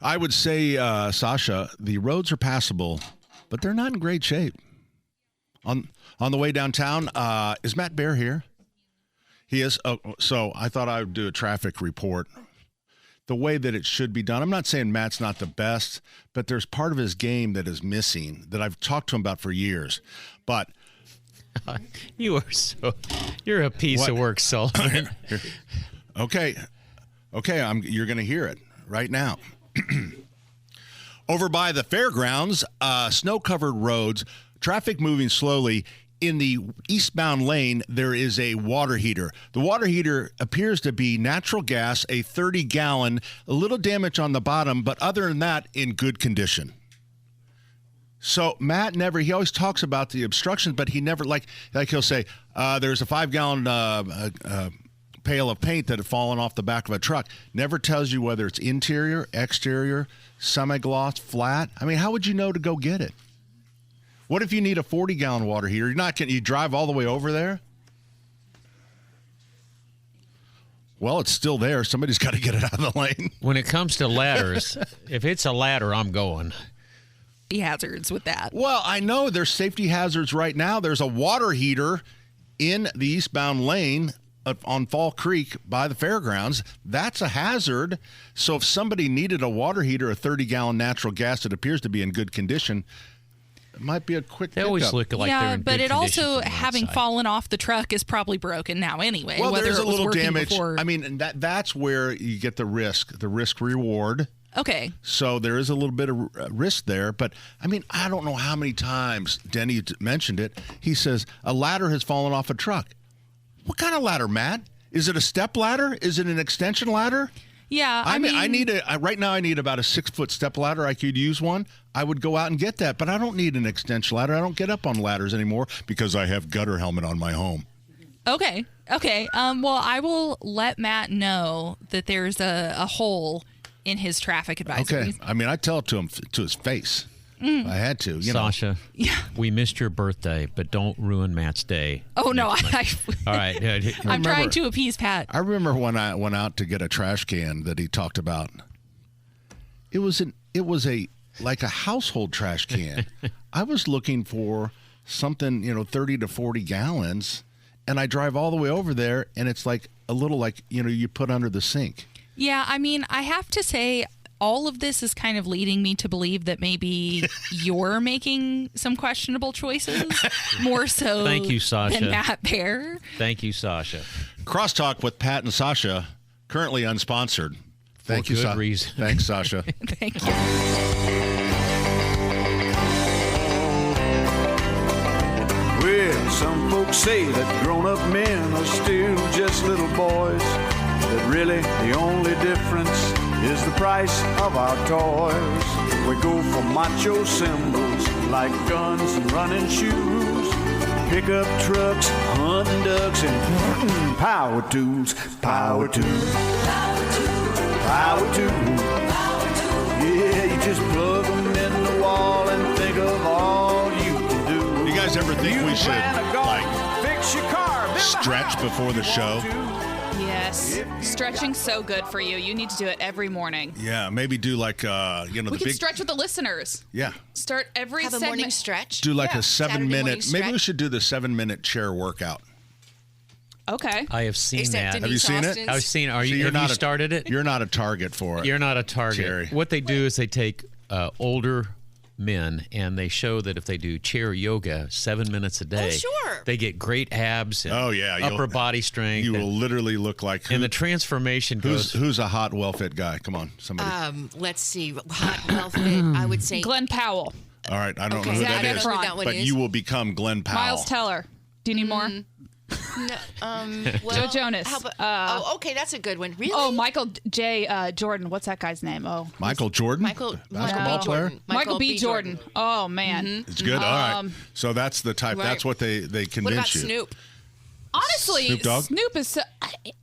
I would say, Sasha, the roads are passable, but they're not in great shape. On the way downtown, is Matt Bear here? He is. Oh, so I thought I would do a traffic report. The way that it should be done. I'm not saying Matt's not the best, but there's part of his game that is missing that I've talked to him about for years. But you're a piece of work, Sullivan. Okay, you're going to hear it right now. Over by the fairgrounds, snow-covered roads, traffic moving slowly. In the eastbound lane, there is a water heater. The water heater appears to be natural gas, a 30-gallon, a little damage on the bottom, but other than that, in good condition. So Matt he always talks about the obstructions, but he never, like he'll say, there's a 5-gallon pail of paint that had fallen off the back of a truck. Never tells you whether it's interior, exterior, semi-gloss, flat. I mean, how would you know to go get it? What if you need a 40-gallon water heater? You drive all the way over there? Well, it's still there. Somebody's got to get it out of the lane. When it comes to ladders, if it's a ladder, I'm going. Hazards with that. Well, I know there's safety hazards right now. There's a water heater in the eastbound lane on Fall Creek by the fairgrounds. That's a hazard. So if somebody needed a water heater, a 30-gallon natural gas that appears to be in good condition, it might be a quick They always look like they're in but good it condition also, from the having outside. fallen off the truck, is probably broken now anyway. Well, whether there's it a was little working damage. before. I mean, that's where you get the risk reward. Okay. So there is a little bit of risk there. But, I mean, I don't know how many times Denny mentioned it. He says, a ladder has fallen off a truck. What kind of ladder, Matt? Is it a step ladder? Is it an extension ladder? Yeah, I mean, right now I need about a 6-foot step ladder. I could use one. I would go out and get that, but I don't need an extension ladder. I don't get up on ladders anymore because I have gutter helmet on my home. Okay. Well, I will let Matt know that there's a hole in his traffic advisories. Okay. I mean, I tell it to him to his face. I had to. Sasha, we missed your birthday, but don't ruin Matt's day. Oh, no. All right. I'm trying to appease Pat. I remember when I went out to get a trash can that he talked about. It was like a household trash can. I was looking for something, 30 to 40 gallons, and I drive all the way over there, and it's like a little you put under the sink. Yeah, I mean, I have to say, all of this is kind of leading me to believe that maybe you're making some questionable choices, more so Thank you, Sasha. than Matt Bear. Thank you, Sasha. Crosstalk with Pat and Sasha, currently unsponsored. Thank you, good reason. Thanks, Sasha. Thank you. Well, some folks say that grown-up men are still just little boys, that really the only difference is the price of our toys. We go for macho symbols like guns and running shoes, pickup trucks, hunting ducks, and power tools. Power tools. Power tools. Yeah, you just plug them in the wall and think of all you can do. You guys ever think we should fix your car, stretch before the show? Yes. Stretching's so good for you. You need to do it every morning. Yeah, maybe do We can stretch with the listeners. Yeah. Start every Have a segment. morning stretch. Do like Yeah. a Saturday morning 7-minute. Maybe we stretch. should do the 7-minute chair workout. Okay. I have seen Except that. Denise Have you seen it? Austin's. I've seen. Have you're you not started it? You're not a target for it. You're not a target. Jerry. What they do is they take older men and they show that if they do chair yoga 7 minutes a day, sure. they get great abs and upper body strength. You will literally look like and the transformation goes. Who's a hot, well-fit guy? Come on, somebody. Let's see. Hot, well-fit, I would say. Glenn Powell. All right, I don't know who Zac that is, Efron. That one but is. you will become Glenn Powell. Miles Teller. Do you need more? Well, Joe Jonas. How about, okay, that's a good one. Really? Oh, Michael J. Jordan. What's that guy's name? Oh, Jordan, basketball player. Jordan. Michael B. Jordan. Oh, man. It's good. All right, so that's the type. Right. That's what they What convince about you. Snoop? Honestly, Snoop Dogg? Snoop is so,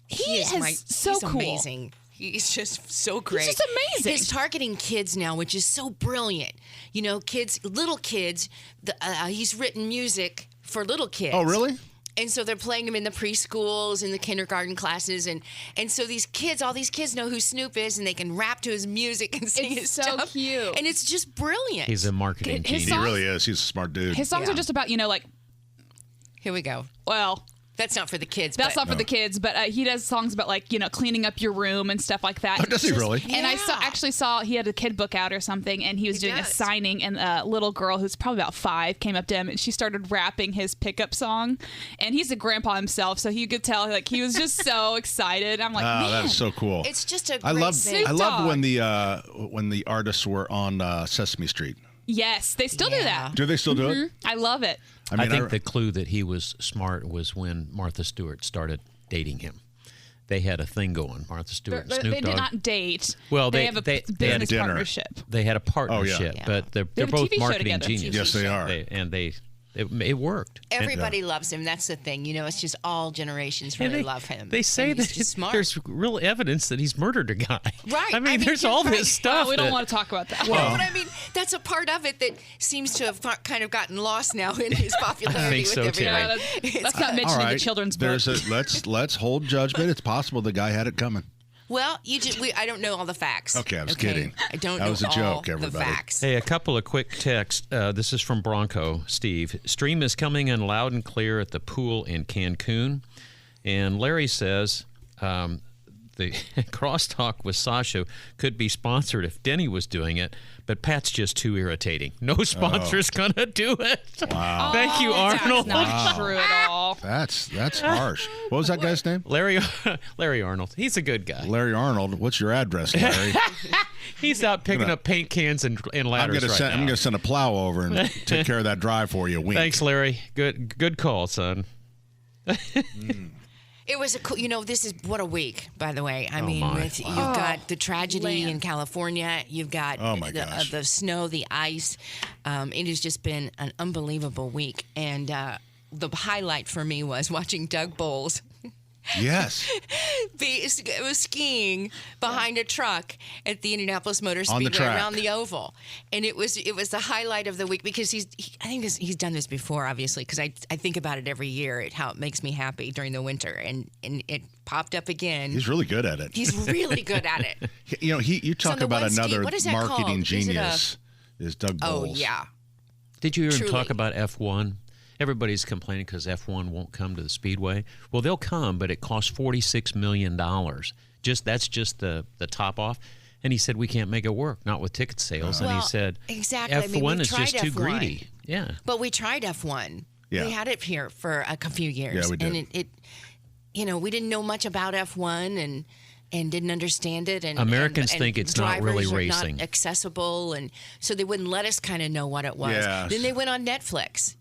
he's He's cool. amazing. He's just so great. just amazing. He's targeting kids now, which is so brilliant. Kids, little kids. He's written music for little kids. Oh, really? And so they're playing him in the preschools and the kindergarten classes, and so all these kids know who Snoop is, and they can rap to his music and sing his so stuff. cute. And it's just brilliant. He's a marketing His genius. He really is. He's a smart dude. His songs Yeah. are just about, like, Here we go. well, That's not for the kids. that's but not for the kids, but he does songs about, like, cleaning up your room and stuff like that. Oh, does he It's just- really? And I Yeah. actually saw he had a kid book out or something, and he was doing a does. signing, and a little girl who's probably about 5 came up to him, and she started rapping his pickup song. And he's a grandpa himself, so you could tell, like, he was just so excited. I'm like, Oh, man. that's so cool. It's just a I great love thing. I love Dog. when the artists were on Sesame Street. Yes, they still do Yeah. that. Do they still do it? I love it. I think the clue that he was smart was when Martha Stewart started dating him. They had a thing going. Martha Stewart and They Snoop did Dogg. not date. Well, they they- have a they had business dinner. partnership. They had a partnership, Yeah. but they're have a both TV show marketing together. geniuses. Yes, they are. It worked. Everybody loves him. That's the thing. It's just all generations And really love him. They say And that he's just smart. there's real evidence that he's murdered a guy. Right. I mean, there's you're all right. this stuff. We don't that- want to talk about that. Well, but I mean, that's a part of it that seems to have kind of gotten lost now in his popularity so, with Terry. everybody. Let's not mention All the right. children's book. Let's hold judgment. It's possible the guy had it coming. Well, I don't know all the facts. Okay, I was kidding. I don't That know was a all joke, the everybody. facts. Hey, a couple of quick texts. This is from Bronco, Steve. Stream is coming in loud and clear at the pool in Cancun. And Larry says the crosstalk with Sasha could be sponsored if Denny was doing it, but Pat's just too irritating. No sponsor's going to do it. Wow. Thank you, Arnold. That's not true at all. That's harsh. What was that guy's name? Larry Arnold. He's a good guy. Larry Arnold. What's your address, Larry? He's out picking up paint cans and ladders right I'm now. gonna send a plow over and take care of that drive for you. Wink. Thanks, Larry. Good call, son. It was a cool, this is what a week, by the way. I mean, my. you've got the tragedy in California. You've got Oh, my gosh. the snow, the ice. It has just been an unbelievable week. And the highlight for me was watching Doug Bowles Yes. it was skiing behind a truck at the Indianapolis Motor On the Speedway track. around the oval, and it was the highlight of the week because I think he's done this before, obviously, because I think about it every year, how it makes me happy during the winter, and it popped up again. He's really good at it. He's really good at it. You talk on the about one ski- another what is that marketing called? Is it a- genius is Doug Oh Bowles. yeah, Did you even Truly. talk about F1? Everybody's complaining because F1 won't come to the Speedway. Well, they'll come, but it costs $46 million. That's just the top off. And he said, we can't make it work, not with ticket sales. And he Well, said, exactly. I mean, F1 we've is just tried too F1. greedy. Yeah. but we tried F1. Yeah. We had it here for a few years. Yeah, we did. And it we didn't know much about F1 and didn't understand it. And Americans and think it's not really drivers are racing. not accessible, and so they wouldn't let us kind of know what it was. Yes. Then they went on Netflix.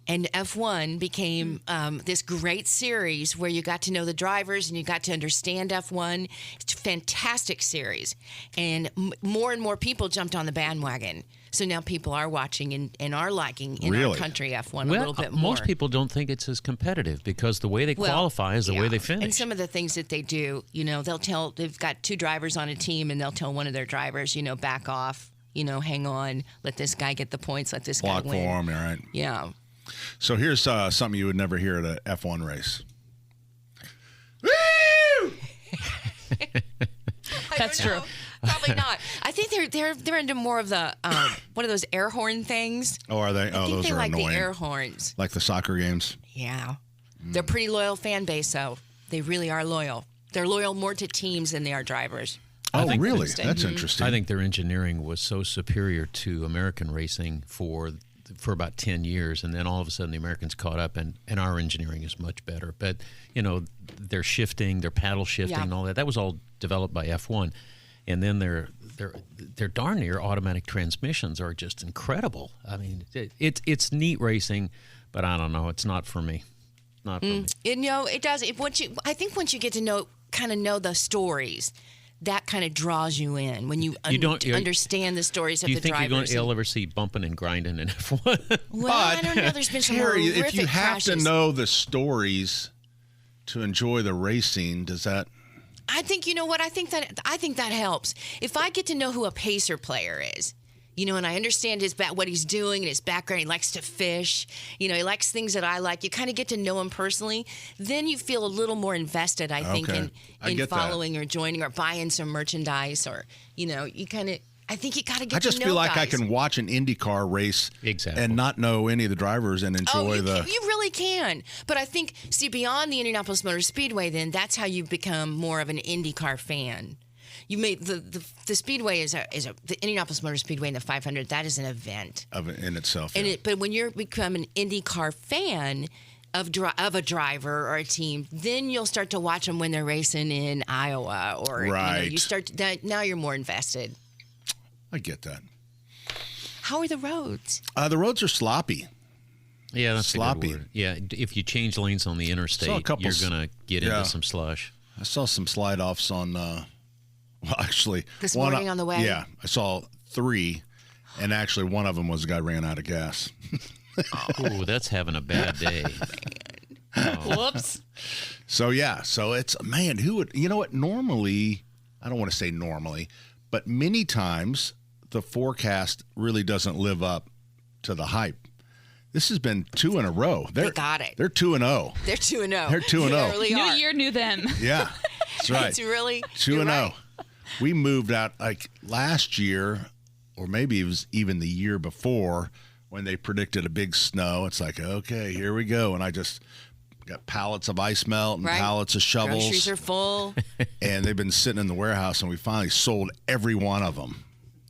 And F1 became this great series where you got to know the drivers and you got to understand F1. It's a fantastic series. And more and more people jumped on the bandwagon. So now people are watching and are liking in our Really? country F1 a Well, little bit more. most people don't think it's as competitive because the way they qualify is the way yeah. they finish. And some of the things that they do, they've got two drivers on a team and they'll tell one of their drivers, back off, hang on, let this guy get the points, let this Block guy win. for him, all right. Yeah. So here's something you would never hear at a F1 race. Woo! That's true. Probably not. I think they're into more of the one of those air horn things. Oh, are they? I Oh, think those they are like annoying. the air horns. Like the soccer games. Yeah. They're a pretty loyal fan base, though. They really are loyal. They're loyal more to teams than they are drivers. Oh, think really? interesting. That's interesting. I think their engineering was so superior to American racing for about 10 years, and then all of a sudden the Americans caught up, and our engineering is much better. But, their shifting, their paddle shifting Yeah. and all that was all developed by F1. And then their darn near automatic transmissions are just incredible. I mean, it's neat racing, but I don't know. It's not for me. Not for me. It does. I think once you get to know the stories, that kind of draws you in when you understand the stories of Do you the think drivers. you'll ever see bumping and grinding in F1? Well, I don't know. There's been some Terry, horrific if you have crashes. to know the stories to enjoy the racing, does that? I think I think that helps. If I get to know who a pacer player is, and I understand what he's doing and his background. He likes to fish. He likes things that I like. You kind of get to know him personally. Then you feel a little more invested, I think, in following or joining or buying some merchandise or, you kind of. I think you got to get to know I just feel like guys. I can watch an IndyCar race Exactly. and not know any of the drivers and enjoy you really can. But I think, beyond the Indianapolis Motor Speedway, then that's how you become more of an IndyCar fan. You made the Speedway is the Indianapolis Motor Speedway and the 500. That is an event in itself. But when you become an IndyCar fan of a driver or a team, then you'll start to watch them when they're racing in Iowa or you start that. Now you're more invested. I get that. How are the roads? The roads are sloppy. Yeah, that's sloppy. A good word. Yeah, if you change lanes on the interstate, you're going to get into some slush. I saw some slide offs on. Actually, this morning on the way. Yeah, I saw 3, and actually one of them was a guy ran out of gas. Ooh, that's having a bad day. Whoops. So it's who would what? Normally, I don't want to say normally. But many times, the forecast really doesn't live up to the hype. This has been 2 in a row. They got it. They're 2-0. They're 2-0. They're 2-0. Really New are. year, new them. Yeah, that's right. It's really 2-0. Right. We moved out like last year, or maybe it was even the year before, when they predicted a big snow. It's like, okay, here we go. And I just got pallets of ice melt and pallets of shovels. Groceries are full. And they've been sitting in the warehouse, and we finally sold every one of them.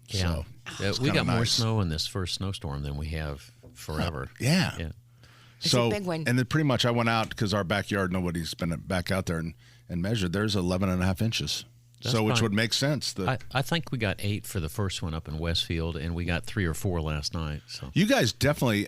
Yeah. So we got more nice. snow in this first snowstorm than we have forever. Yeah. It's So, a big one. and then pretty much I went out because our backyard, nobody's been back out there and measured. There's 11.5 inches. That's which fine. would make sense. I think we got 8 for the first one up in Westfield, and we got 3 or 4 last night. So You guys definitely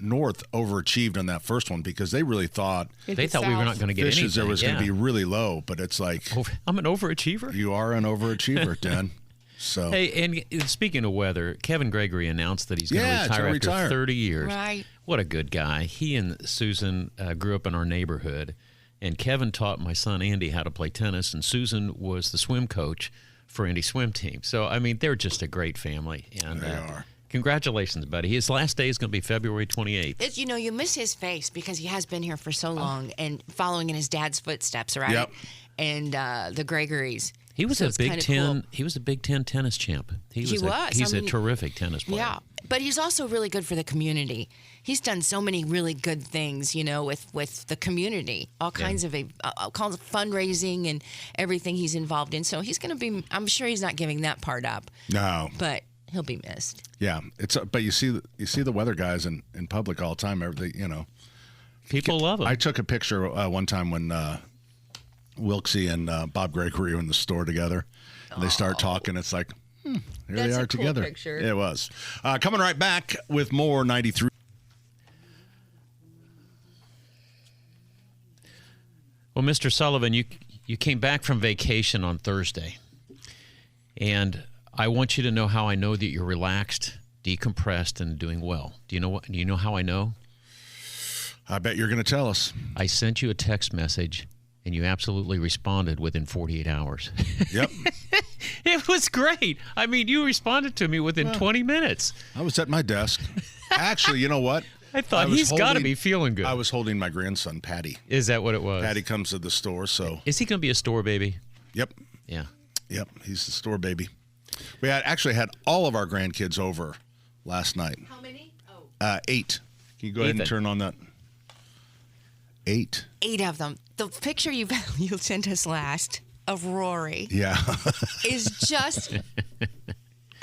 North overachieved on that first one because they really thought they thought we were not going to get anything. Fishes there was going to be really low, but it's like I'm an overachiever. You are an overachiever, Dan. So Hey, and speaking of weather, Kevin Gregory announced that he's going to retire after 30 years. Right. What a good guy. He and Susan grew up in our neighborhood, and Kevin taught my son Andy how to play tennis, and Susan was the swim coach for Andy's swim team. So, I mean, they're just a great family. And, they are. Congratulations, buddy. His last day is going to be February 28th. You miss his face because he has been here for so long and following in his dad's footsteps, right? Yep. And the Gregories. He was So a it's Big kinda Ten. cool. He was a Big Ten tennis champ. He's I a mean, terrific tennis player. Yeah, but he's also really good for the community. He's done so many really good things, with the community. All kinds of fundraising and everything he's involved in. So he's going to be. I'm sure he's not giving that part up. No. But he'll be missed. Yeah, but you see the weather guys in public all the time. People love him. I took a picture one time when Wilksey and Bob Gregory were in the store together, and they start talking. It's like, here That's they a are cool together. picture. It was. Coming right back with more 93. Well, Mr. Sullivan, you came back from vacation on Thursday, and I want you to know how I know that you're relaxed, decompressed, and doing well. Do you know how I know? I bet you're going to tell us. I sent you a text message, and you absolutely responded within 48 hours. Yep. It was great. I mean, you responded to me within 20 minutes. I was at my desk. Actually, you know what? I thought he's got to be feeling good. I was holding my grandson, Patty. Is that what it was? Patty comes to the store, so. Is he going to be a store baby? Yep. Yeah. Yep, he's the store baby. We actually had all of our grandkids over last night. How many? Oh. 8. Can you go ahead and turn on that? 8. 8 of them. The picture you sent us last of Rory Yeah. is just.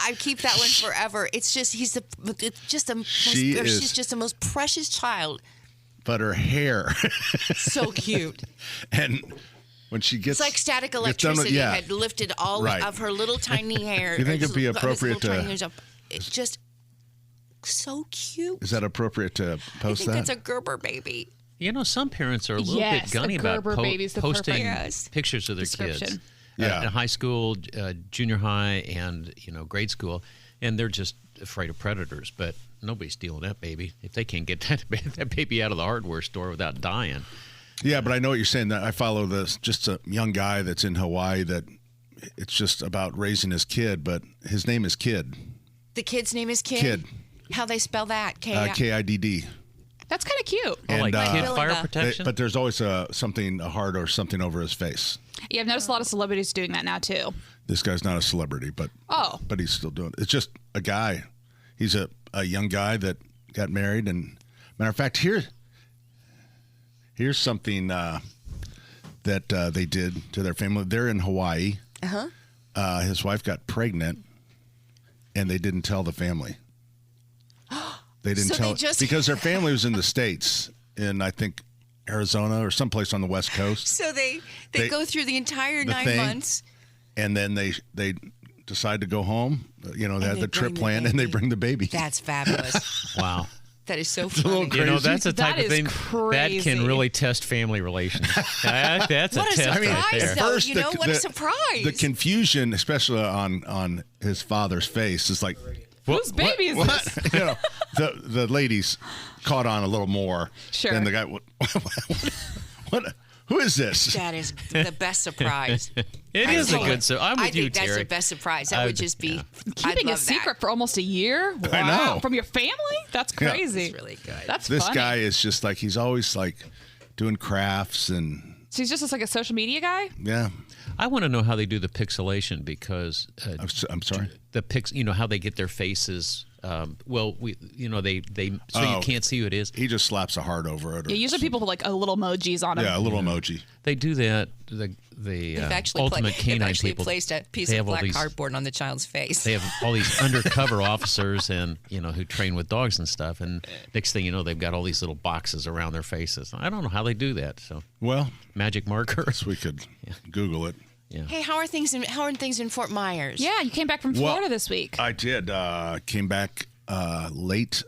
I keep that one forever. It's just she's just the most precious child. But her hair. So cute. And when she gets. It's like static gets done electricity with- had lifted all Right. of her little tiny hair. You think it'd be his appropriate little to- tiny hairs up. It's just so cute. Is that appropriate to I post think that? it's a Gerber baby. You know, some parents are a little Yes, bit gunny a about Gerber baby's the perfect posting pictures of their kids. description. Yeah. In high school, junior high, and grade school, and they're just afraid of predators. But nobody's stealing that baby if they can't get that baby out of the hardware store without dying. Yeah, but I know what you're saying. That I follow just a young guy that's in Hawaii that it's just about raising his kid, but his name is Kid. The kid's name is Kid? Kid. How they spell that? Kidd. That's kind of cute. Oh, like kid Really fire the- protection. But there's always a heart or something over his face. Yeah, I've noticed a lot of celebrities doing that now too. This guy's not a celebrity, but he's still doing it. It's just a guy. He's a young guy that got married. And matter of fact, here's something that they did to their family. They're in Hawaii. His wife got pregnant, and they didn't tell the family. They didn't tell because their family was in the States, in I think Arizona or someplace on the West Coast. So they go through the entire 9 months. And then they decide to go home. They had the trip planned, and they bring the baby. That's fabulous. Wow. That is so a little funny. crazy. That's the type That of is thing crazy. that can really test family relations. That's a What a test surprise, right there. though. First, What a surprise. The confusion, especially on his father's face, is like, Whose baby is this? the ladies caught on a little more Sure. than the guy. What? Who is this? That is the best surprise. It I is a think- good surprise. I'm with I you, think that's Terry. the best surprise. That would just be Keeping I'd a love secret for almost a year? Wow. I know. From your family? That's Yeah. crazy. That's really good. That's This funny. guy is just like he's always like doing crafts and So he's just like a social media guy? yeah. I want to know how they do the pixelation because I'm sorry. the how they get their faces. You can't see who it is. He just slaps a heart over it. Yeah, usually people put like a little emojis on him. Yeah, a little emoji. They do that. The They've actually ultimate they've canine actually people. placed a piece they of have all black these- cardboard on the child's face. They have all these undercover officers and who train with dogs and stuff. And next thing you know, they've got all these little boxes around their faces. I don't know how they do that. So Well, magic markers. so we could Google it. Yeah. Hey, how are things in Fort Myers? Yeah, you came back from Florida this week. I did. Came back late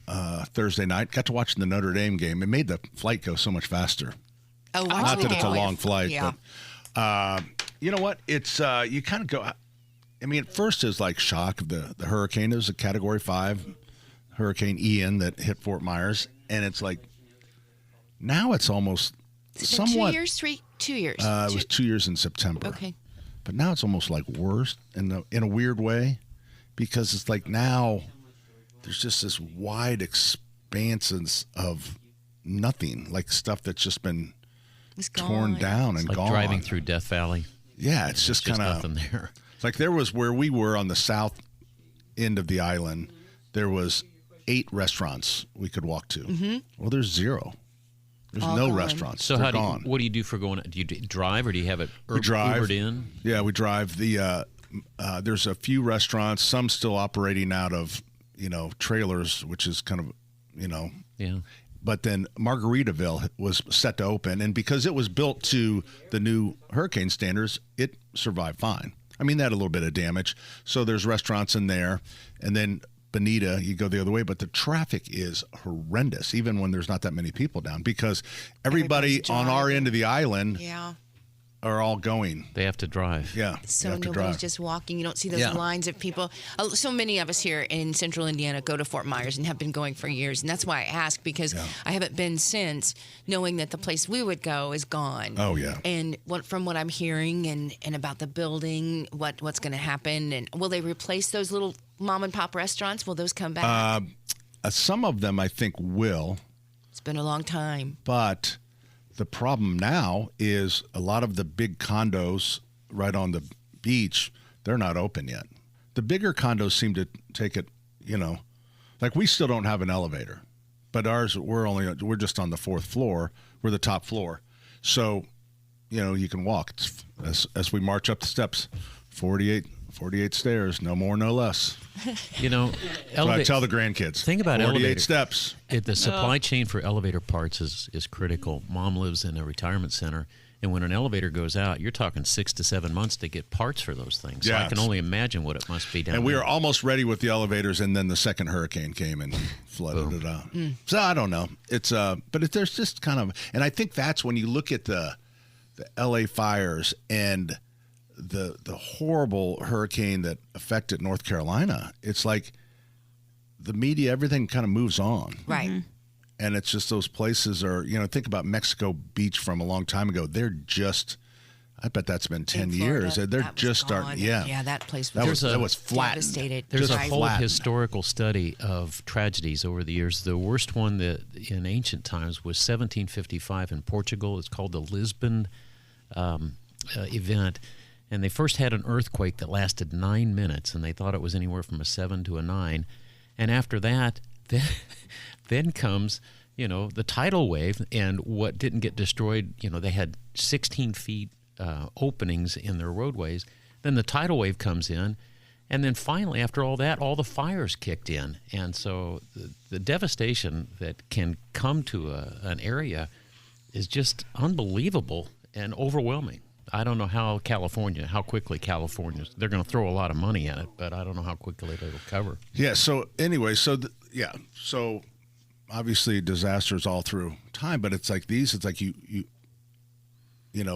Thursday night. Got to watch the Notre Dame game. It made the flight go so much faster. Oh, wow. Not that it's a long flight, Yeah. but you know what? It's you kind of go. I mean, at first it's like shock of the hurricane. It was a Category 5 Hurricane Ian that hit Fort Myers, and it's like now it's almost somewhat. 2 years, 2 years. It was 2 years in September. Okay. But now it's almost like worse in a weird way, because it's like now there's just this wide expanses of nothing, like stuff that's just been It's torn gone. down and Like gone. driving through Death Valley. Yeah, it's just kind of nothing there. like there was where we were on the south end of the island. There was 8 restaurants we could walk to. Mm-hmm. Well, there's 0. There's All no gone. restaurants. So They're gone. what do you do for going? Do you drive or do you have it We drive. Ubered in? Yeah, we drive. There's a few restaurants, some still operating out of trailers, which is kind of Yeah. But then Margaritaville was set to open, and because it was built to the new hurricane standards, it survived fine. I mean, that had a little bit of damage. So there's restaurants in there, and then Bonita, you go the other way, but the traffic is horrendous, even when there's not that many people down, because everybody Everybody's on our driving. end of the island Yeah. are all going. They have to drive. Yeah, So you have to nobody's drive. just walking. You don't see those Yeah. lines of people. So many of us here in central Indiana go to Fort Myers and have been going for years. And that's why I ask, because I haven't been since, knowing that the place we would go is gone. Oh, yeah. And from what I'm hearing and about the building, what's going to happen, and will they replace those little mom and pop restaurants? Will those come back? Some of them, I think, will. It's been a long time. But the problem now is a lot of the big condos right on the beach, they're not open yet. The bigger condos seem to take it, like we still don't have an elevator, but ours, we're just on the 4th floor. We're the top floor. So, you can walk as we march up the steps, 48 stairs, no more, no less. So I tell the grandkids. Think about 48 elevator. steps. The supply chain for elevator parts is critical. Mom lives in a retirement center, and when an elevator goes out, you're talking 6 to 7 months to get parts for those things. So Yeah, I can only imagine what it must be down And we there. were almost ready with the elevators, and then the second hurricane came and flooded it out. So I don't know. It's there's just kind of, and I think that's when you look at the LA fires and the horrible hurricane that affected North Carolina. It's like the media, everything kind of moves on. Right. Mm-hmm. And it's just those places are, think about Mexico Beach from a long time ago. They're just, I bet that's been 10 In years. Florida, They're that was just gone. starting. Yeah. Yeah, that place That was, was flattened. devastated. There's a Right. whole flattened. historical study of tragedies over the years. The worst one that in ancient times was 1755 in Portugal. It's called the Lisbon event. And they first had an earthquake that lasted 9 minutes, and they thought it was anywhere from a 7 to a 9. And after that, then comes, the tidal wave, and what didn't get destroyed, they had 16 feet openings in their roadways. Then the tidal wave comes in, and then finally, after all that, all the fires kicked in. And so the devastation that can come to an area is just unbelievable and overwhelming. I don't know how quickly California, they're going to throw a lot of money at it, but I don't know how quickly it'll cover. Yeah. So anyway, so obviously disasters all through time, but it's like these. It's like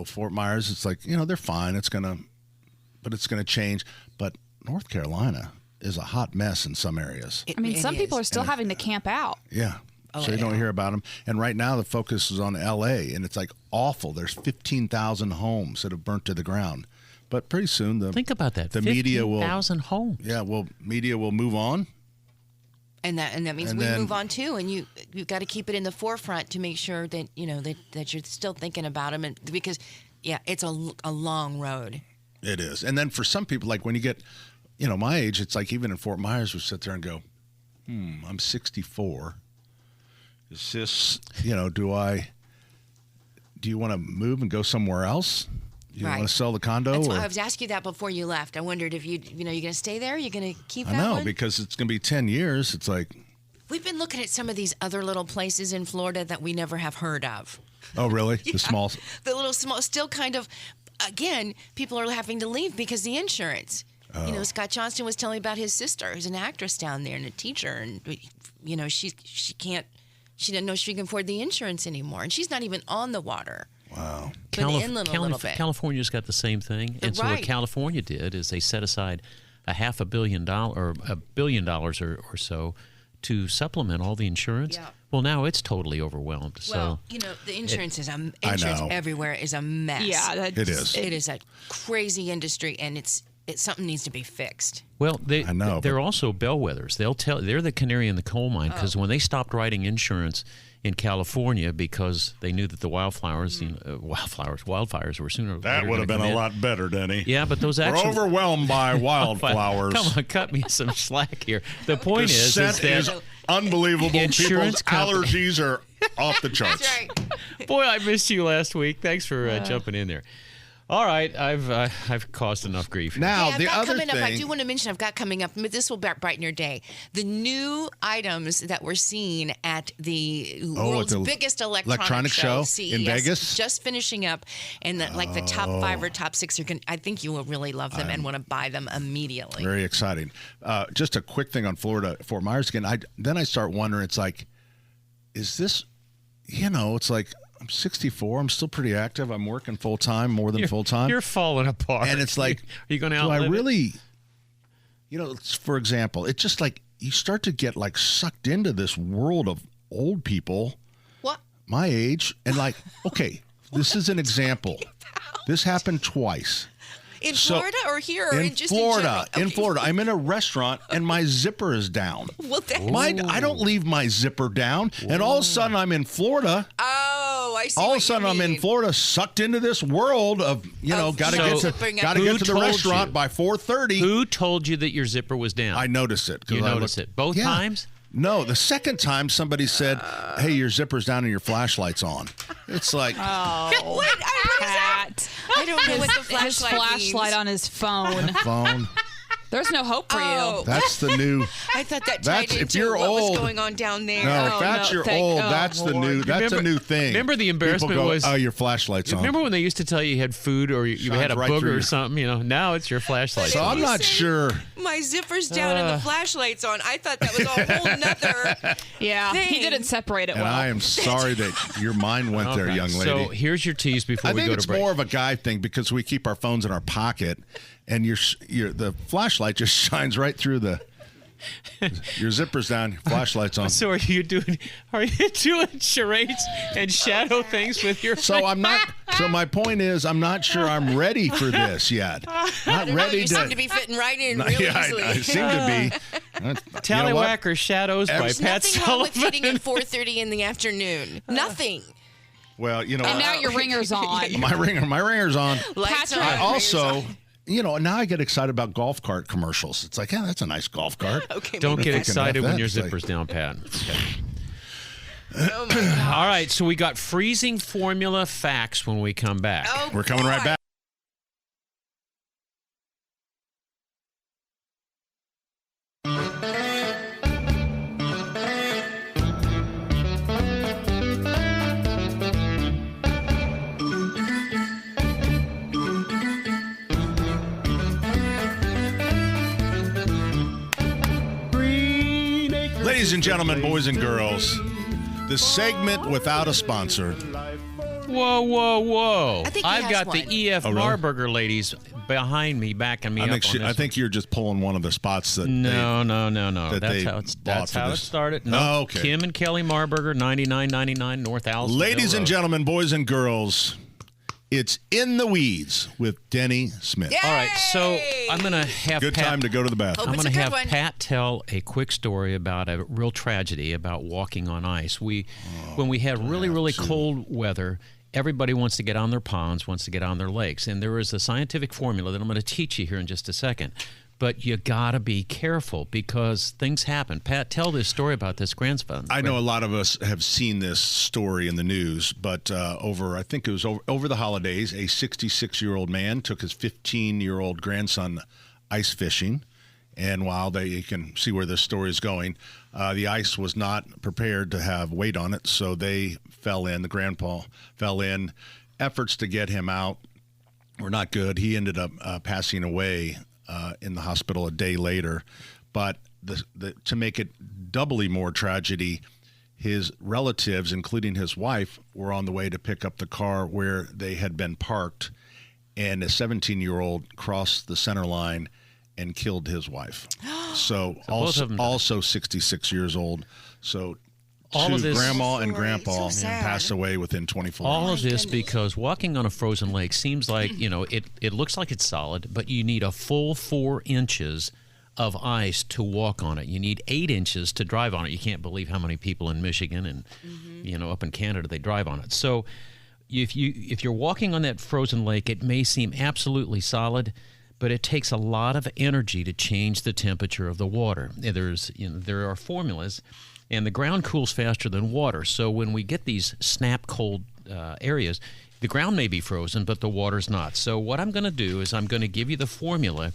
Fort Myers. It's like they're fine. It's gonna change. But North Carolina is a hot mess in some areas. I mean, It some people is. are still having to camp out. Yeah. So you don't hear about them. And right now the focus is on L.A. and it's like awful. There's 15,000 homes that have burnt to the ground. But pretty soon Think about that. the media will 15,000 homes. Yeah, well, media will move on. And that means And we then- move on too, and you've got to keep it in the forefront to make sure that that you're still thinking about them, and because it's a long road. It is. And then for some people, like when you get, my age, it's like even in Fort Myers, we sit there and go, I'm 64. Is this, do you want to move and go somewhere else? You Right. want to sell the condo? That's or? why I was asking you that before you left. I wondered if you're going to stay there. You're going to keep I that know, one? because it's going to be 10 years. It's like, We've been looking at some of these other little places in Florida that we never have heard of. oh, really? The small. The little small, still kind of, again, people are having to leave because the insurance. Oh. Scott Johnston was telling me about his sister, who's an actress down there and a teacher, and she didn't know she can afford the insurance anymore, and she's not even on the water. Wow. But inland a little bit. California's got the same thing. And so what Right. California did is they set aside $500 million or $1 billion or so to supplement all the insurance. Yeah. Well, now it's totally overwhelmed. Well, So the insurance know. everywhere is a mess. Yeah, It is. It is a crazy industry, and it's something needs to be fixed. well, I know, they're but- also bellwethers. They're the canary in the coal mine because when they stopped writing insurance in California because they knew that the wildfires were sooner. or That later would have gonna been come a in. lot better, Denny. Yeah, but those We're actually overwhelmed by wildflowers. Come on, cut me some slack here. The point The is scent that is unbelievable. Insurance People's company- allergies are off the charts. That's right. boy, I missed you last week. Thanks for jumping in there. All right, I've caused enough grief. Now, Hey, I've the got other coming thing. up. I do want to mention. I've got coming up. This will brighten your day. The new items that we're seeing at the world's the biggest electronic show CES, in Vegas? just finishing up, and the top 5 or top 6 are going. I think you will really love them and want to buy them immediately. Very exciting. Just a quick thing on Florida, Fort Myers again. Then I start wondering, it's like, is this, it's like, I'm 64. I'm still pretty active. I'm working full time, more than full time. You're falling apart. And it's like, are you going to do I outlive it? really, for example, it's just like you start to get like sucked into this world of old people What? my age. And like, okay, this is an example. This happened twice. In So- Florida or here or In just Florida, in in general? Florida, I'm in a restaurant and my zipper is down. Well, that's, I don't leave my zipper down, and all of a sudden I'm in Florida. oh, I see. All what of a sudden you I'm in mean. Florida, sucked into this world of got to So- get zipping to up. got to Who get to the told restaurant you? by 4:30. Who told you that your zipper was down? I noticed it. 'cause You I noticed looked- it both Yeah. times? No, the second time somebody said, "Hey, your zipper's down and your flashlight's on." It's like, What? Pat. I don't know what the His flashlight flashlight means. on his phone. phone. There's no hope for Oh. you. That's the new. I thought that That's- tied if into you're what was old- going on down there. No, if Oh, that's no, your thank- old, oh, that's the Lord. new. That's a new thing. remember the embarrassment People go, was- "Oh, your flashlight's on." Remember when they used to tell you you had food or you Shines had a right booger through or your- something? Now it's your flashlight. So I'm You not say- sure. My zipper's down and the flashlight's on. I thought that was a whole nother. Yeah, he Thing. didn't separate it And well. I am sorry that your mind went there, Okay, young lady. So here's your tease before I we think go it's to break. more of a guy thing because we keep our phones in our pocket, and the flashlight just shines right through the Your zipper's down, flashlight's on. So are you doing charades and shadow things with your So I'm not. So my point is, I'm not sure I'm ready for this yet. Not ready You to. seem to be fitting right in really Yeah, easily. I seem to be. Tallywhacker Shadows by There's Pat nothing wrong with Sullivan. hitting at 4:30 in the afternoon. Nothing. Well, you know, And now your ringer's on. my ringer's on. Lights Patrick- are I also, you know, now I get excited about golf cart commercials. It's like, yeah, that's a nice golf cart. Okay. Don't maybe get that's- excited when your It's like- zipper's down, Pat. Okay. Oh my gosh. All right, so we got freezing formula facts when we come back. Oh, We're coming right boy. back. Ladies and gentlemen, boys and girls, the segment without a sponsor. Whoa, whoa, whoa. I think he I've has got one. the EF Oh, really? Marburger ladies behind me, backing me up on this. I think you're just pulling one of the spots that No. that That's they how it's. bought That's for how it this. started. No, Oh, okay. Kim and Kelly Marburger, 99.99 North Allison. Ladies Mill and Road. gentlemen, boys and girls, it's In the Weeds with Denny Smith. Yeah. All right, so I'm gonna have Good Pat, time to go to the bathroom. Oh, I'm it's going a to good have one. Pat tell a quick story about a real tragedy about walking on ice. When we had really cold weather, everybody wants to get on their ponds, wants to get on their lakes, and there is a scientific formula that I'm going to teach you here in just a second. But you got to be careful because things happen. Pat, tell this story about this grandson. I know a lot of us have seen this story in the news, but I think it was over the holidays, a 66-year-old man took his 15-year-old grandson ice fishing. And while you can see where this story is going, the ice was not prepared to have weight on it, so they fell in. The grandpa fell in. Efforts to get him out were not good. He ended up passing away in the hospital a day later. But to make it doubly more tragedy, his relatives, including his wife, were on the way to pick up the car where they had been parked, and a 17-year-old crossed the center line and killed his wife. So both of them died. also 66 years old. So All two, of this- grandma and So grandpa sad. passed away within 24 All hours. of this because walking on a frozen lake seems like, it looks like it's solid, but you need a full 4 inches of ice to walk on it. You need 8 inches to drive on it. You can't believe how many people in Michigan and up in Canada they drive on it. So if you're walking on that frozen lake, it may seem absolutely solid, but it takes a lot of energy to change the temperature of the water. There are formulas, and the ground cools faster than water. So when we get these snap cold areas, the ground may be frozen, but the water's not. So what I'm going to do is I'm going to give you the formula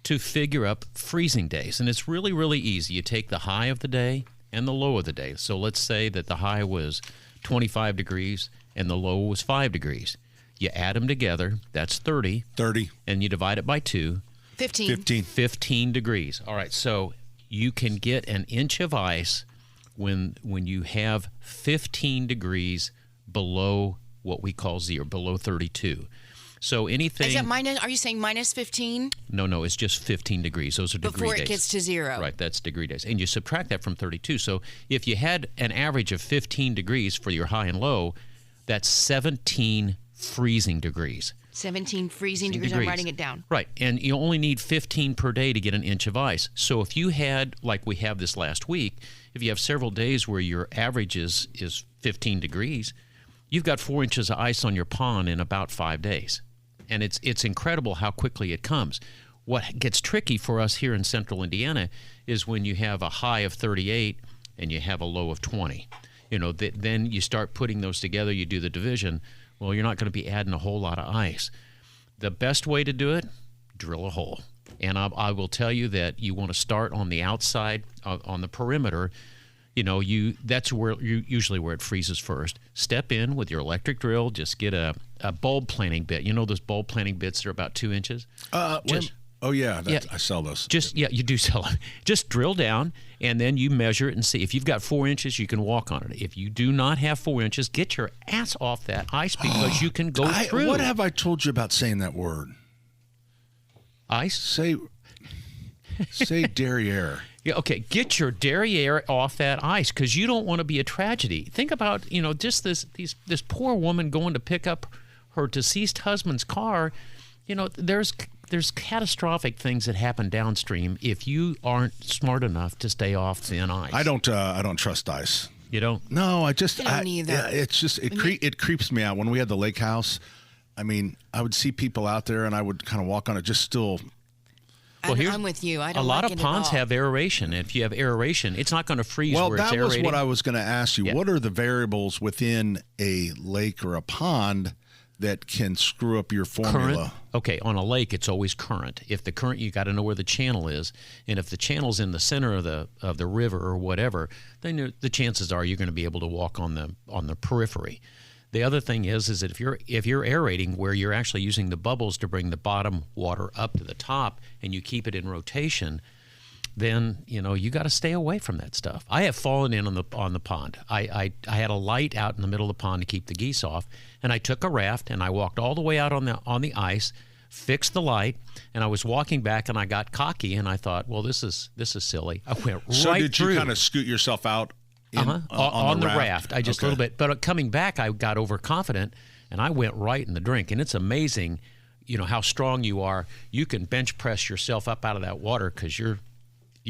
to figure up freezing days. And it's really, really easy. You take the high of the day and the low of the day. So let's say that the high was 25 degrees and the low was 5 degrees. You add them together, that's 30. 30. And you divide it by 2. 15. 15 degrees. All right, so you can get an inch of ice when you have 15 degrees below what we call zero, below 32. So anything... Is that minus? Are you saying minus 15? No, it's just 15 degrees. Those are degree Before days. it gets to 0. Right, that's degree days. And you subtract that from 32. So if you had an average of 15 degrees for your high and low, that's 17 freezing degrees. 17 freezing degrees. I'm writing it down. Right, and you only need 15 per day to get an inch of ice. So if you had, like we have this last week, if you have several days where your average is 15 degrees, you've got 4 inches of ice on your pond in about 5 days. And it's incredible how quickly it comes. What gets tricky for us here in central Indiana is when you have a high of 38 and you have a low of 20. Then you start putting those together, you do the division. Well, you're not going to be adding a whole lot of ice. The best way to do it, drill a hole. And I will tell you that you want to start on the outside, on the perimeter. That's usually where it freezes first. Step in with your electric drill. Just get a bulb planting bit. You know those bulb planting bits that are about 2 inches? I sell those. You do sell them. Just drill down, and then you measure it and see. If you've got 4 inches, you can walk on it. If you do not have 4 inches, get your ass off that ice because you can go through. What have I told you about saying that word? Ice? Say Say derriere. Yeah, okay, get your derriere off that ice because you don't want to be a tragedy. Think about, just this poor woman going to pick up her deceased husband's car. There's catastrophic things that happen downstream if you aren't smart enough to stay off thin ice. I don't trust ice. You don't? No, I don't either. Yeah, it's just it creeps me out. When we had the lake house, I mean, I would see people out there, and I would kind of walk on it, just still. I'm with you. I don't a lot like of it ponds at all. have aeration. If you have aeration, it's not going to freeze Well, where it's that was aerating. what I was going to ask you. Yeah. What are the variables within a lake or a pond that can screw up your formula? Current. Okay, on a lake, it's always current. If the current, you got to know where the channel is, and if the channel's in the center of the river or whatever, then the chances are you're going to be able to walk on the periphery. The other thing is that if you're aerating where you're actually using the bubbles to bring the bottom water up to the top, and you keep it in rotation, then you got to stay away from that stuff. I have fallen in on the pond. I had a light out in the middle of the pond to keep the geese off, and I took a raft and I walked all the way out on the ice, fixed the light, and I was walking back and I got cocky and I thought, well, this is silly. I went So right did through. you kind of scoot yourself out on the raft? I just a Okay. little bit, but coming back, I got overconfident and I went right in the drink. And it's amazing, how strong you are. You can bench press yourself up out of that water because you're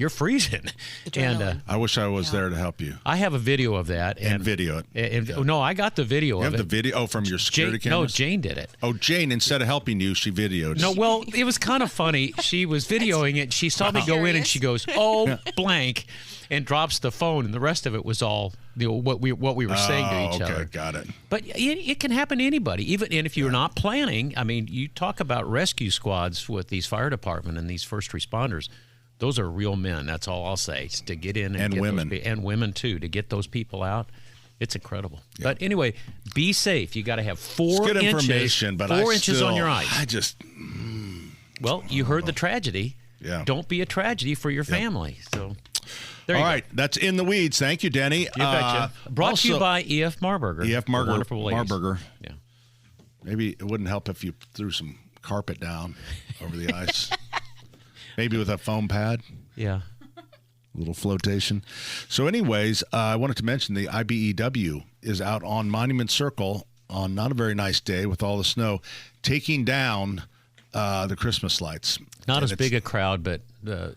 freezing. Adrenaline. And I wish I was there to help you I have a video of that and video it. No, I got the video You of have it. the video from your security Jane, no, cameras? Jane did it. Oh, Jane, instead of helping you, she videoed. No, well, it was kind of funny. She was videoing it. She saw me go in, and she goes, "Oh, blank," and drops the phone. And the rest of it was all what we were saying to each okay, other. got it. But it can happen to anybody, and if you're not planning. I mean, you talk about rescue squads with these fire department and these first responders. Those are real men. That's all I'll say. It's to get in and get women. and women too, to get those people out. It's incredible. Yeah. But anyway, be safe. You got to have 4 It's good inches. information, but 4 inches on your ice. I just. Well, you heard the tragedy. Yeah. Don't be a tragedy for your family. So, there All you right, that's In the Weeds. Thank you, Denny. You betcha. Brought to you also- by E.F. Marburger. E.F. the wonderful ladies. Marburger. Yeah. Maybe it wouldn't help if you threw some carpet down over the ice. Maybe with a foam pad. Yeah. A little flotation. So anyways, I wanted to mention the IBEW is out on Monument Circle on not a very nice day with all the snow, taking down the Christmas lights. Not And as it's- big a crowd, but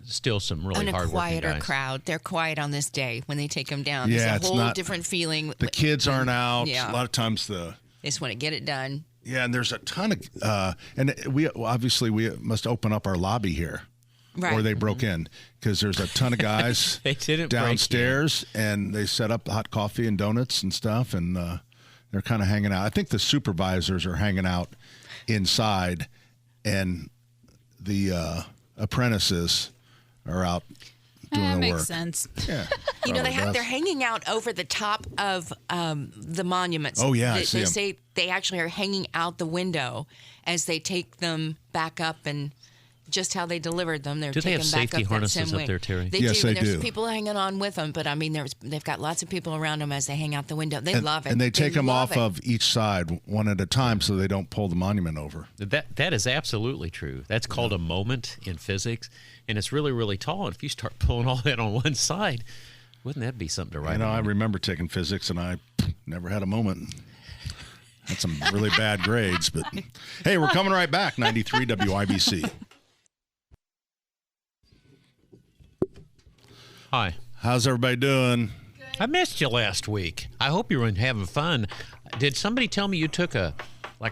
still some really And a hard-working quieter guys. crowd. They're quiet on this day when they take them down. Yeah, There's it's a whole not- different feeling. The kids aren't out. Yeah. A lot of times They just want to get it done. and there's a ton of, and we must open up our lobby here. Right. Or they broke in because there's a ton of guys They didn't break in. downstairs and they set up hot coffee and donuts and stuff, and they're kind of hanging out. I think the supervisors are hanging out inside, and the apprentices are out doing the makes work. sense. Yeah, You know, probably they're does. hanging out over the top of the monuments. Oh, yeah, I they, see they 'em. say they actually are hanging out the window as they take them back up, and just how they delivered them. They're Do they taking have back safety up harnesses that same up way. there, Terry? They Yes, do. they and there's do. people hanging on with them, but I mean, they've got lots of people around them as they hang out the window. They love it. And they take them love off it. of each side one at a time so they don't pull the monument over. That is absolutely true. That's called a moment in physics, and it's really, really tall. And if you start pulling all that on one side, wouldn't that be something to write? I about? remember taking physics, and I never had a moment. Had some really bad grades, but hey, we're coming right back. 93 WIBC. Hi. How's everybody doing? I missed you last week. I hope you were having fun. Did somebody tell me you took a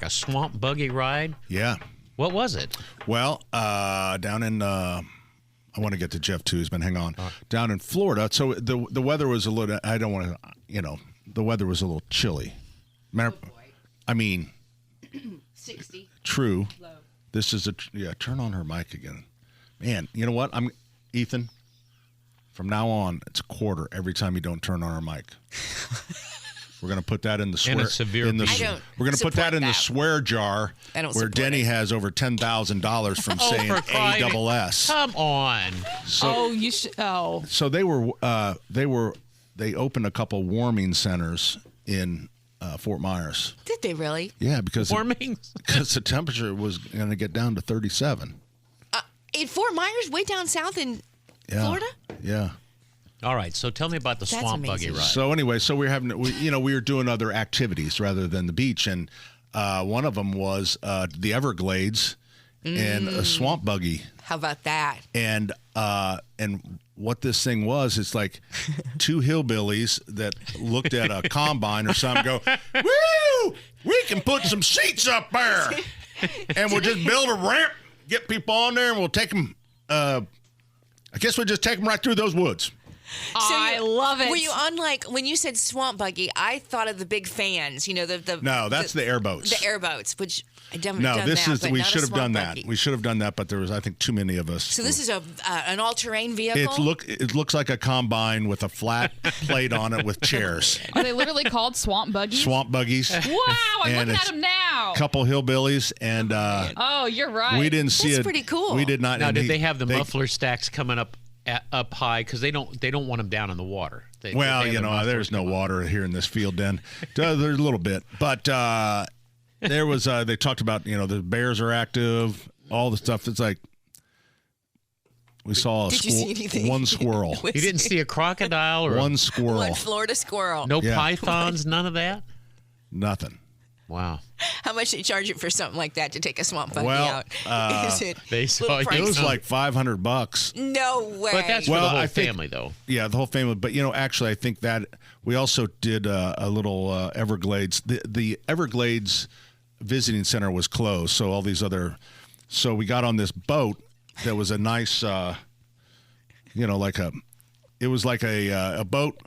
swamp buggy ride? Yeah. What was it? Well, down in I want to get to Jeff too. He's been hang on. Down in Florida. So the weather was a little. I don't want to. The weather was a little chilly. I mean, 60. true. This is turn on her mic again. Man, you know what? Ethan. From now on, it's a quarter every time you don't turn on our mic. We're going to put that in the swear. And a severe in the, beating. I don't we're going to put that in the support swear jar I don't where support Denny it. has over $10,000 from saying for crying- ASS. Come on. Oh, you should. Oh, So they opened a couple warming centers in Fort Myers. Did they really? Yeah, because Warming? the temperature was going to get down to 37. In Fort Myers, way down south in Florida? Yeah. All right, so tell me about the That's swamp buggy amazing. ride. So anyway, so we were doing other activities rather than the beach, and one of them was the Everglades and a swamp buggy. How about that? And what this thing was, it's like two hillbillies that looked at a combine or something, go, "Woo! We can put some seats up there, and we'll just build a ramp, get people on there, and we'll take them. I guess we'll just take them right through those woods." I love it. Were you on, like, when you said swamp buggy, I thought of the big fans, the No, that's the airboats. The airboats, which I haven't No, done this that, is but we not a should have done swamp that. buggy. We should have done that, but there was, I think, too many of us. So this is an all-terrain vehicle? It looks like a combine with a flat plate on it with chairs. Are they literally called swamp buggies? Swamp buggies. Wow, I'm And looking at it's them now. Couple hillbillies, and Oh, you're right. we didn't see That's it. pretty cool. We did not. Now, and did they have the muffler stacks coming up high because they don't want them down in the water? Well, they have the mufflers there's no come up. water here in this field. Then there's a little bit, but there was. They talked about the bears are active, all the stuff. It's like we saw Did you see anything? one squirrel, You didn't see a crocodile or one squirrel, One Florida squirrel. no Yeah. pythons, none of that? nothing. Wow. How much they charge you for something like that to take a swamp buggy Well, out? Is it they little saw you. price? It was like $500. No way. But that's for Well, the whole I think- family, though. Yeah, the whole family. But actually, I think that we also did a little Everglades. The Everglades Visiting Center was closed, so all these other. So we got on this boat that was a nice, it was like a boat.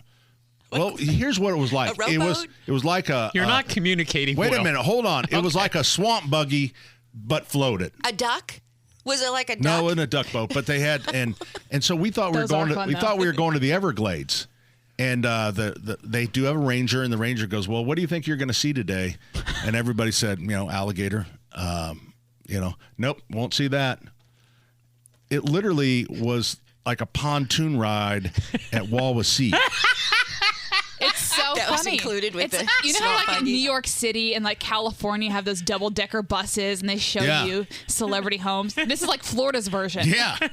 Well, here's what it was like. A rowboat? It was like a. You're not communicating Wait well. a minute, hold on. It was like a swamp buggy, but floated. A duck? Was it like a duck? No, in a duck boat, but they had and so we thought we were Those are going to fun, we though. thought we were going to the Everglades, and they do have a ranger, and the ranger goes, "Well, what do you think you're going to see today?" And everybody said, alligator. Nope, won't see that. It literally was like a pontoon ride at Wawasee. It's so That funny. was included with the You know how swamp like in buggy? New York City and like California have those double-decker buses and they show Yeah. you celebrity homes? This is like Florida's version. Yeah, it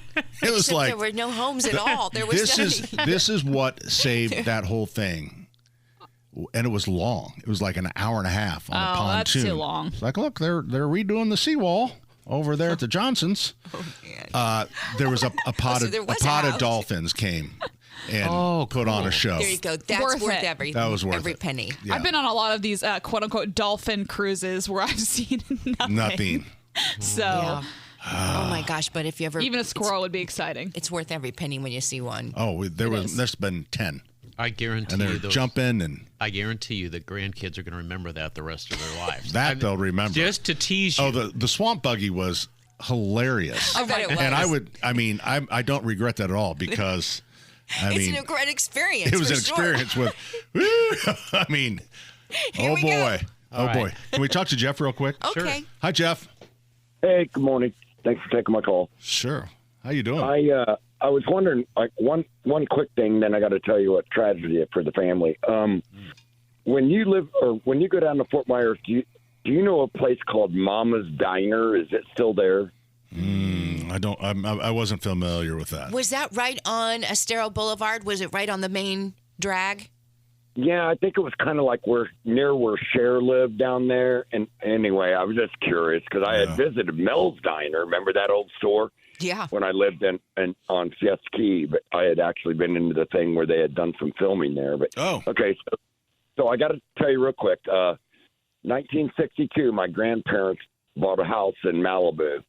was Except like there were no homes at all. There was this is what saved that whole thing. And it was long. It was like an hour and a half on a Oh, that's pontoon. too long. It's like, look, they're redoing the seawall over there at the Johnsons. There was a pot so of there was a pot of house. dolphins came and put on a show. There you go. That's Worth worth, it. every That was worth every it. penny. Yeah. I've been on a lot of these quote-unquote dolphin cruises where I've seen nothing. Nothing. So Yeah. Oh my gosh! But if you ever even a squirrel would be exciting. it's worth every penny when you see one. Oh, there's been 10, I guarantee and they're you those. jumping, and I guarantee you the grandkids are going to remember that the rest of their lives. that they'll remember. Just to tease you. Oh, the swamp buggy was hilarious. I bet it was. And I don't regret that at all because It's an great experience. it was for an sure. experience with. I mean, Here oh we go. boy, All boy. right. Can we talk to Jeff real quick? Okay. Hi, Jeff. Hey, good morning. Thanks for taking my call. Sure. How you doing? I was wondering, like one quick thing, then I got to tell you a tragedy for the family. When you go down to Fort Myers, do you know a place called Mama's Diner? Is it still there? I wasn't familiar with that. Was that right on Estero Boulevard? Was it right on the main drag? Yeah, I think it was kind of like near where Cher lived down there. And anyway, I was just curious because I had visited Mel's Diner. Remember that old store? Yeah. When I lived on Siesta Key, but I had actually been into the thing where they had done some filming there. But okay, so I got to tell you real quick. 1962, my grandparents bought a house in Malibu.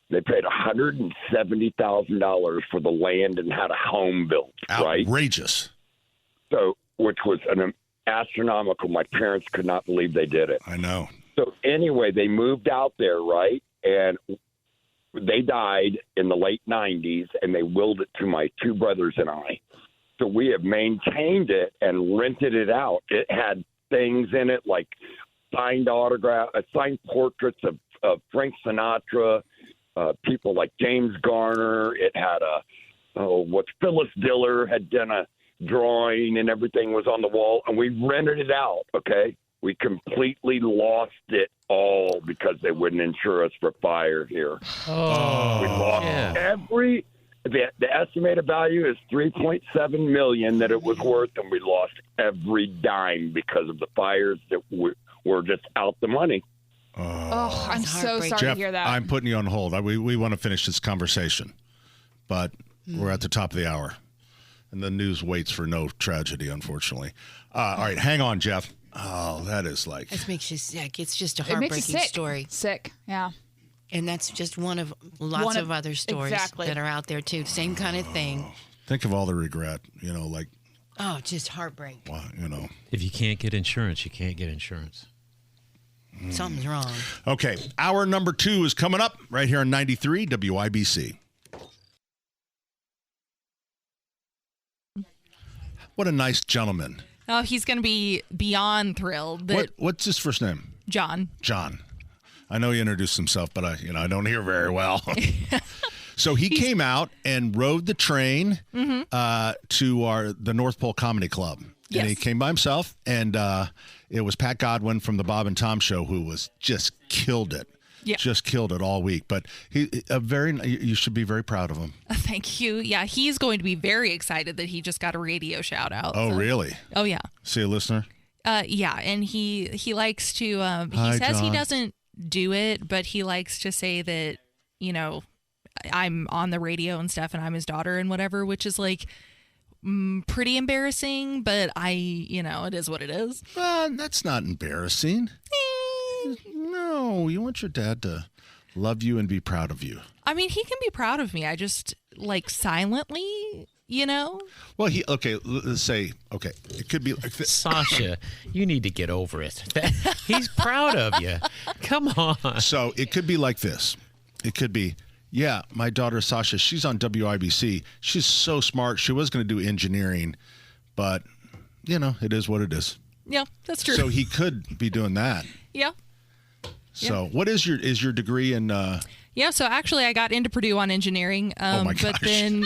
They paid $170,000 for the land and had a home built. Right? Outrageous. So, which was an astronomical. My parents could not believe they did it. I know. So anyway, they moved out there, right? And they died in the late 90s, and they willed it to my two brothers and I. So we have maintained it and rented it out. It had things in it like signed portraits of Frank Sinatra, people like James Garner. It had what Phyllis Diller had done a drawing, and everything was on the wall, and we rented it out. Okay. We completely lost it all because they wouldn't insure us for fire here. Oh, We lost yeah. The estimated value is $3.7 million that it was worth, and we lost every dime because of the fires that were just out the money. Oh, I'm so sorry Jeff, to hear that. I'm putting you on hold. We want to finish this conversation, but we're at the top of the hour, and the news waits for no tragedy, unfortunately. All right, hang on, Jeff. Oh, that is like... That makes you sick. It's just a It makes you heartbreaking sick. story. Sick, yeah. And that's just one of lots of other stories exactly. that are out there, too. Same kind of thing. Think of all the regret, like... Oh, just heartbreak. Wow, If you can't get insurance, you can't get insurance. Something's wrong. Okay, hour number 2 is coming up right here on 93 WIBC. What a nice gentleman. Oh, he's going to be beyond thrilled that What's his first name? John. John. I know he introduced himself, but I don't hear very well. So he came out and rode the train to the North Pole Comedy Club. Yes. And he came by himself, and it was Pat Godwin from the Bob and Tom Show who was just killed it. Yeah. Just killed it all week. But you should be very proud of him. Thank you. Yeah, he's going to be very excited that he just got a radio shout out. Oh, really? Oh, yeah. See a listener? Yeah, and he likes to, Hi, he says John. he doesn't do it, but he likes to say that, I'm on the radio and stuff and I'm his daughter and whatever, which is like pretty embarrassing, but it is what it is. That's not embarrassing. No, you want your dad to love you and be proud of you. I mean, he can be proud of me. I just silently, Well, let's say, it could be like this. Sasha, you need to get over it. He's proud of you. Come on. So it could be like this. It could be, yeah, my daughter Sasha, she's on WIBC. She's so smart. She was going to do engineering, but, it is what it is. Yeah, that's true. So he could be doing that. Yeah. So what is your degree in... Yeah, so actually I got into Purdue on engineering, Oh my but gosh. then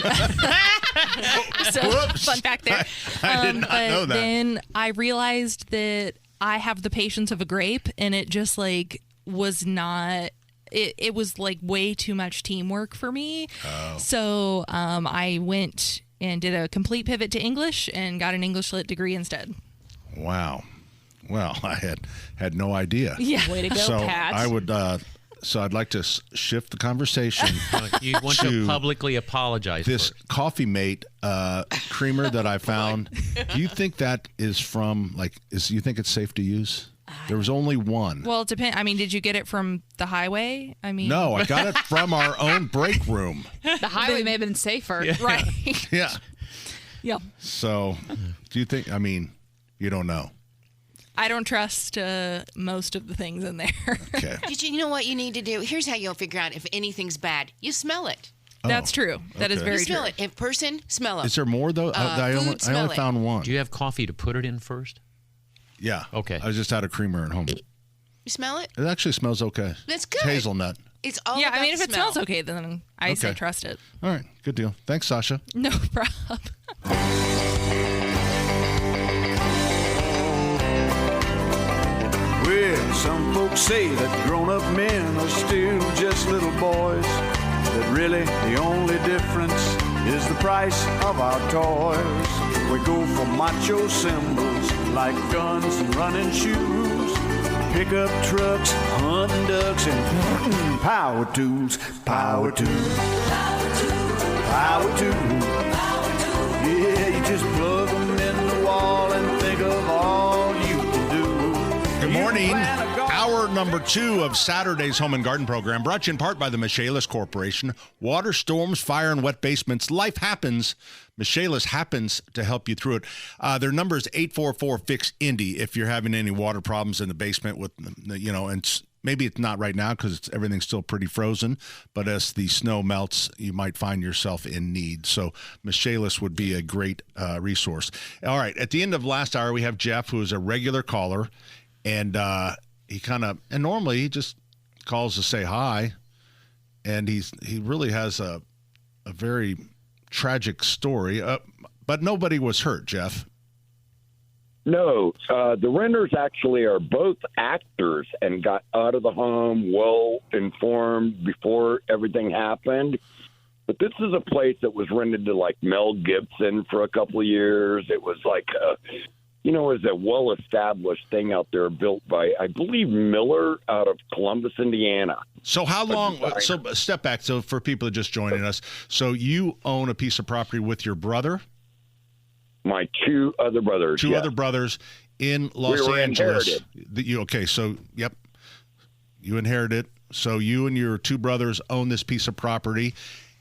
Whoops. fun fact there. I did not but know that. Then I realized that I have the patience of a grape, and it just was not. It was way too much teamwork for me. Oh. So I went and did a complete pivot to English and got an English Lit degree instead. Wow. Well, I had no idea. Yeah. Way to go, So Pat. I would... So I'd like to shift the conversation. You want to publicly apologize This first. Coffee Mate creamer that I found. Do you think that is from you think it's safe to use? There was only one. Well, it depends. I mean, did you get it from the highway? I mean, No, I got it from our own break room. The highway may have been safer. right? Yeah. Yeah. So, do you think? I mean, you don't know. I don't trust most of the things in there. Okay. You know what you need to do? Here's how you'll figure out if anything's bad. You smell it. That's true. That is okay. very You smell true. it. In person, smell it. Is there more though? I food, smell only it. found one. Do you have coffee to put it in first? Yeah. Okay. I just had a creamer at home. You smell it? It actually smells okay. That's good. It's hazelnut. It's all Yeah, about I mean, if the it smell. smells okay, then I say Okay. trust it. All right. Good deal. Thanks, Sasha. No problem. Well, some folks say that grown-up men are still just little boys. That really the only difference is the price of our toys. We go for macho symbols like guns and running shoes, pickup trucks, hunting ducks, and power tools. Power tools. Power tools. Yeah, you just plug them in the wall and think of all you can do. Good morning. You plant a garden. Hour number 2 of Saturday's Home and Garden program, brought to you in part by the Michaelis Corporation. Water, storms, fire, and wet basements. Life happens. Michaelis happens to help you through it. Their number is 844-FIX-INDY if you're having any water problems in the basement with, and maybe it's not right now because everything's still pretty frozen, but as the snow melts, you might find yourself in need. So Michaelis would be a great resource. All right, at the end of last hour, we have Jeff, who is a regular caller, and and normally he just calls to say hi, and he really has a very tragic story, but nobody was hurt, Jeff. No, the renters actually are both actors and got out of the home well informed before everything happened. But this is a place that was rented to like Mel Gibson for a couple of years. It was like it was a well-established thing out there built by, I believe, Miller out of Columbus, Indiana. So how long? So step back. So for people just joining us, so you own a piece of property with your brother? My two other brothers. Two yes. other brothers in Los We were Angeles. inherited. Okay, so yep, you inherited. So you and your two brothers own this piece of property,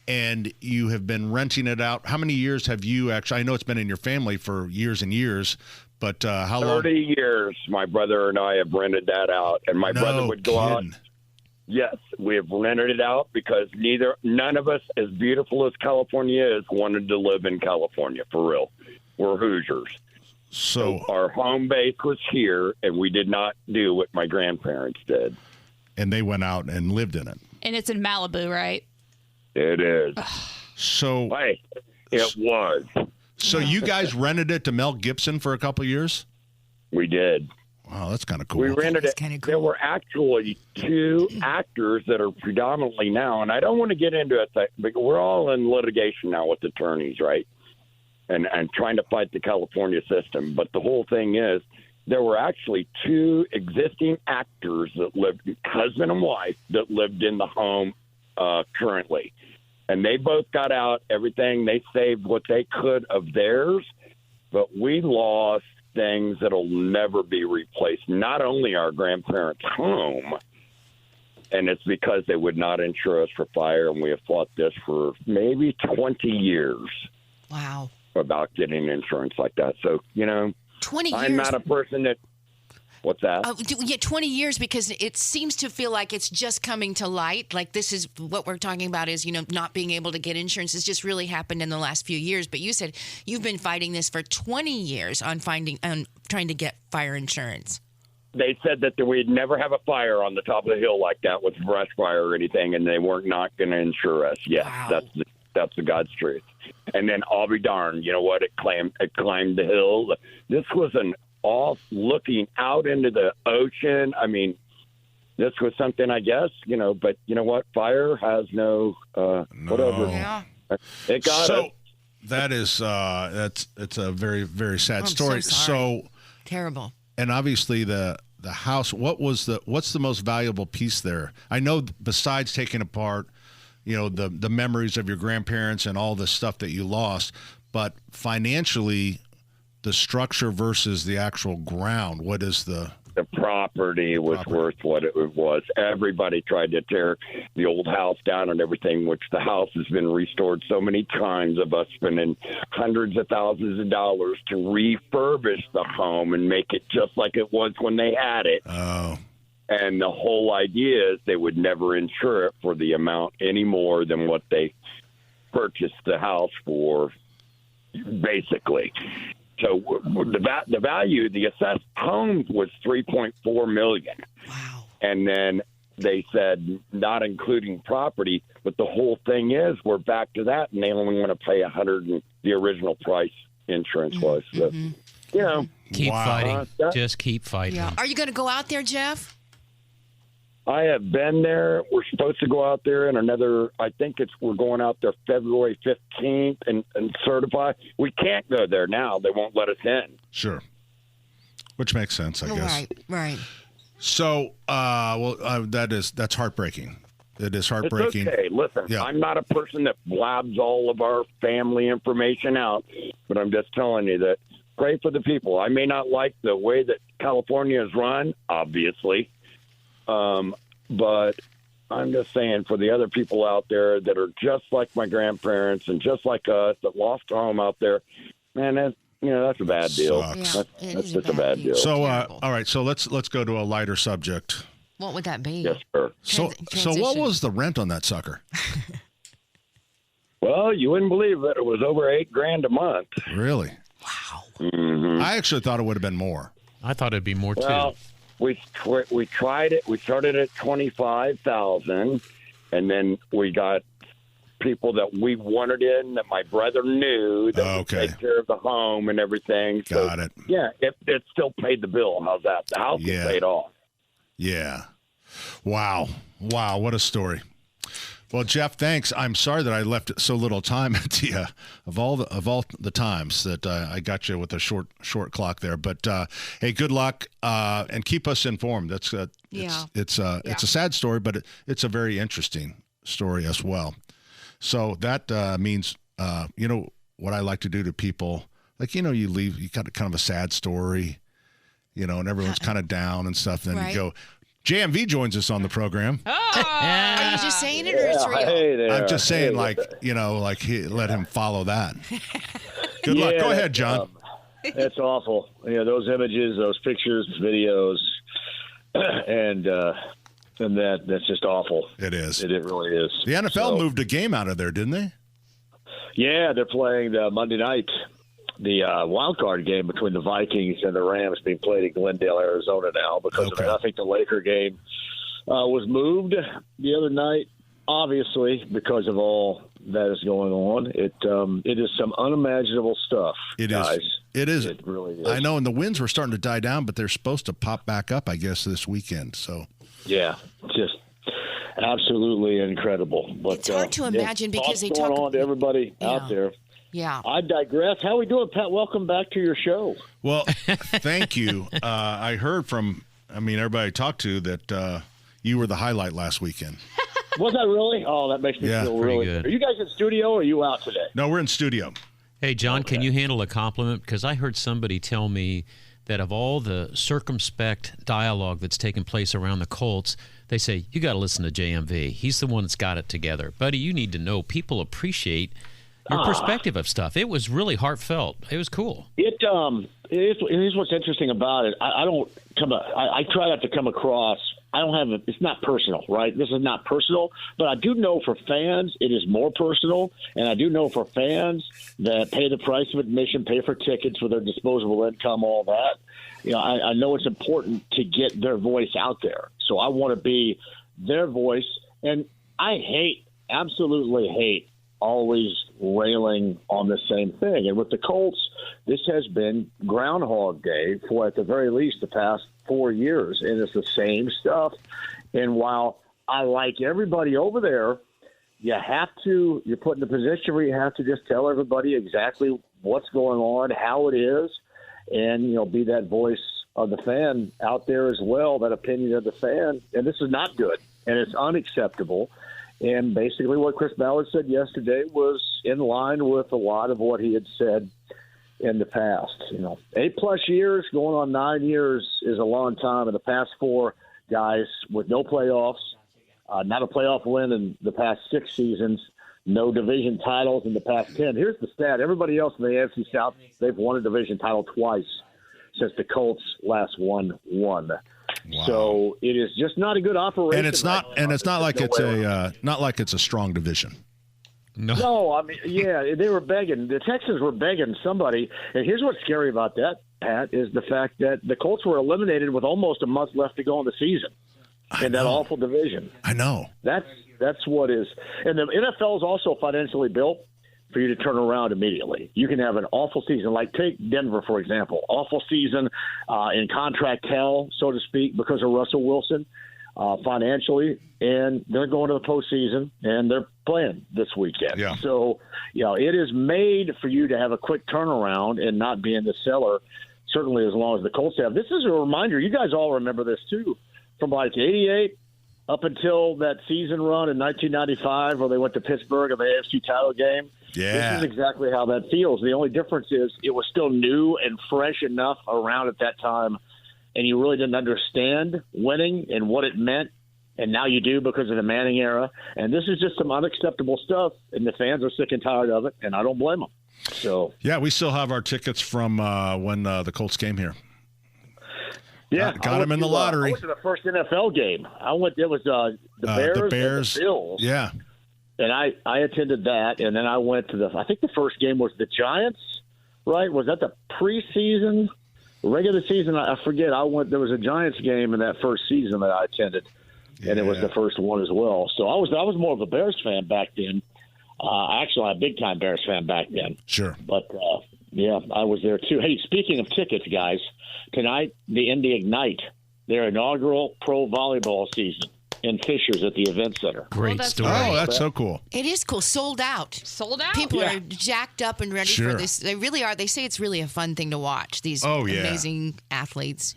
and you have been renting it out. How many years have you actually? I know it's been in your family for years and years, but how long? 30 years. My brother and I have rented that out, and my brother would go out. Yes, we have rented it out because none of us, as beautiful as California is, wanted to live in California for real. We're Hoosiers. So our home base was here, and we did not do what my grandparents did. And they went out and lived in it. And it's in Malibu, right? It is. So hey, it was. So you guys rented it to Mel Gibson for a couple of years? We did. Wow, that's kind of cool. We rented it. Cool. There were actually two actors that are predominantly now, and I don't want to get into it, but we're all in litigation now with attorneys, right? And trying to fight the California system. But the whole thing is, there were actually two existing actors that lived, husband and wife, that lived in the home currently. And they both got out everything. They saved what they could of theirs, but we lost things that'll never be replaced. Not only our grandparents' home, and it's because they would not insure us for fire, and we have fought this for maybe 20 years. Wow. About getting insurance like that. So, 20 years. I'm not a person that. What's that? 20 years, because it seems to feel like it's just coming to light. Like this is what we're talking about is, not being able to get insurance has just really happened in the last few years. But you said you've been fighting this for 20 years on trying to get fire insurance. They said that we'd never have a fire on the top of the hill like that with brush fire or anything, and they weren't not going to insure us. Yes, wow. That's the God's truth. And then I'll be darned, you know what? It climbed the hill. This was an off looking out into the ocean. I mean, this was something, I guess, but you know what? Fire has no. Whatever. Yeah. It got us. That is, it's a very, very sad story. So terrible. And obviously the house, what's the most valuable piece there? I know besides taking apart, the memories of your grandparents and all the stuff that you lost, but financially, the structure versus the actual ground, what is the property was worth what it was. Everybody tried to tear the old house down and everything, which the house has been restored so many times of us spending hundreds of thousands of dollars to refurbish the home and make it just like it was when they had it. Oh. And the whole idea is they would never insure it for the amount any more than what they purchased the house for, basically. So the value, the assessed home was $3.4 million. Wow. And then they said not including property, but the whole thing is we're back to that, and they only want to pay $100 and the original price insurance was. So, keep fighting. Just keep fighting. Yeah. Are you going to go out there, Jeff? I have been there. We're supposed to go out there in we're going out there February 15th and certify. We can't go there now. They won't let us in. Sure. Which makes sense, I guess. Right. So, that's heartbreaking. It is heartbreaking. It's okay. Listen, yeah. I'm not a person that blabs all of our family information out, but I'm just telling you that pray for the people. I may not like the way that California is run, obviously. But I'm just saying for the other people out there that are just like my grandparents and just like us that lost a home out there, man, that's a bad deal. Yeah, that's just a bad deal. So, all right. So let's go to a lighter subject. What would that be? Yes, sir. So what was the rent on that sucker? Well, you wouldn't believe it. It was over $8,000 a month. Really? Wow. Mm-hmm. I actually thought it would have been more. I thought it'd be more too. We tried it. We started at $25,000, and then we got people that we wanted in that my brother knew that would take care of the home and everything. Got it. Yeah, it still paid the bill. How's that? The house was paid off. Yeah. Wow. What a story. Well, Jeff, thanks. I'm sorry that I left so little time at the of all the times that I got you with a short short clock there. But hey, good luck and keep us informed. That's it's a sad story, but it's a very interesting story as well. So that means what I like to do to people, like you leave, you got kind of a sad story, and everyone's kind of down and stuff. And then you go. JMV joins us on the program. Are you just saying it, or it's real? Hey there. I'm just saying, let him follow that. Good luck. Go ahead, John. That's awful. Those images, those pictures, videos, and that's just awful. It is. It really is. The NFL moved a game out of there, didn't they? Yeah, they're playing the Monday night. The wild card game between the Vikings and the Rams being played in Glendale, Arizona now because of it. I think the Laker game was moved the other night, obviously, because of all that is going on. It is some unimaginable stuff, guys. It is. It really is. I know, and the winds were starting to die down, but they're supposed to pop back up, I guess, this weekend. So yeah, just absolutely incredible. But it's hard to imagine because they talk talk on to everybody out there. Yeah. I digress. How are we doing, Pat? Welcome back to your show. Well, thank you. I heard from, everybody I talked to that you were the highlight last weekend. Was that really? Oh, that makes me feel really good. Are you guys in studio or are you out today? No, we're in studio. Hey, John, can you handle a compliment? Because I heard somebody tell me that of all the circumspect dialogue that's taken place around the Colts, they say, you got to listen to JMV. He's the one that's got it together. Buddy, you need to know people appreciate your perspective of stuff. It was really heartfelt. It was cool. It is what's interesting about it. I try not to come across. It's not personal, right? This is not personal, but I do know for fans it is more personal, and I do know for fans that pay the price of admission, pay for tickets for their disposable income, all that. I know it's important to get their voice out there. So I want to be their voice, and I absolutely hate always railing on the same thing. And with the Colts, this has been Groundhog Day for, at the very least, the past 4 years. And it's the same stuff. And while I like everybody over there, you're put in a position where you have to just tell everybody exactly what's going on, how it is, and, be that voice of the fan out there as well, that opinion of the fan. And this is not good, and it's unacceptable. And basically what Chris Ballard said yesterday was in line with a lot of what he had said in the past. 8+ years, going on 9 years is a long time. In the past 4, guys, with no playoffs, not a playoff win in the past 6 seasons, no division titles in the past 10. Here's the stat. Everybody else in the AFC South, they've won a division title twice since the Colts last won one. Wow. So it is just not a good operation. And it's not, not like it's a strong division. No, they were begging. The Texans were begging somebody. And here's what's scary about that, Pat, is the fact that the Colts were eliminated with almost a month left to go in the season in that awful division. I know. That's what is. And the NFL is also financially built for you to turn around immediately. You can have an awful season, like take Denver, for example. Awful season in contract hell, so to speak, because of Russell Wilson financially, and they're going to the postseason, and they're playing this weekend. Yeah. So, it is made for you to have a quick turnaround and not be in the cellar, certainly as long as the Colts have. This is a reminder. You guys all remember this, too, from like 88 up until that season run in 1995 where they went to Pittsburgh in the AFC title game. Yeah. This is exactly how that feels. The only difference is it was still new and fresh enough around at that time, and you really didn't understand winning and what it meant, and now you do because of the Manning era. And this is just some unacceptable stuff, and the fans are sick and tired of it, and I don't blame them. So yeah, we still have our tickets from when the Colts came here. Yeah, got them in the lottery. I went to the first NFL game. It was the Bears and the Bills. Yeah. And I attended that, and then I went to I think the first game was the Giants, right? Was that the preseason? Regular season, I forget. There was a Giants game in that first season that I attended, and it was the first one as well. So I was more of a Bears fan back then. Actually, I'm a big-time Bears fan back then. Sure. But, I was there too. Hey, speaking of tickets, guys, tonight, the Indy Ignite, their inaugural pro volleyball season in Fishers at the event center. Great that's story. Oh, that's so cool. It is cool. Sold out. Sold out. People are jacked up and ready Sure. for this. They really are. They say it's really a fun thing to watch. These Oh, yeah. amazing athletes.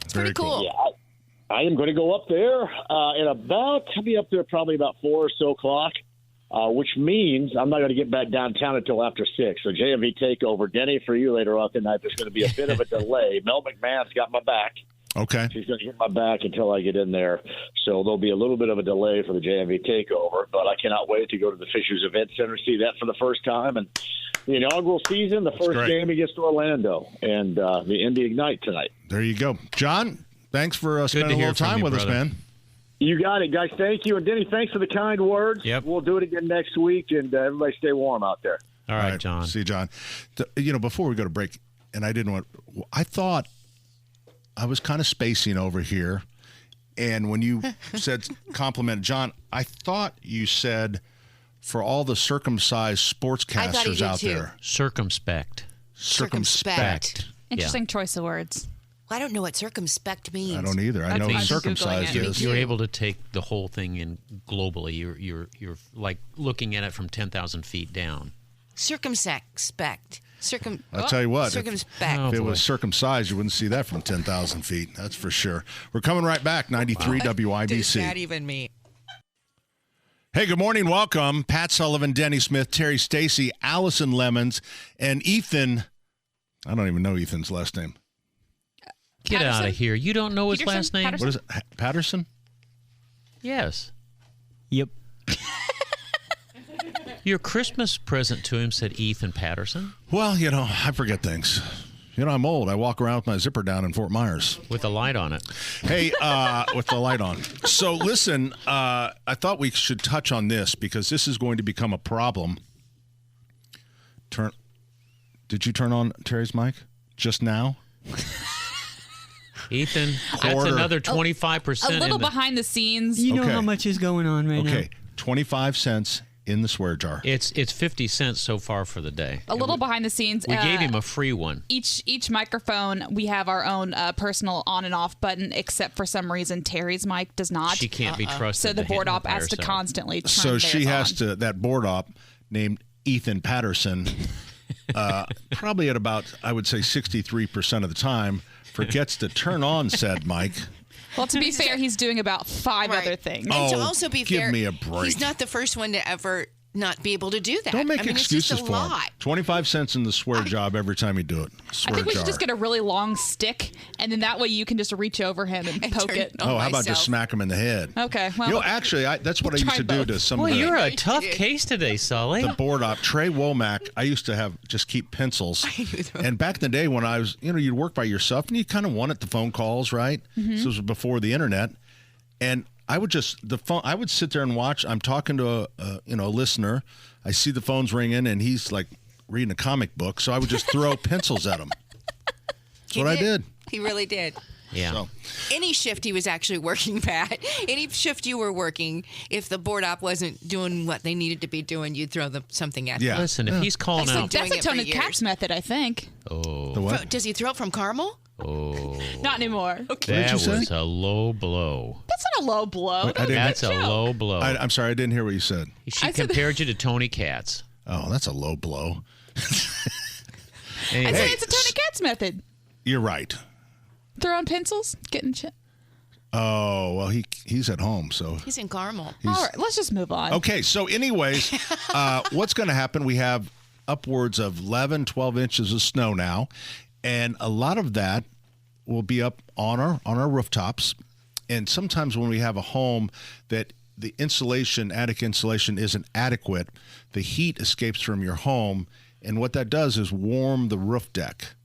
It's Very pretty cool. Yeah, I am going to go up there I'll be up there probably about 4 or so o'clock, which means I'm not going to get back downtown until after 6. So JMV takeover. Denny, for you later on tonight, there's going to be a bit of a delay. Mel McMahon's got my back. Okay. She's going to get my back until I get in there. So there'll be a little bit of a delay for the JMV takeover, but I cannot wait to go to the Fishers Event Center, see that for the first time. And the inaugural season, the first great. game against Orlando, and the Indy Ignite tonight. There you go. John, thanks for to spending a hear little from time you, with brother. us, man. You got it, guys. Thank you. And Denny, thanks for the kind words. Yep. We'll do it again next week, and everybody stay warm out there. All right, John. See you, John. Before we go to break, and I thought I was kind of spacing over here, and when you said complimented John, I thought you said for all the circumcised sportscasters did out too. there. Circumspect. Circumspect. Interesting choice of words. Well, I don't know what circumspect means. I don't either. I I know think I'm just circumcised Googling it. is. You're able to take the whole thing in globally. You're like looking at it from 10,000 feet down. Circumspect. I'll tell you what. Circumspect. Oh, If it boy. was circumcised, you wouldn't see that from 10,000 feet. That's for sure. We're coming right back. 93 Does WIBC. that even mean? Hey, good morning. Welcome. Pat Sullivan, Denny Smith, Terry Stacy, Allison Lemons, and Ethan. I don't even know Ethan's last name. Get out of here. You don't know his Peterson? last name? Patterson? What is it? Patterson? Yes. Yep. Your Christmas present to him said Ethan Patterson Well, I forget things. I'm old. I walk around with my zipper down in Fort Myers. with a light on it. Hey, with the light on. So listen, I thought we should touch on this because this is going to become a problem. Did you turn on Terry's mic just now? Ethan, that's Quarter. another 25%. A little in the, behind the scenes. You know Okay. how much is going on right now. Okay, 25 cents in the swear jar. It's 50 cents so far for the day. A little behind the scenes. We gave him a free one. Each microphone, we have our own personal on and off button, except for some reason Terry's mic does not. She can't be trusted. So the to board handle op has to herself. constantly turn So she theirs has on. to, that board op named Ethan Patterson, probably at about, I would say 63% of the time, forgets to turn on said mic. Well, to be fair, he's doing about 5 Right. other things. And to Oh, also be give fair, me a break. he's not the first one to ever not be able to do that. Don't make I mean, excuses it's just a for him. lot. 25 cents in the swear job every time you do it. I Swear think we jar. should just get a really long stick, and then that way you can just reach over him and poke turn it. it on. Oh, how about just myself. smack him in the head? Okay, well, Actually, that's what I used try to do both. to some Boy, of the, you're a you tough did. case today, Sully. the board op. Trey Womack, I used to have just keep pencils. And back in the day when I was, you'd work by yourself and you kind of wanted the phone calls, right? Mm-hmm. This was before the internet. And I would I would sit there and watch. I'm talking to a listener. I see the phones ringing and he's like reading a comic book. So I would just throw pencils at him. That's what I did. He really did. yeah. So, Any shift he was actually working, Pat. Any shift you were working, if the board op wasn't doing what they needed to be doing, you'd throw something at yeah. Listen, if he's calling I've been out, doing that's a it for Tony years. Katz method, I think. The them. what? Does he throw it from Carmel? Not anymore. that you say? was a low blow. That's not a low blow. I didn't- That's a low blow. I'm sorry, I didn't hear what you said. She I said- compared you to Tony Katz. Oh, that's a low blow. I Anyway, said it's a Tony Katz method. You're right. Throwing pencils, getting shit. Oh, well, he's at home, so. He's in Carmel. All right, let's just move on. Okay, so anyways, what's going to happen? We have upwards of 11, 12 inches of snow now, and a lot of that will be up on our rooftops. And sometimes when we have a home that the attic insulation isn't adequate, the heat escapes from your home, and what that does is warm the roof deck.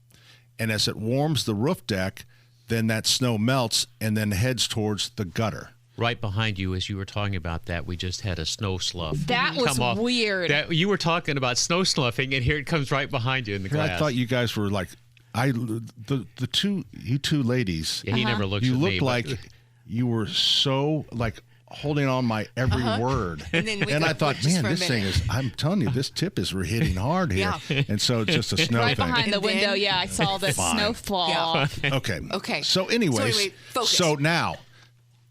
And as it warms the roof deck, then that snow melts and then heads towards the gutter. right behind you, as you were talking about that, we just had a snow slough. That was come off. weird. You were talking about snow sloughing, and here it comes right behind you in the glass. I thought you guys were like, you two ladies. Yeah, he never looks You at me. looked but- like you were so like holding on my every word. And then we I got thought, just man, for a this thing minute. is, I'm telling you, this tip is hitting hard here. Yeah. And so it's just a snow Right thing. behind the And window, then- yeah, I saw the Fine. snowfall. Yeah. Okay. Okay. So anyways, So anyway, focus. so now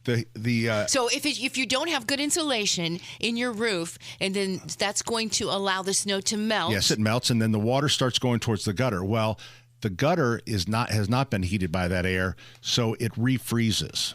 So if you don't have good insulation in your roof, and then that's going to allow the snow to melt. Yes, it melts, and then the water starts going towards the gutter. Well, the gutter has not been heated by that air, so it refreezes.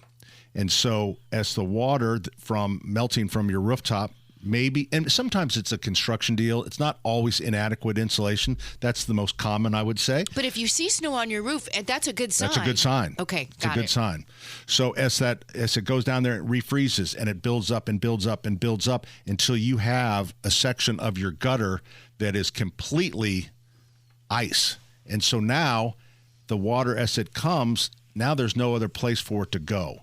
And so as the water from melting from your rooftop, maybe, and sometimes it's a construction deal. It's not always inadequate insulation. That's the most common, I would say. But if you see snow on your roof, that's a good sign. That's a good sign. Okay, it's a good sign. So as it goes down there, it refreezes and it builds up and builds up and builds up until you have a section of your gutter that is completely ice. And so now the water, as it comes, now there's no other place for it to go.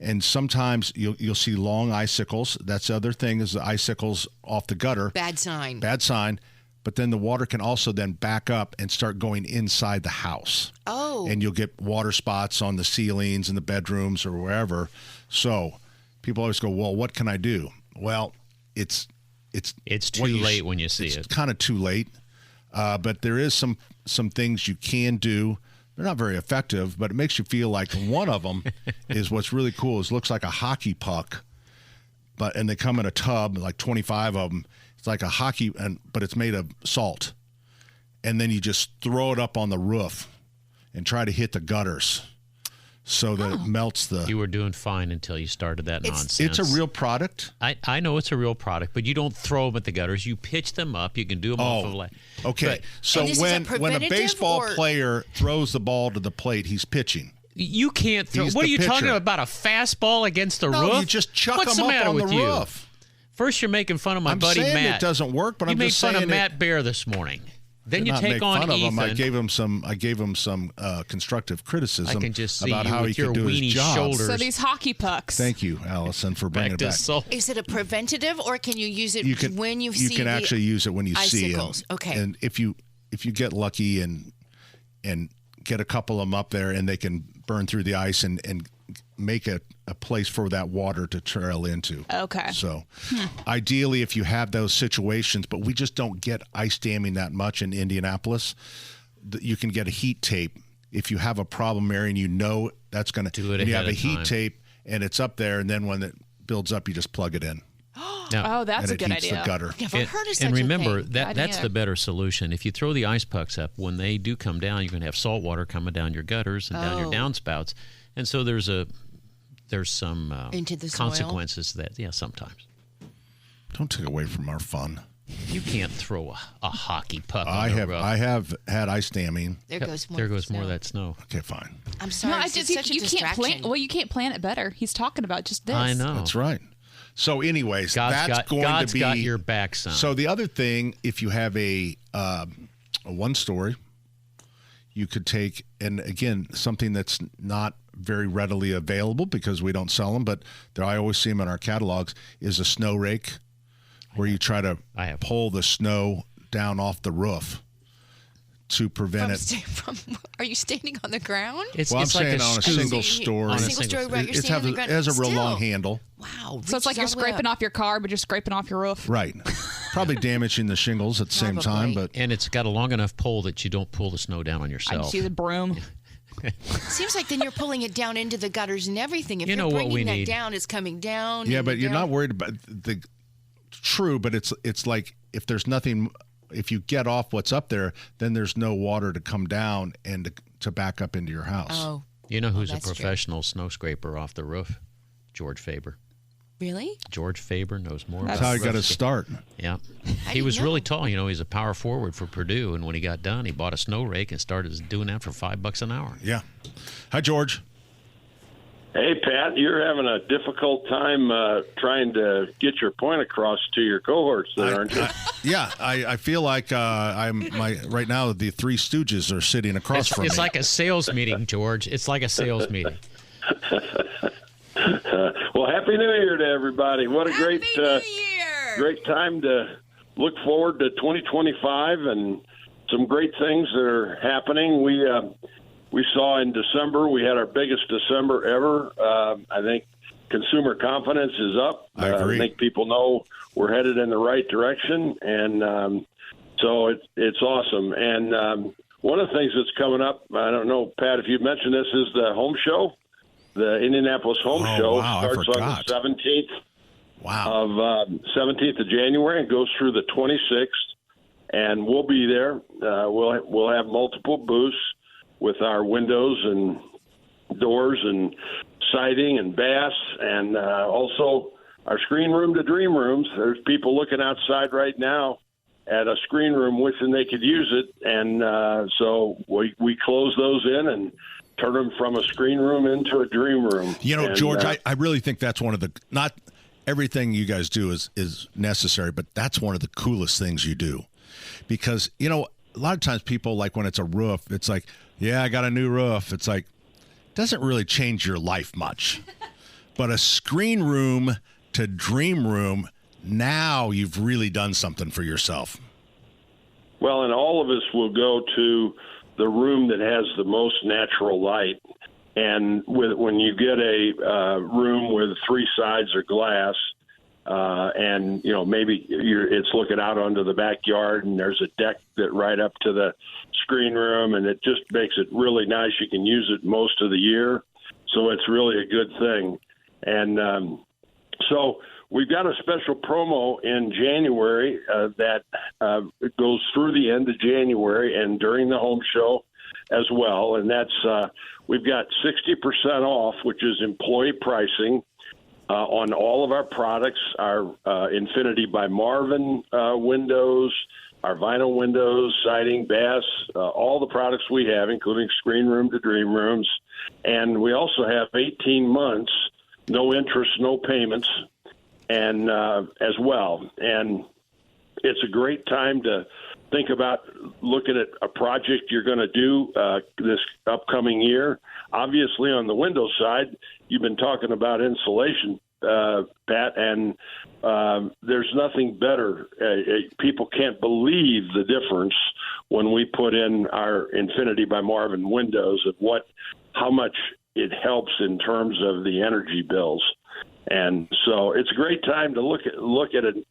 And sometimes you'll see long icicles. That's the other thing, is the icicles off the gutter. Bad sign. Bad sign. But then the water can also then back up and start going inside the house. Oh. And you'll get water spots on the ceilings in the bedrooms or wherever. So people always go, well, what can I do? Well, it's too late when you see it. It's kind of too late. But there is some things you can do. They're not very effective, but it makes you feel like one of them is what's really cool. Is looks like a hockey puck, and they come in a tub, like 25 of them. It's like a hockey, but it's made of salt. And then you just throw it up on the roof and try to hit the gutters so that it melts the... You were doing fine until you started that nonsense. It's a real product. I know it's a real product, but you don't throw them at the gutters. You pitch them up. You can do them off of... Okay, so when a baseball player throws the ball to the plate, he's pitching. You can't throw... What are you talking about, a fastball against the roof? No, you just chuck them up on the roof. First, you're making fun of my buddy Matt. I'm saying it doesn't work, but I'm just saying You made fun of Matt Bear this morning. Then you take on Ethan. I gave him some constructive criticism I can just see about how he could do his job. Shoulders. So these hockey pucks. Thank you, Allison, for bringing it back. Is it a preventative, or can you use it when you see You can actually use it when you see them. Okay. And if you get lucky and get a couple of them up there, and they can burn through the ice and make a place for that water to trail into. Okay. So ideally, if you have those situations, but we just don't get ice damming that much in Indianapolis, you can get a heat tape. If you have a problem area and you know that's going to do it, and you have a heat tape and it's up there, and then when it builds up, you just plug it in. Oh, that's a good idea. The gutter. Never heard of such and remember, a thing. that's the better solution. If you throw the ice pucks up, when they do come down, you're going to have salt water coming down your gutters and down your downspouts. And so there's some into the consequences to that. Yeah, sometimes. Don't take away from our fun. You can't throw a hockey puck. I have had ice damming. There goes more of that snow. Okay, fine. I'm sorry. No, it's such a distraction. You can't plan it better. He's talking about just this. I know. That's right. So, anyways, God's got your back, son. So the other thing, if you have a one-story, you could take, and again, something that's not very readily available because we don't sell them, but I always see them in our catalogs, is a snow rake, where you try to pull the snow down off the roof to prevent it. Are you standing on the ground? I'm saying on a single story. On a single story, right? You're standing on the ground. It has a real long handle. Wow. So it's like you're scraping off your car, but you're scraping off your roof. Right. Probably damaging the shingles at the same time. And it's got a long enough pole that you don't pull the snow down on yourself. I see the broom. Seems like then you're pulling it down into the gutters and everything. If you know you're what we bringing that need. down, it's coming down. Yeah, but you're not worried about the... True, but it's like if there's nothing... If you get off what's up there, then there's no water to come down and to back up into your house. Oh. You know who's a professional snow scraper off the roof? George Faber. Really? George Faber knows more about That's how he got his start. Yeah. He was really tall. You know, he's a power forward for Purdue. And when he got done, he bought a snow rake and started doing that for $5 an hour. Yeah. Hi, George. Hey, Pat, you're having a difficult time trying to get your point across to your cohorts there, aren't you? I feel like right now the Three Stooges are sitting across from me. It's like a sales meeting, George. It's like a sales meeting. Well, Happy New Year to everybody. What a great time to look forward to 2025 and some great things that are happening. We saw in December, we had our biggest December ever. I think consumer confidence is up. I agree. I think people know we're headed in the right direction, and so it's awesome. And one of the things that's coming up, I don't know, Pat, if you've mentioned this, is the home show. the Indianapolis Home Show starts on the 17th. Wow. Of 17th of January and goes through the 26th, and we'll be there. We'll have multiple booths with our windows and doors and siding and bass, and also our screen room to dream rooms. There's people looking outside right now at a screen room wishing they could use it, and so we close those in and turn them from a screen room into a dream room. You know, and, George, I really think that's one of the, not everything you guys do is necessary, but that's one of the coolest things you do. Because, you know, a lot of times people, like when it's a roof, it's like, yeah, I got a new roof. It's like, doesn't really change your life much. But a screen room to dream room, now you've really done something for yourself. Well, and all of us will go to the room that has the most natural light. And when you get a room with three sides are glass, and you know maybe it's looking out onto the backyard, and there's a deck that right up to the screen room, and it just makes it really nice. You can use it most of the year, so it's really a good thing. And so we've got a special promo in January that goes through the end of January and during the home show as well, and that's we've got 60% off, which is employee pricing on all of our products, our Infinity by Marvin windows, our vinyl windows, siding, bass, all the products we have, including screen room to dream rooms. And we also have 18 months, no interest, no payments, and as well. And it's a great time to think about looking at a project you're going to do this upcoming year. Obviously, on the windows side, you've been talking about insulation, Pat, and there's nothing better. People can't believe the difference when we put in our Infinity by Marvin windows of how much it helps in terms of the energy bills. And so it's a great time to look at it,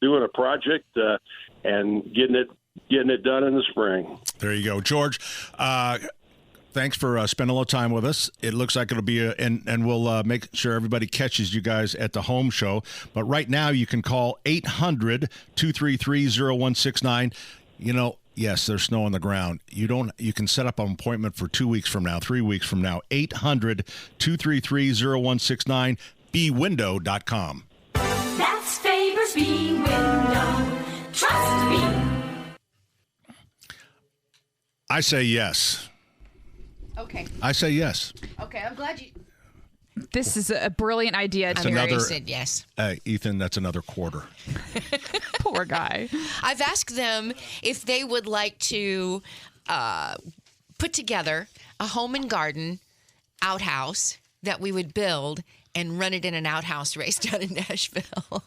doing a project and getting it done in the spring. There you go, George. Thanks for spending a little time with us. It looks like it'll be and we'll make sure everybody catches you guys at the home show. But right now you can call 800-233-0169. You know, yes, there's snow on the ground. You can set up an appointment for 2 weeks from now, 3 weeks from now. 800-233-0169. BeWindow.com. That's Faber's Bee Window. Trust me. I say yes. Okay. I say yes. Okay, I'm glad you. This is a brilliant idea. Jerry said yes. Ethan, that's another quarter. Poor guy. I've asked them if they would like to put together a home and garden outhouse that we would build and run it in an outhouse race down in Nashville.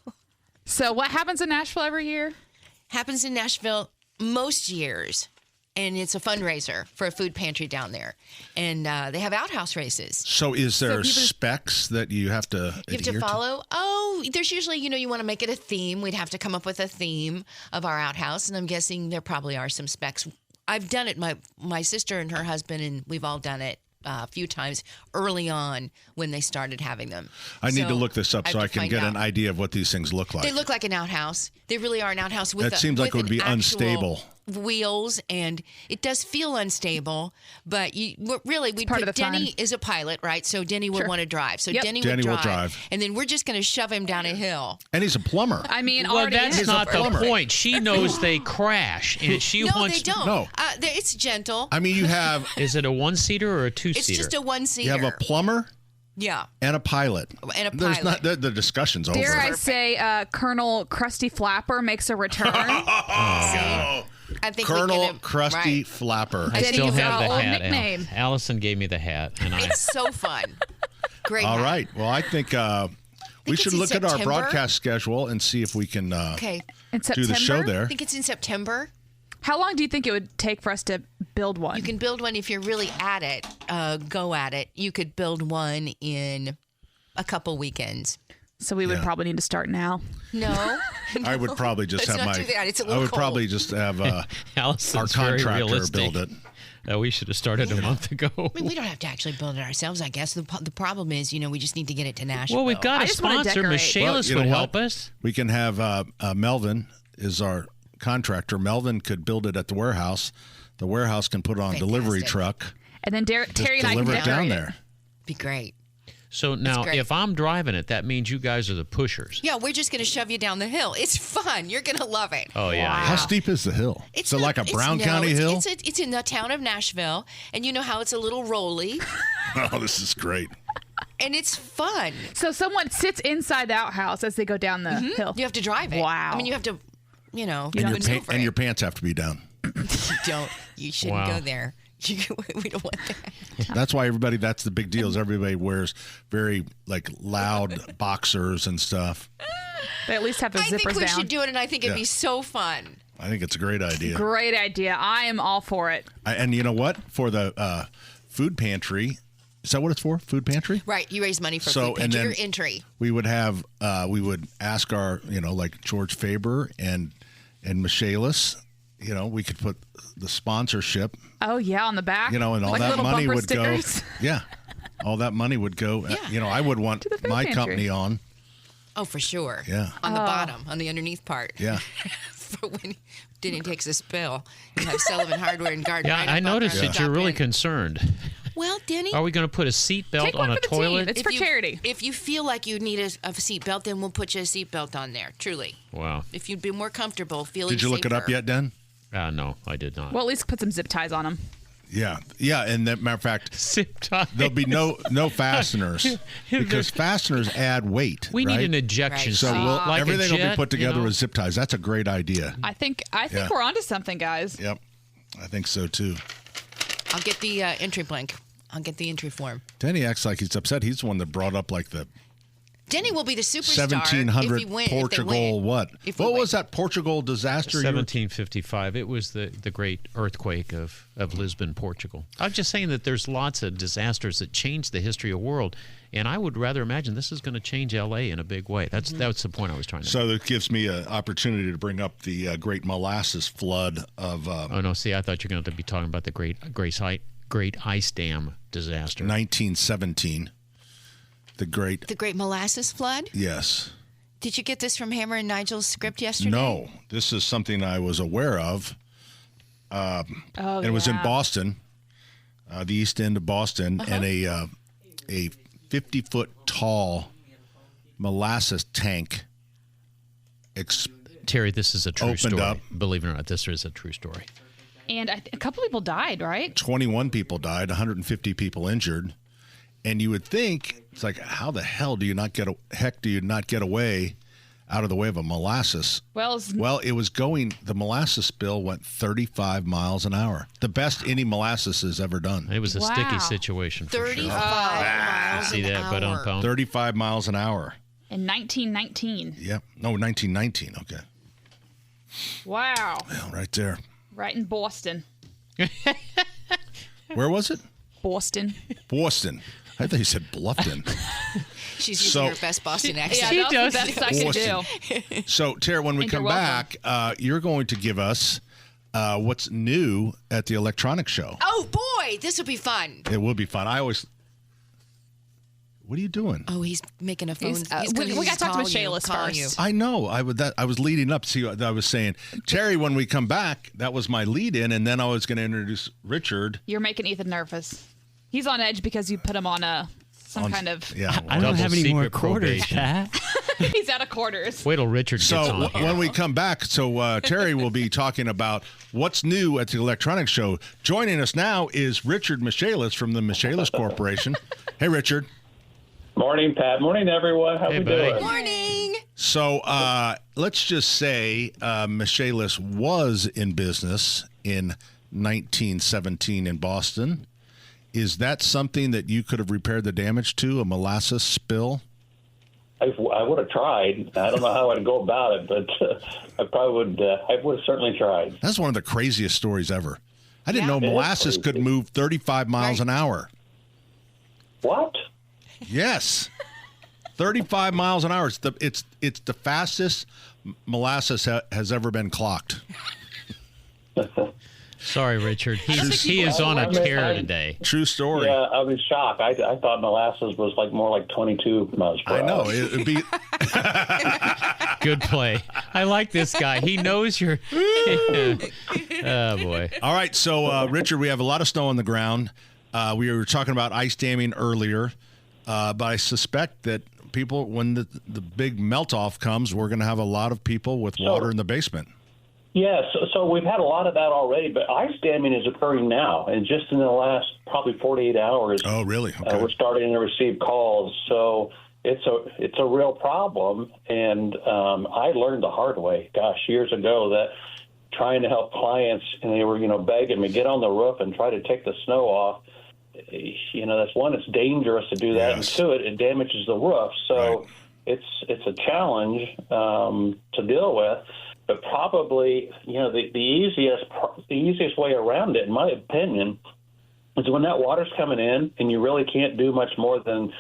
So what happens in Nashville every year? Happens in Nashville most years. And it's a fundraiser for a food pantry down there. And they have outhouse races. So is there specs that you have to follow? Oh, there's usually, you want to make it a theme. We'd have to come up with a theme of our outhouse. And I'm guessing there probably are some specs. I've done it. My sister and her husband, and we've all done it a few times early on when they started having them. I need to look this up so I can get an idea of what these things look like. They look like an outhouse. They really are an outhouse with seems like it would be unstable. Wheels, and it does feel unstable, but we put Denny is a pilot, right? So Denny would want to drive. So Denny would drive, and then we're just going to shove him down a hill. And he's a plumber. I mean, that's not the point. She knows they crash, and she wants. They don't. No, it's gentle. I mean, you have. Is it a one-seater or a two-seater? It's just a one-seater. You have a plumber. Yeah. And a pilot. There's not the discussion's over. Dare I say Colonel Krusty Flapper makes a return? I think Colonel Krusty Flapper. I still have the hat. Nickname. Allison gave me the hat. It's so fun. Great All hat. right. Well, I think we should look at our broadcast schedule and see if we can do the show there. I think it's in September. How long do you think it would take for us to build one? You can build one if you're really at it, go at it. You could build one in a couple weekends. So we would probably need to start now. No. I would probably just Let's have not do that. It's a little cold. probably just have our Allison's contractor build it. We should have started a month ago. I mean, we don't have to actually build it ourselves, I guess. The problem is, we just need to get it to Nashville. Well, we've got I a just wanna sponsor. decorate. Michaelis would help us. We can have Melvin is our contractor. Melvin could build it at the warehouse. The warehouse can put it on a delivery truck. And then Terry and I can deliver it down decorate there. Be great. So now, great. if I'm driving it, that means you guys are the pushers. Yeah, we're just going to shove you down the hill. It's fun. You're going to love it. Oh, yeah. How steep is the hill? It's so not- like a it's- Brown no, County it's- hill? It's in the town of Nashville, and you know how it's a little rolly, Oh, this is great. and it's fun. So someone sits inside the outhouse as they go down the hill. You have to drive it. Wow. I mean, you have to, And maneuver your it. pants have to be down. You shouldn't Wow. go there. We don't want that. That's why that's the big deal is everybody wears very loud boxers and stuff. They at least have their I think zippers we down. should do it, and I think it'd Yeah. be so fun. I think it's a great idea. Great idea. I am all for it. And you know what? For the food pantry, is that what it's for? Food pantry? Right. You raise money for So, food pantry, and your then- entry. We would have we would ask our like George Faber and Michaelis. We could put the sponsorship. Oh, yeah, on the back. And all Like that little money bumper would stickers. go. Yeah, all that money would go. Yeah. I would want To the food my pantry. company on. Oh, for sure. Yeah. On the bottom, on the underneath part. Yeah. For when Denny takes a spill, you have Sullivan Hardware and Garden. Yeah, right I up noticed on the that you're top really end. concerned. Well, Denny, Are we going to put a seat belt Take on one a for the toilet? team. It's for charity. If you feel like you need a seat belt, then we'll put you a seat belt on there. Truly. Wow. If you'd be more comfortable feeling Did you look it up safer. yet, Den? No, I did not. Well, at least put some zip ties on them. Yeah. And that matter of fact, Zip tie. there'll be no fasteners because fasteners add weight. We right? need an ejection Right. So seat. like a everything will jet, be put together with zip ties. That's a great idea. I think Yeah. we're onto something, guys. Yep. I think so too. I'll get the entry blank. I'll get the entry form. Denny acts like he's upset. He's the one that brought up like the Denny will be the superstar if 1700 we win. if Portugal. they win. What? If we What win. was that Portugal disaster? 1755. It was the great earthquake of Lisbon, Portugal. I'm just saying that there's lots of disasters that change the history of the world, and I would rather imagine this is going to change L.A. in a big way. That's the point I was trying to make. So that gives me an opportunity to bring up the great molasses flood of Oh, no, see, I thought you were going to be talking about the Great Ice Dam disaster. 1917. The great. The Great Molasses Flood? Yes. Did you get this from Hammer and Nigel's script yesterday? No, this is something I was aware of. And it was in yeah. Boston, the east end of Boston, and a 50-foot tall molasses tank Terry, this is a true Opened story. up. Believe it or not, this is a true story. And a couple people died, right? 21 people died, 150 people injured. And you would think, it's like, how the hell do you not get away out of the way of a molasses? Well, It was the molasses spill went 35 miles an hour. The best any molasses has ever done. It was a Wow. sticky situation for 35 sure. miles See an that, but hour. 35 miles an hour. in 1919. Yep. No, 1919. Okay. Wow. Well, right there. Right in Boston. Where was it? Boston. Boston. I thought you said Bluffton. She's using So- her best Boston accent. Yeah, that's the best I can Boston. do. So, Tara, when we And come you're back, you're going to give us what's new at the electronics show. Oh, boy, this will be fun. It will be fun. What are you doing? Oh, he's making a phone. He's, He's we gonna got to talk to call you, Michaelis call first. you. I know. I was leading up. See, I was saying, Terry, when we come back, that was my lead in, and then I was going to introduce Richard. You're making Ethan nervous. He's on edge because you put him on some kind of. Yeah. I don't have any Double more secret quarters, probation. Pat. He's out of quarters. Wait till Richard gets So on here. when we come back, Terry will be talking about what's new at the electronics show. Joining us now is Richard Michaelis from the Michaelis Corporation. Hey, Richard. Morning, Pat. Morning, everyone. How Hey, we buddy. doing? Morning. So let's just say Michaelis was in business in 1917 in Boston. Is that something that you could have repaired the damage to, a molasses spill? I would have tried. I don't know how I'd go about it, but I probably would. I would have certainly tried. That's one of the craziest stories ever. I didn't know It is molasses crazy. could move 35 miles an hour. What? Yes. 35 miles an hour. It's the fastest molasses has ever been clocked. Sorry, Richard. He is on a tear today. True story. Yeah, I was shocked. I thought molasses was more like 22 miles per hour. I know. It'd be Good play. I like this guy. He knows you're. Oh boy. All right, so Richard, we have a lot of snow on the ground. We were talking about ice damming earlier, but I suspect that people, when the big melt-off comes, we're going to have a lot of people with water in the basement. Yeah, so we've had a lot of that already, but ice damming is occurring now, and just in the last probably 48 hours. Oh, really? Okay. We're starting to receive calls, so it's a real problem, and I learned the hard way, years ago, that trying to help clients, and they were, begging me, get on the roof and try to take the snow off. That's one, it's dangerous to do that, Yes. and two, it damages the roof. So it's a challenge to deal with. But probably, the easiest way around it, in my opinion, is when that water's coming in and you really can't do much more than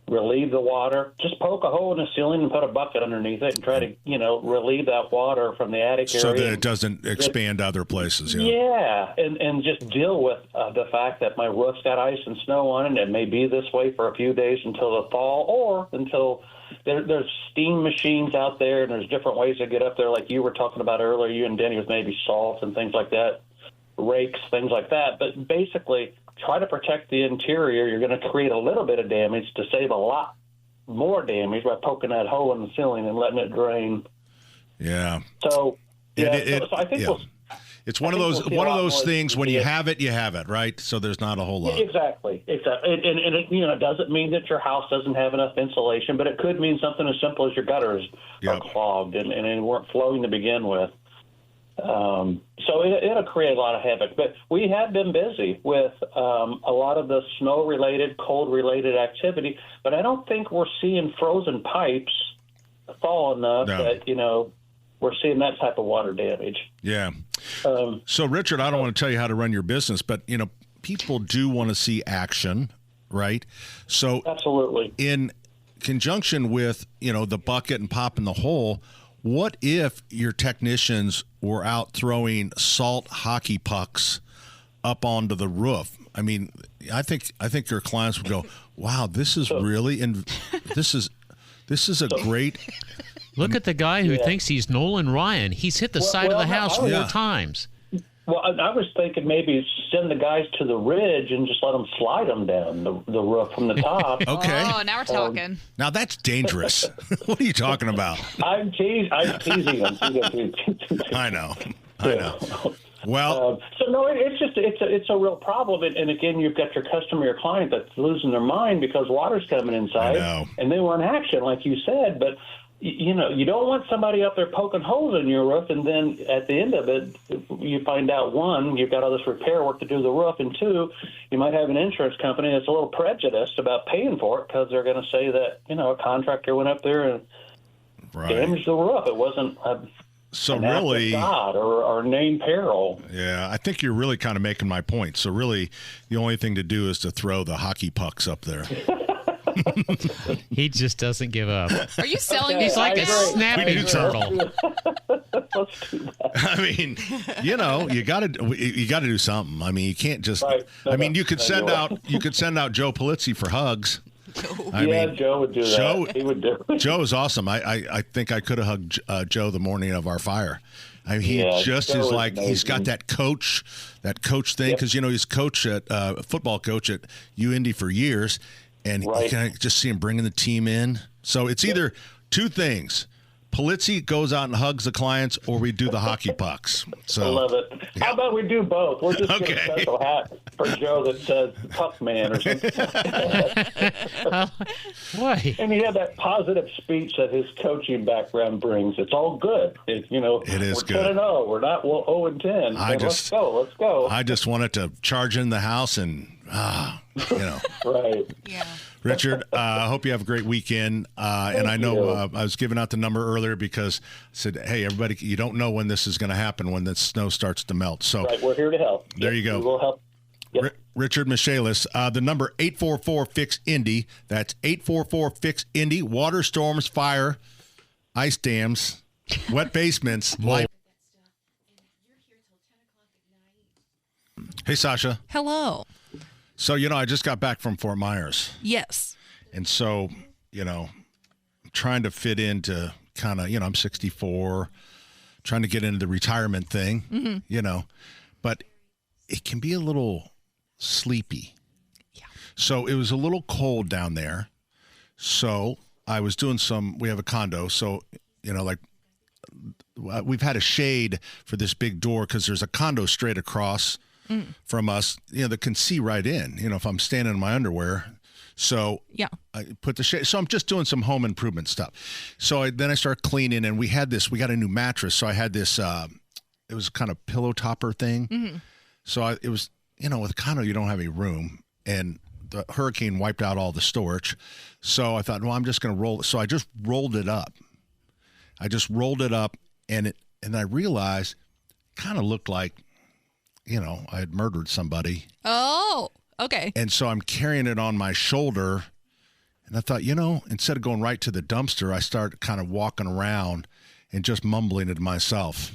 relieve the water, just poke a hole in the ceiling and put a bucket underneath it and try to, relieve that water from the attic area. So that it doesn't expand to other places. Yeah, and just deal with the fact that my roof's got ice and snow on it, and it may be this way for a few days until the fall, or until there's steam machines out there, and there's different ways to get up there, like you were talking about earlier, you and Denny, with maybe salt and things like that, rakes, things like that. But basically, try to protect the interior. You're going to create a little bit of damage to save a lot more damage by poking that hole in the ceiling and letting it drain. Yeah. So, so I think it's one of those things. When you have it, right? So there's not a whole lot. Exactly. And it doesn't mean that your house doesn't have enough insulation, but it could mean something as simple as your gutters are clogged and weren't flowing to begin with. So it'll create a lot of havoc. But we have been busy with a lot of the snow-related, cold-related activity, but I don't think we're seeing frozen pipes fall enough that, we're seeing that type of water damage. Yeah. So, Richard, I don't want to tell you how to run your business, but, people do want to see action, right? So, absolutely. In conjunction with, the bucket and popping the hole, what if your technicians were out throwing salt hockey pucks up onto the roof? I mean, I think your clients would go, "Wow, this is really this is a great." Look at the guy who thinks he's Nolan Ryan. He's hit the side of the house 4 times. Well, I was thinking maybe send the guys to the ridge and just let them slide them down the roof from the top. Okay. Oh, now we're talking. Now that's dangerous. What are you talking about? I'm teasing them. I know. Well, so no, it's a real problem, and again, you've got your customer, your client that's losing their mind because water's coming inside, and they want action, like you said, but. You don't want somebody up there poking holes in your roof, and then at the end of it, you find out, one, you've got all this repair work to do to the roof, and two, you might have an insurance company that's a little prejudiced about paying for it because they're going to say that, a contractor went up there and damaged the roof. It wasn't an act of God or named peril. Yeah, I think you're really kind of making my point. So really, the only thing to do is to throw the hockey pucks up there. He just doesn't give up. Are you selling? He's like a snapping turtle. I mean, you got to do something. I mean, you can't just. Right. You could send out Joe Polizzi for hugs. Joe would do that. He would do it. Joe is awesome. I think I could have hugged Joe the morning of our fire. I mean, he just is like amazing. He's got that coach thing because he's football coach at UIndy for years. And you can just see him bringing the team in. So it's either two things. Polizzi goes out and hugs the clients, or we do the hockey pucks. So I love it. Yeah. How about we do both? We'll just get a special hat for Joe that says Puck Man or something. Why? And he had that positive speech that his coaching background brings. It's all good. It is we're good. 10-0. We're not 0-10. Let's go. I just wanted to charge in the house and Right. Yeah. Richard, I hope you have a great weekend. And I know I was giving out the number earlier because I said, hey, everybody, you don't know when this is going to happen, when the snow starts to melt. So we're here to help. There you go. We will help. Yep. Richard Michaelis, the number 844-FIX-INDY. That's 844-FIX-INDY. Water, storms, fire, ice dams, wet basements. Hey, Sasha. Hello. So, I just got back from Fort Myers. Yes. And so, I'm trying to fit into kind of, I'm 64, trying to get into the retirement thing, but it can be a little sleepy. Yeah. So it was a little cold down there. So I was doing we have a condo. So, we've had a shade for this big door because there's a condo straight across from us, that can see right in, if I'm standing in my underwear. So yeah, I put the shade. So I'm just doing some home improvement stuff. So then I start cleaning, and we got a new mattress. So I had this, it was kind of pillow topper thing. Mm-hmm. So it was, with a condo, you don't have any room, and the hurricane wiped out all the storage. So I thought, well, I'm just going to roll it. So I just rolled it up. And I realized it kind of looked like, I had murdered somebody. Oh, okay. And so I'm carrying it on my shoulder. And I thought, instead of going right to the dumpster, I started kind of walking around and just mumbling it to myself.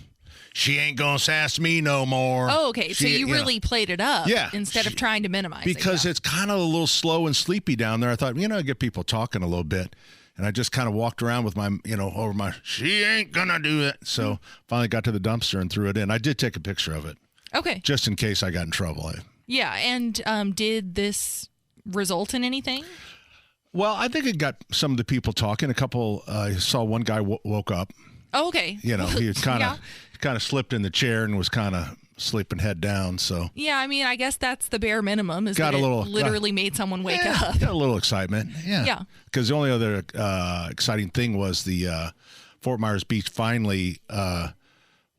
She ain't going to sass me no more. Oh, okay. So you really played it up instead of trying to minimize it. Because it's kind of a little slow and sleepy down there. I thought, I get people talking a little bit. And I just kind of walked around with my, over my, she ain't going to do it. So finally got to the dumpster and threw it in. I did take a picture of it. Okay. Just in case I got in trouble. Yeah. And did this result in anything? Well, I think it got some of the people talking. A couple, I saw one guy woke up. Oh, okay. He had kind of slipped in the chair and was kind of sleeping head down. So yeah, I mean, I guess that's the bare minimum. Is got that a little, it literally made someone wake up. Got a little excitement. Yeah. Yeah. Because the only other exciting thing was the Fort Myers Beach finally,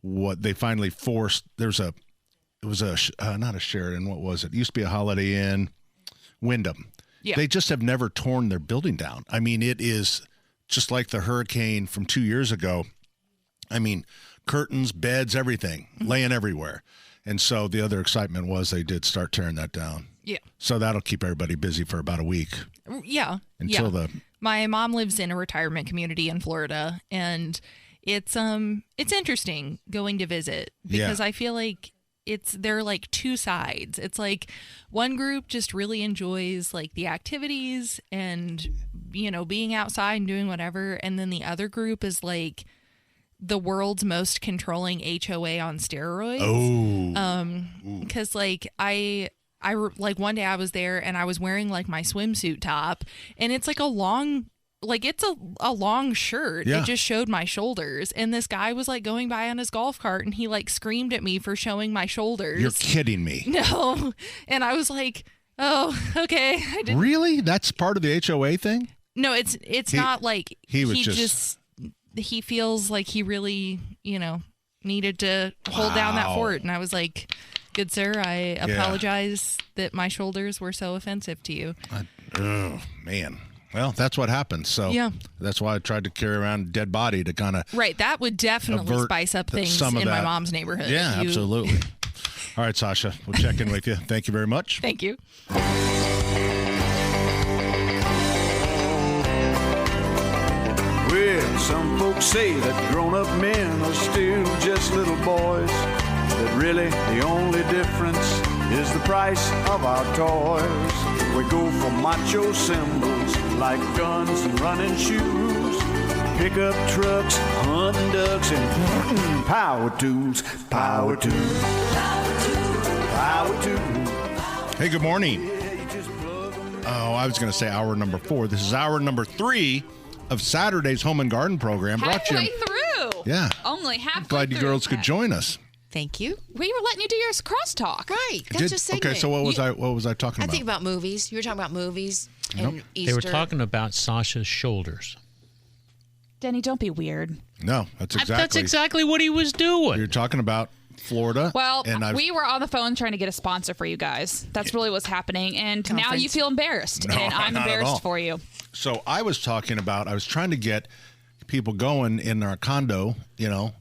they finally forced. It was not a Sheraton. What was it? It used to be a Holiday Inn, Wyndham. Yeah. They just have never torn their building down. I mean, it is just like the hurricane from 2 years ago. I mean, curtains, beds, everything laying everywhere. And so the other excitement was they did start tearing that down. Yeah. So that'll keep everybody busy for about a week. Yeah. Until my mom lives in a retirement community in Florida, and it's interesting going to visit because I feel like there are like two sides. It's like one group just really enjoys like the activities and, being outside and doing whatever. And then the other group is like the world's most controlling HOA on steroids. Oh. Because like I like one day I was there and I was wearing like my swimsuit top, and it's like a long shirt. Yeah. It just showed my shoulders, and this guy was like going by on his golf cart, and he like screamed at me for showing my shoulders. You're kidding me. No. And I was like, oh, okay. I didn't. Really? That's part of the HOA thing? No, it's not like he feels like he really, needed to hold down that fort. And I was like, good sir, I apologize that my shoulders were so offensive to you. Oh, man. Well, that's what happened. So that's why I tried to carry around a dead body to kind of right. That would definitely spice up things in my mom's neighborhood. Yeah, absolutely. All right, Sasha, we'll check in with you. Thank you very much. Thank you. Well, some folks say that grown-up men are still just little boys. That really the only difference is the price of our toys. We go for macho symbols like guns and running shoes, pickup trucks, hunting ducks, and power tools. Power tools. Power tools. Power tools. Hey, good morning. Oh, I was going to say hour number 4. This is hour number 3 of Saturday's Home and Garden program. Halfway through. Yeah. Only halfway Glad you through. girls could join us. Thank you. We were letting you do your crosstalk. Right. That's a segment. Okay, so what was I talking about? I think about movies. You were talking about movies and Easter. They were talking about Sasha's shoulders. Denny, don't be weird. No, that's exactly what he was doing. You're talking about Florida. Well, we were on the phone trying to get a sponsor for you guys. That's really what's happening. And now you feel embarrassed. No, and I'm not at all. embarrassed for you. So I was trying to get people going in our condo, a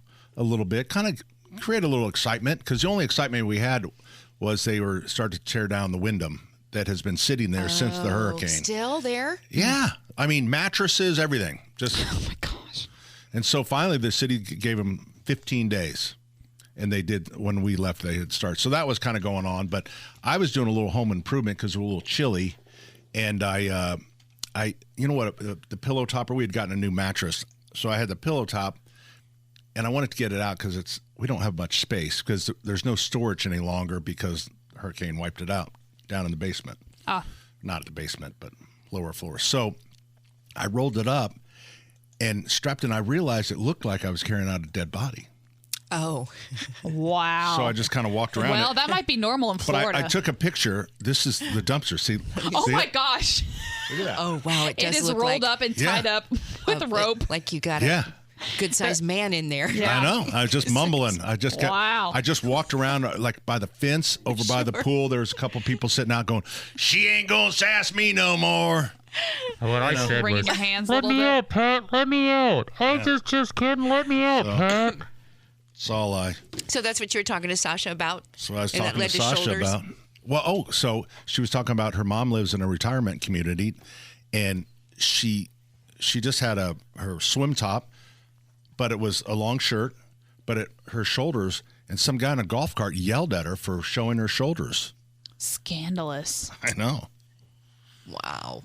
little bit, kind of create a little excitement, because the only excitement we had was they were starting to tear down the Wyndham that has been sitting there since the hurricane. Still there? Yeah. I mean, mattresses, everything. Oh, my gosh. And so finally the city gave them 15 days. And they did, when we left, they had started. So that was kind of going on. But I was doing a little home improvement because it was a little chilly. And I you know what, the pillow topper, we had gotten a new mattress. So I had the pillow top, and I wanted to get it out because we don't have much space because there's no storage any longer because hurricane wiped it out down in the basement. Not at the basement, but lower floor. So I rolled it up and strapped it, and I realized it looked like I was carrying out a dead body. Oh. Wow. So I just kind of walked around. Well, that might be normal in Florida. But I took a picture. This is the dumpster. See? Oh, see my it? gosh. Look at that. Oh, wow. It does It is look rolled like, up and tied up with a rope. Like you got a good-sized man in there. Yeah. I know. I was just mumbling. I just walked around like by the fence over by the pool. There was a couple people sitting out going, "She ain't gonna sass me no more." What I said Wringing was, your hands a "Let little me bit. out, Pat. Let me out. I just kidding. Let me out, Pat." That's all So that's what you were talking to Sasha about? So I was And that talking to led to Sasha shoulders? about. Well, so she was talking about her mom lives in a retirement community, and she just had her swim top, but it was a long shirt, but her shoulders, and some guy in a golf cart yelled at her for showing her shoulders. Scandalous. I know. Wow.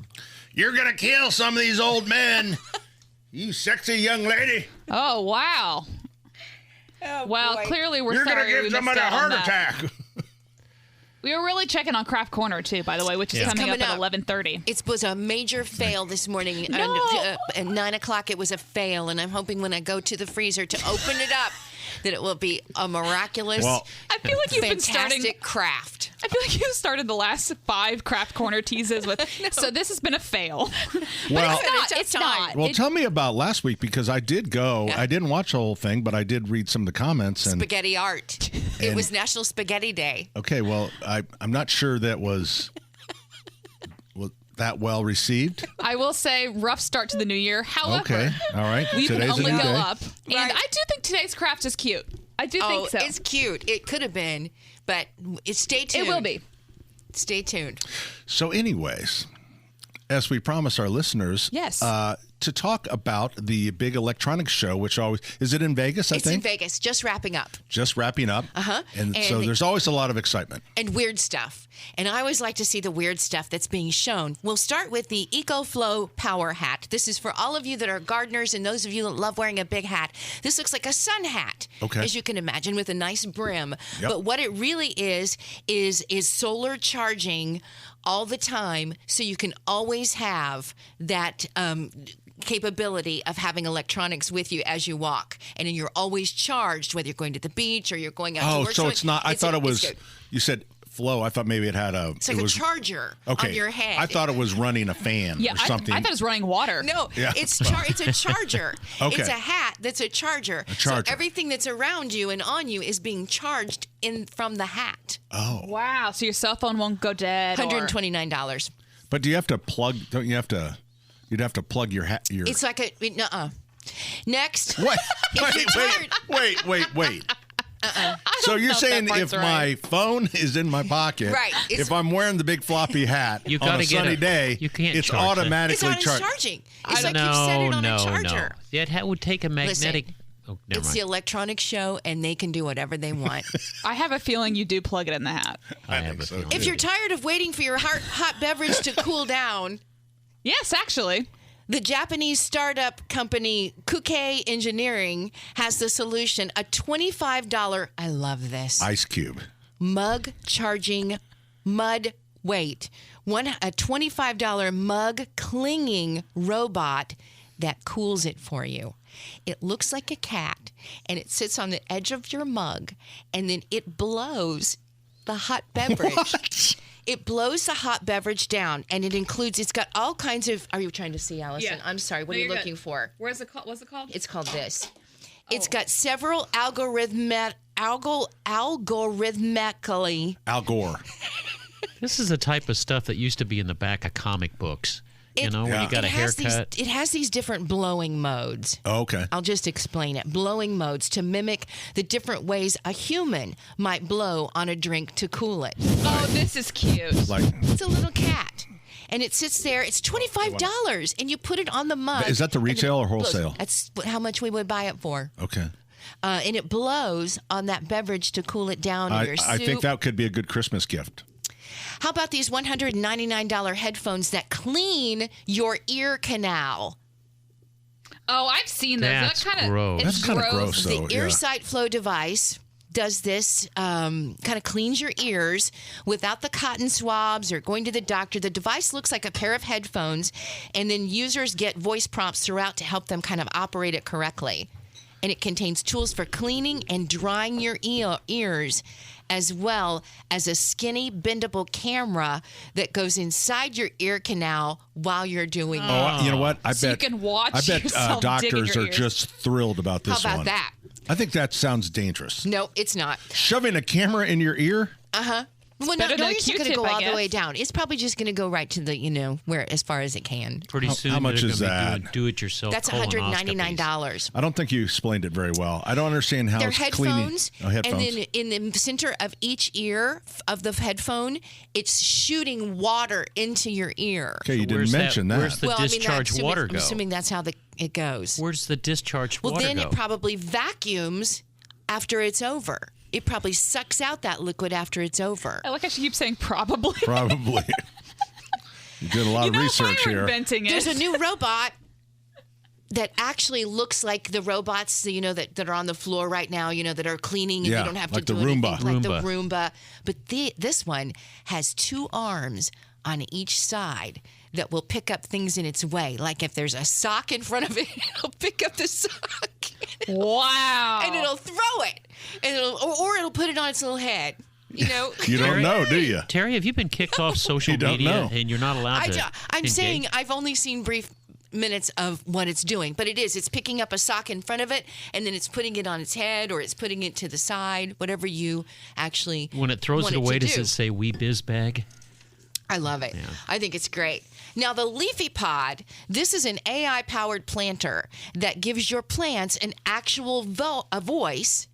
You're gonna kill some of these old men, you sexy young lady. Oh, wow. Well, clearly we're You're sorry gonna give we somebody missed a out on heart that. attack. We were really checking on Craft Corner, too, by the way, which is coming up at 11:30. It was a major fail this morning. No. At 9 o'clock, it was a fail, and I'm hoping when I go to the freezer to open it up that it will be a miraculous, I feel like you've been starting fantastic craft. I feel like you started the last 5 Craft Corner teases with, so this has been a fail. Well, It's not. Well, tell me about last week because I did go. I didn't watch the whole thing, but I did read some of the comments. And Spaghetti art. It was National Spaghetti Day. okay, well, I'm not sure that was that well received. I will say, rough start to the new year. However, Okay, all right. we can Today's a only new go day. up. And I do think today's craft is cute. I do think so. It's cute. It could have been, but stay tuned. It will be. Stay tuned. So, anyways, as we promised our listeners, Yes. To talk about the big electronics show, which always is it in Vegas? It's in Vegas, just wrapping up. Just wrapping up. And so there's always a lot of excitement. And weird stuff. And I always like to see the weird stuff that's being shown. We'll start with the EcoFlow Power Hat. This is for all of you that are gardeners and those of you that love wearing a big hat. This looks like a sun hat, as you can imagine, with a nice brim. Yep. But what it really is solar charging all the time, so you can always have that capability of having electronics with you as you walk, and then you're always charged whether you're going to the beach or you're going out to work. So it's not. I thought it was. good. You said flow. I thought maybe it had a. It's like it was, a charger okay. on your head. I thought it was running a fan Yeah, or something. I thought it was running water. No, Yeah. it's a charger. Okay. It's a hat that's a charger. A charger. So everything that's around you and on you is being charged from the hat. Oh. Wow. So your cell phone won't go dead. $129. But do you have to plug? Don't you have to? You'd have to plug your hat. Your. It's like a Next. Wait. Wait. So you're saying if my phone is in my pocket, Right, it's- if I'm wearing the big floppy hat You on gotta a get sunny it. day, You can't it's charge it. automatically It's charged. charging. It's like you've set it on a charger. Yeah, it would take a magnetic. Listen, oh, never It's mind. the electronics show, and they can do whatever they want. I have a feeling you do plug it in the hat. I have a feeling. If you're tired of waiting for your hot beverage to cool down, Yes, actually. the Japanese startup company Kuke Engineering has the solution, a $25, I love this, Ice cube. mug charging mud weight. A $25 mug clinging robot that cools it for you. It looks like a cat, and it sits on the edge of your mug, and then it blows the hot beverage. What? It blows the hot beverage down, and it's got all kinds of, are you trying to see, Allison? Yeah. I'm sorry, what No, are you you're looking good. for? What's it called? It's called this. It's got several algorithmically. Al Gore. This is the type of stuff that used to be in the back of comic books. When you got a haircut. It has these different blowing modes. Oh, okay. I'll just explain it. Blowing modes to mimic the different ways a human might blow on a drink to cool it. Oh, this is cute. Like, It's a little cat. And it sits there. It's $25, and you put it on the mug. Is that the and retail it or blows. wholesale? That's how much we would buy it for. Okay. and it blows on that beverage to cool it down in your soup. I think that could be a good Christmas gift. How about these $199 headphones that clean your ear canal? Oh, I've seen those. That's that gross. That's kind of gross, though. The EarSight Flow device does this, kind of cleans your ears without the cotton swabs or going to the doctor. The device looks like a pair of headphones, and then users get voice prompts throughout to help them kind of operate it correctly. And it contains tools for cleaning and drying your ears, as well as a skinny, bendable camera that goes inside your ear canal while you're doing it. Oh, you know what? I So you bet can watch yourself digging doctors your are ears. just thrilled about this How about one. that? I think that sounds dangerous. No, it's not. Shoving a camera in your ear? Uh-huh. Well, better no, than a it's not going to Q-tip, go I all the guess. way down. It's probably just going to go right to the, where as far as it can. Pretty soon, how much they're is gonna be that? doing do-it-yourself. That's colonoscopies. $199. I don't think you explained it very well. I don't understand how They're it's headphones, cleaning. Oh, headphones. and then in the center of each ear of the headphone, it's shooting water into your ear. Okay, you didn't Where's mention that. Where's the discharge that's water I'm go? assuming that's how it goes. Where's the discharge Well, water then go? it probably vacuums after it's over. It probably sucks out that liquid after it's over. I like how she keeps saying probably. Probably. You did a lot of research if I were here. inventing it. There's a new robot that actually looks like the robots, that are on the floor right now, that are cleaning and Yeah, you don't have like to the do anything. Roomba. Like the Roomba. But this one has 2 arms on each side that will pick up things in its way. Like if there's a sock in front of it, it'll pick up the sock. Wow. And it'll throw it. And or it'll put it on its little head. You don't know, do you? Terry, have you been kicked off social You don't media know. and you're not allowed to? I'm engage? saying I've only seen brief minutes of what it's doing, but it's picking up a sock in front of it, and then it's putting it on its head, or it's putting it to the side, whatever you actually When it throws want it away, to does do. it say "Wee Biz Bag"? I love it. I think it's great. Now, the Leafy Pod, this is an AI-powered planter that gives your plants an actual a voice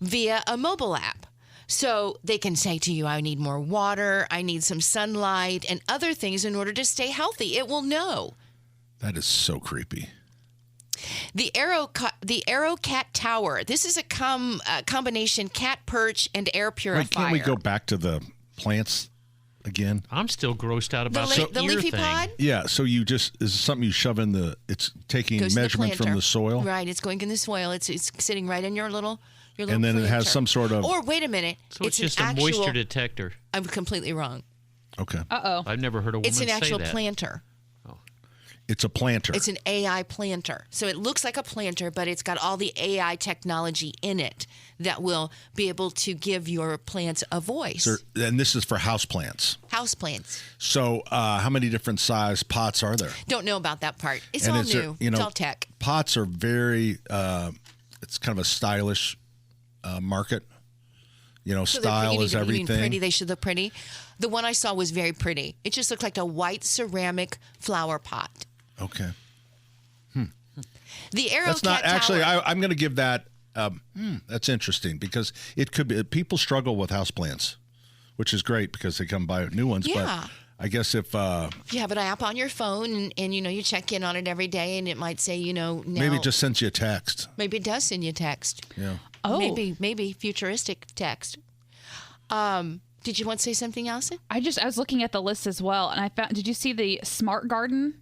via a mobile app. So they can say to you, I need more water, I need some sunlight, and other things in order to stay healthy. It will know. That is so creepy. The Aero Cat Tower. This is a combination cat perch and air purifier. Wait, can't we go back to the plants again? I'm still grossed out about the ear Leafy thing. Pod? Yeah, so is it something you shove in it's taking Goes in the measurement from planter. the soil? Right, it's going in the soil. It's sitting right in your little And then it has planter. some sort of... Or wait a minute. So it's an just a actual, moisture detector. I'm completely wrong. Okay. Uh-oh. I've never heard a woman It's an say actual that. planter. It's a planter. It's an AI planter. So it looks like a planter, but it's got all the AI technology in it that will be able to give your plants a voice. And this is for house plants. House plants. So how many different size pots are there? Don't know about that part. It's And all is there- new. you know, It's all tech. Pots are very, it's kind of a stylish market. So style you is mean everything. pretty. They should look pretty. The one I saw was very pretty. It just looked like a white ceramic flower pot. Okay. The Aero That's not Cat actually, Tower. I'm going to give that, that's interesting because it could be, people struggle with houseplants, which is great because they come buy new ones. Yeah. But I guess if you have an app on your phone and you check in on it every day and it might say, now. maybe it just sends you a text. Maybe it does send you a text. Yeah. Oh. Maybe futuristic text. Did you want to say something, Allison? I was looking at the list as well, and I found. Did you see the Smart Garden?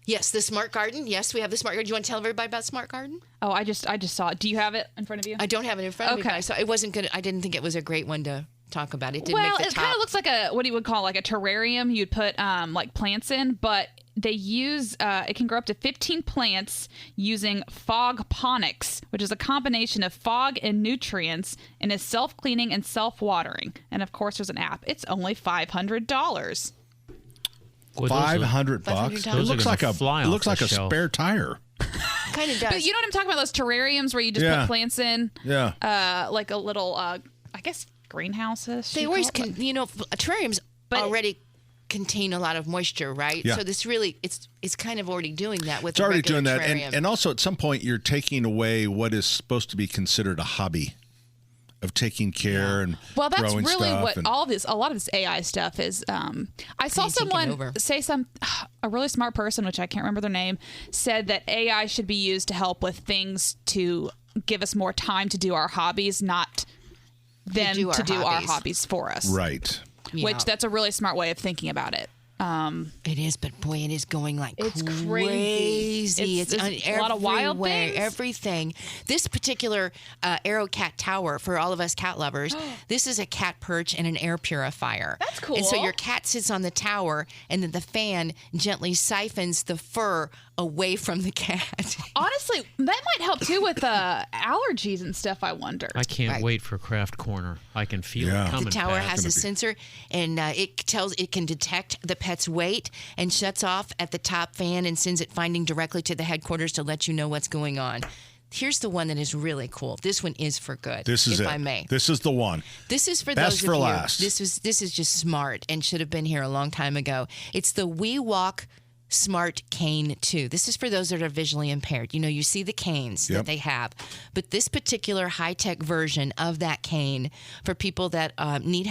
Yes, the Smart Garden. Yes, we have the Smart Garden. Do you want to tell everybody about Smart Garden? Oh, I just saw it. Do you have it in front of you? I don't have it in front of me, Okay. but I saw it wasn't good. I didn't think it was a great one to talk about. It didn't Well, make the it top. kind of looks like what you would call like a terrarium. You'd put like plants in, but they use it can grow up to 15 plants using fogponics, which is a combination of fog and nutrients, and is self-cleaning and self-watering. And of course, there's an app. It's only $500. $500. Well, It those are looks gonna like a fly it off looks the like a shelf. spare tire. Kind of does. But you know what I'm talking about? Those terrariums where you just Yeah. put plants in, Yeah. like a little, I guess greenhouses. They you always call it, terrariums already contain a lot of moisture, right? Yeah. So this really it's kind of already doing that with It's already doing that. terrarium. And also at some point you're taking away what is supposed to be considered a hobby of taking care and Well, that's growing really stuff what and, a lot of this AI stuff is. I saw someone say a really smart person, which I can't remember their name, said that AI should be used to help with things to give us more time to do our hobbies, not them to do our hobbies for us. Right. Which that's a really smart way of thinking about it. It is, but boy, it is going like it's crazy. It's a lot of wild things. Everything. This particular Aero Cat Tower, for all of us cat lovers, this is a cat perch and an air purifier. That's cool. And so your cat sits on the tower, and then the fan gently siphons the fur away from the cat. Honestly, that might help too with allergies and stuff, I wonder. I can't wait for Craft Corner. I can feel it coming. The tower fast. has a sensor, and it can detect the pet's weight and shuts off at the top fan and sends it finding directly to the headquarters to let you know what's going on. Here's the one that is really cool. This one is for good. This is if it. I may. This is the one. This is for Best those for of you. last. This is just smart and should have been here a long time ago. It's the WeWalk Smart Cane 2. This is for those that are visually impaired. You know, you see the canes that they have, but this particular high-tech version of that cane for people that need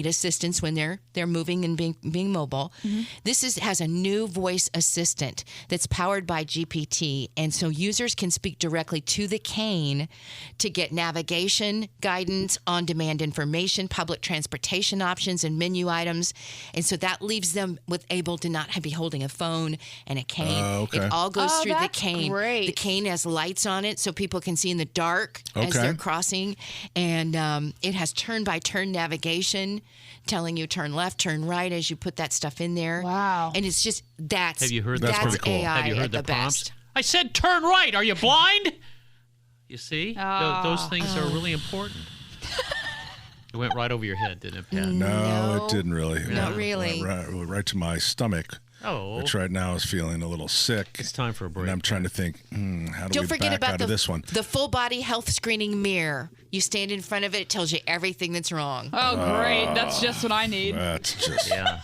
assistance when they're moving and being mobile. Mm-hmm. This has a new voice assistant that's powered by GPT, and so users can speak directly to the cane to get navigation, guidance, on-demand information, public transportation options, and menu items, and so that leaves them able to not be holding a phone and a cane. Okay. It all goes through the that's cane. great. The cane has lights on it so people can see in the dark as they're crossing. And it has turn-by-turn navigation telling you turn left, turn right as you put that stuff in there. Wow. And it's just, Have you heard that? that's pretty cool. AI Have you heard at the the prompts? best. I said turn right. Are you blind? You see? Those things are really important. It went right over your head, didn't it, Pat? No, it didn't really. Not really. Right to my stomach. Oh. Which right now is feeling a little sick. It's time for a break. And I'm trying to think, how do Don't we forget back about out of this one? the full body health screening mirror. You stand in front of it, it tells you everything that's wrong. Oh, great. That's just what I need. That's just... Yeah.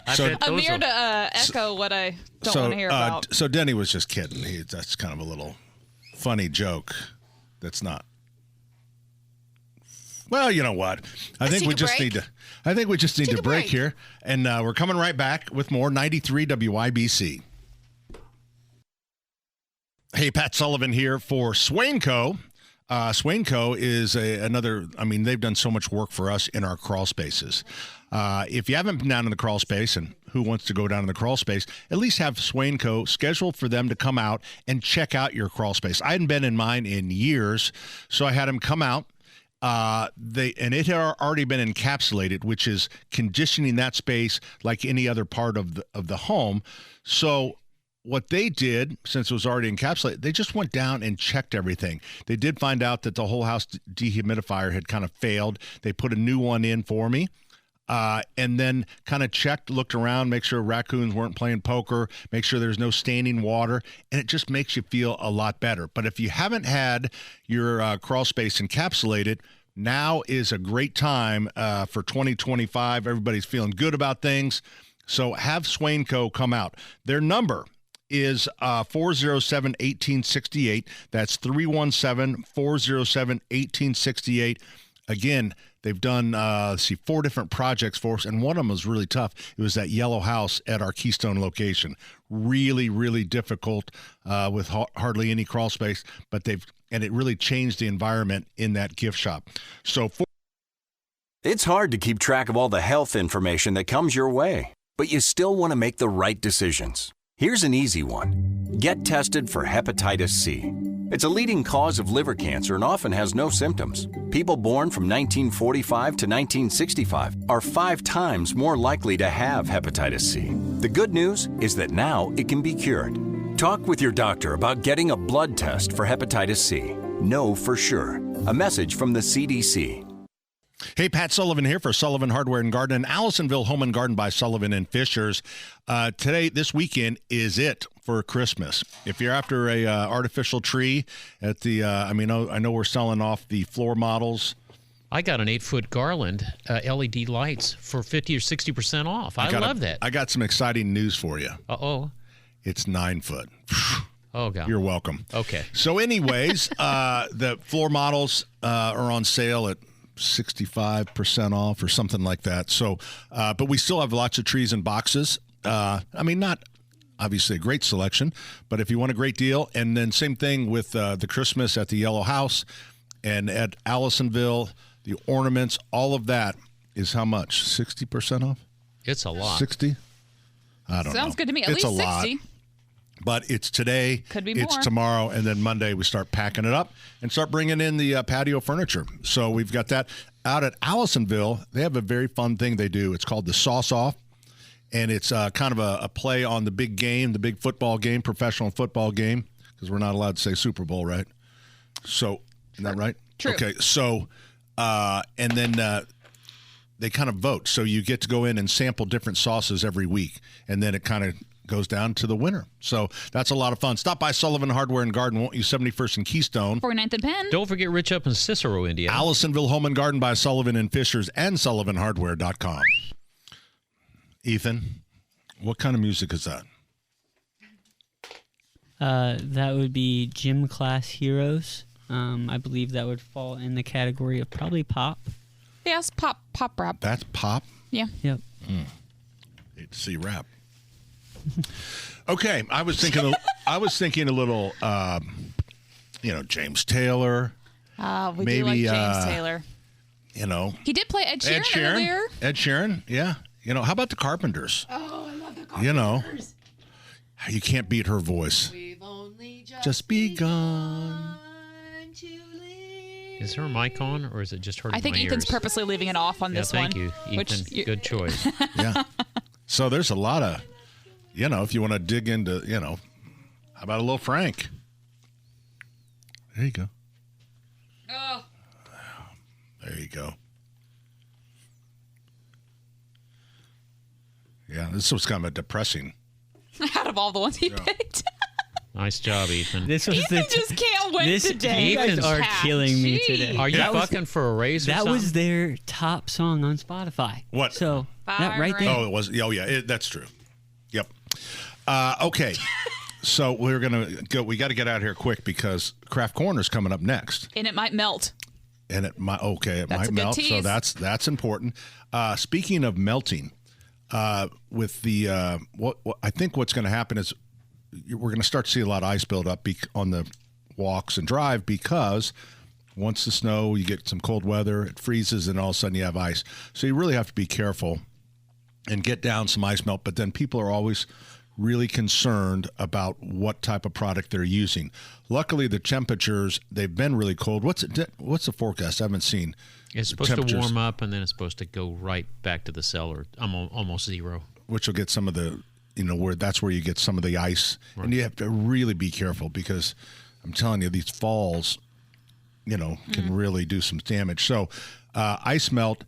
A mirror to echo what I don't want to hear about. So Denny was just kidding. That's kind of a little funny joke. That's not. Well, you know what? I think we just need to break here, and we're coming right back with more 93 WIBC. Hey, Pat Sullivan here for Swainco. Swainco is another. I mean, they've done so much work for us in our crawl spaces. If you haven't been down in the crawl space, and who wants to go down in the crawl space, at least have Swainco scheduled for them to come out and check out your crawl space. I hadn't been in mine in years, so I had them come out. It had already been encapsulated, which is conditioning that space like any other part of the home. So what they did, since it was already encapsulated, they just went down and checked everything. They did find out that the whole house dehumidifier had kind of failed. They put a new one in for me. And then kind of looked around, make sure raccoons weren't playing poker, make sure there's no standing water, and it just makes you feel a lot better. But if you haven't had your crawl space encapsulated, now is a great time for 2025. Everybody's feeling good about things. So have Swainco come out. Their number is 407-1868. That's 317-407-1868. Again, they've done 4 different projects for us, and one of them was really tough. It was that yellow house at our Keystone location. Really, really difficult with hardly any crawl space, but it really changed the environment in that gift shop. It's hard to keep track of all the health information that comes your way, but you still want to make the right decisions. Here's an easy one. Get tested for hepatitis C. It's a leading cause of liver cancer and often has no symptoms. People born from 1945 to 1965 are 5 times more likely to have hepatitis C. The good news is that now it can be cured. Talk with your doctor about getting a blood test for hepatitis C. Know for sure. A message from the CDC. Hey, Pat Sullivan here for Sullivan Hardware and Garden, Allisonville Home and Garden by Sullivan and Fishers. This weekend is it for Christmas. If you're after a artificial tree at the, I know we're selling off the floor models. I got an 8-foot garland, LED lights for 50 or 60% off. I love that. I got some exciting news for you. Uh-oh. It's 9 foot. Oh, God. You're welcome. Okay. So anyways, the floor models are on sale at 65% off or something like that. So, but we still have lots of trees in boxes. Not Obviously, a great selection. But if you want a great deal, and then same thing with the Christmas at the Yellow House and at Allisonville, the ornaments, all of that is how much? 60% off? It's a lot. 60? I don't know. Sounds good to me. At It's least a lot. 60. But it's today, Could be it's more. tomorrow, and then Monday we start packing it up and start bringing in the patio furniture. So we've got that. Out at Allisonville, they have a very fun thing they do. It's called the Sauce Off, and it's kind of a play on the big game, the big football game, professional football game, because we're not allowed to say Super Bowl, right? So, isn't that right? True. Okay, so, and then they kind of vote. So you get to go in and sample different sauces every week, and then it kind of goes down to the winner. So that's a lot of fun. Stop by Sullivan Hardware and Garden, won't you? 71st and Keystone. 49th and Penn. Don't forget Rich up in Cicero, Indiana. Allisonville Home and Garden by Sullivan and Fishers and SullivanHardware.com. Ethan, what kind of music is that? That would be Gym Class Heroes. I believe that would fall in the category of probably pop. Yes, pop rap. That's pop? Yeah. Yep. Hate to see rap. Okay, I was thinking a little James Taylor. We maybe, do like James Taylor. He did play Ed Sheeran earlier. Ed Sheeran, yeah. How about the Carpenters? Oh, I love the Carpenters. You can't beat her voice. We've only Just begun. Is her mic on, or is it just her? I think Ethan's purposely leaving it off on this thank one. you, Ethan. Good choice. Yeah. So there's a lot of, if you want to dig into, how about a little Frank? There you go. Oh. There you go. Yeah, this was kind of depressing. Out of all the ones he picked. Nice job, Ethan. This was Ethan just can't win today. You guys are killing me today. Are you fucking for a raise or That something? was their top song on Spotify. What? So that right there. Oh, it was. Oh, yeah. That's true. Yep. Okay. So we're gonna go. We got to get out of here quick because Craft Corner's coming up next, And it might melt. and it might. Okay, it That's a might good melt. So tease. that's important. Speaking of melting, with the what I think what's going to happen is we're going to start to see a lot of ice build up on the walks and drive because once the snow, you get some cold weather, it freezes, and all of a sudden you have ice. So you really have to be careful and get down some ice melt. But then people are always really concerned about what type of product they're using. Luckily, the temperatures, they've been really cold. What's the forecast? I haven't seen. It's supposed to warm up, and then it's supposed to go right back to the cellar, almost zero. Which will get some of the, that's where you get some of the ice. Right. And you have to really be careful because I'm telling you, these falls, can really do some damage. So ice melt,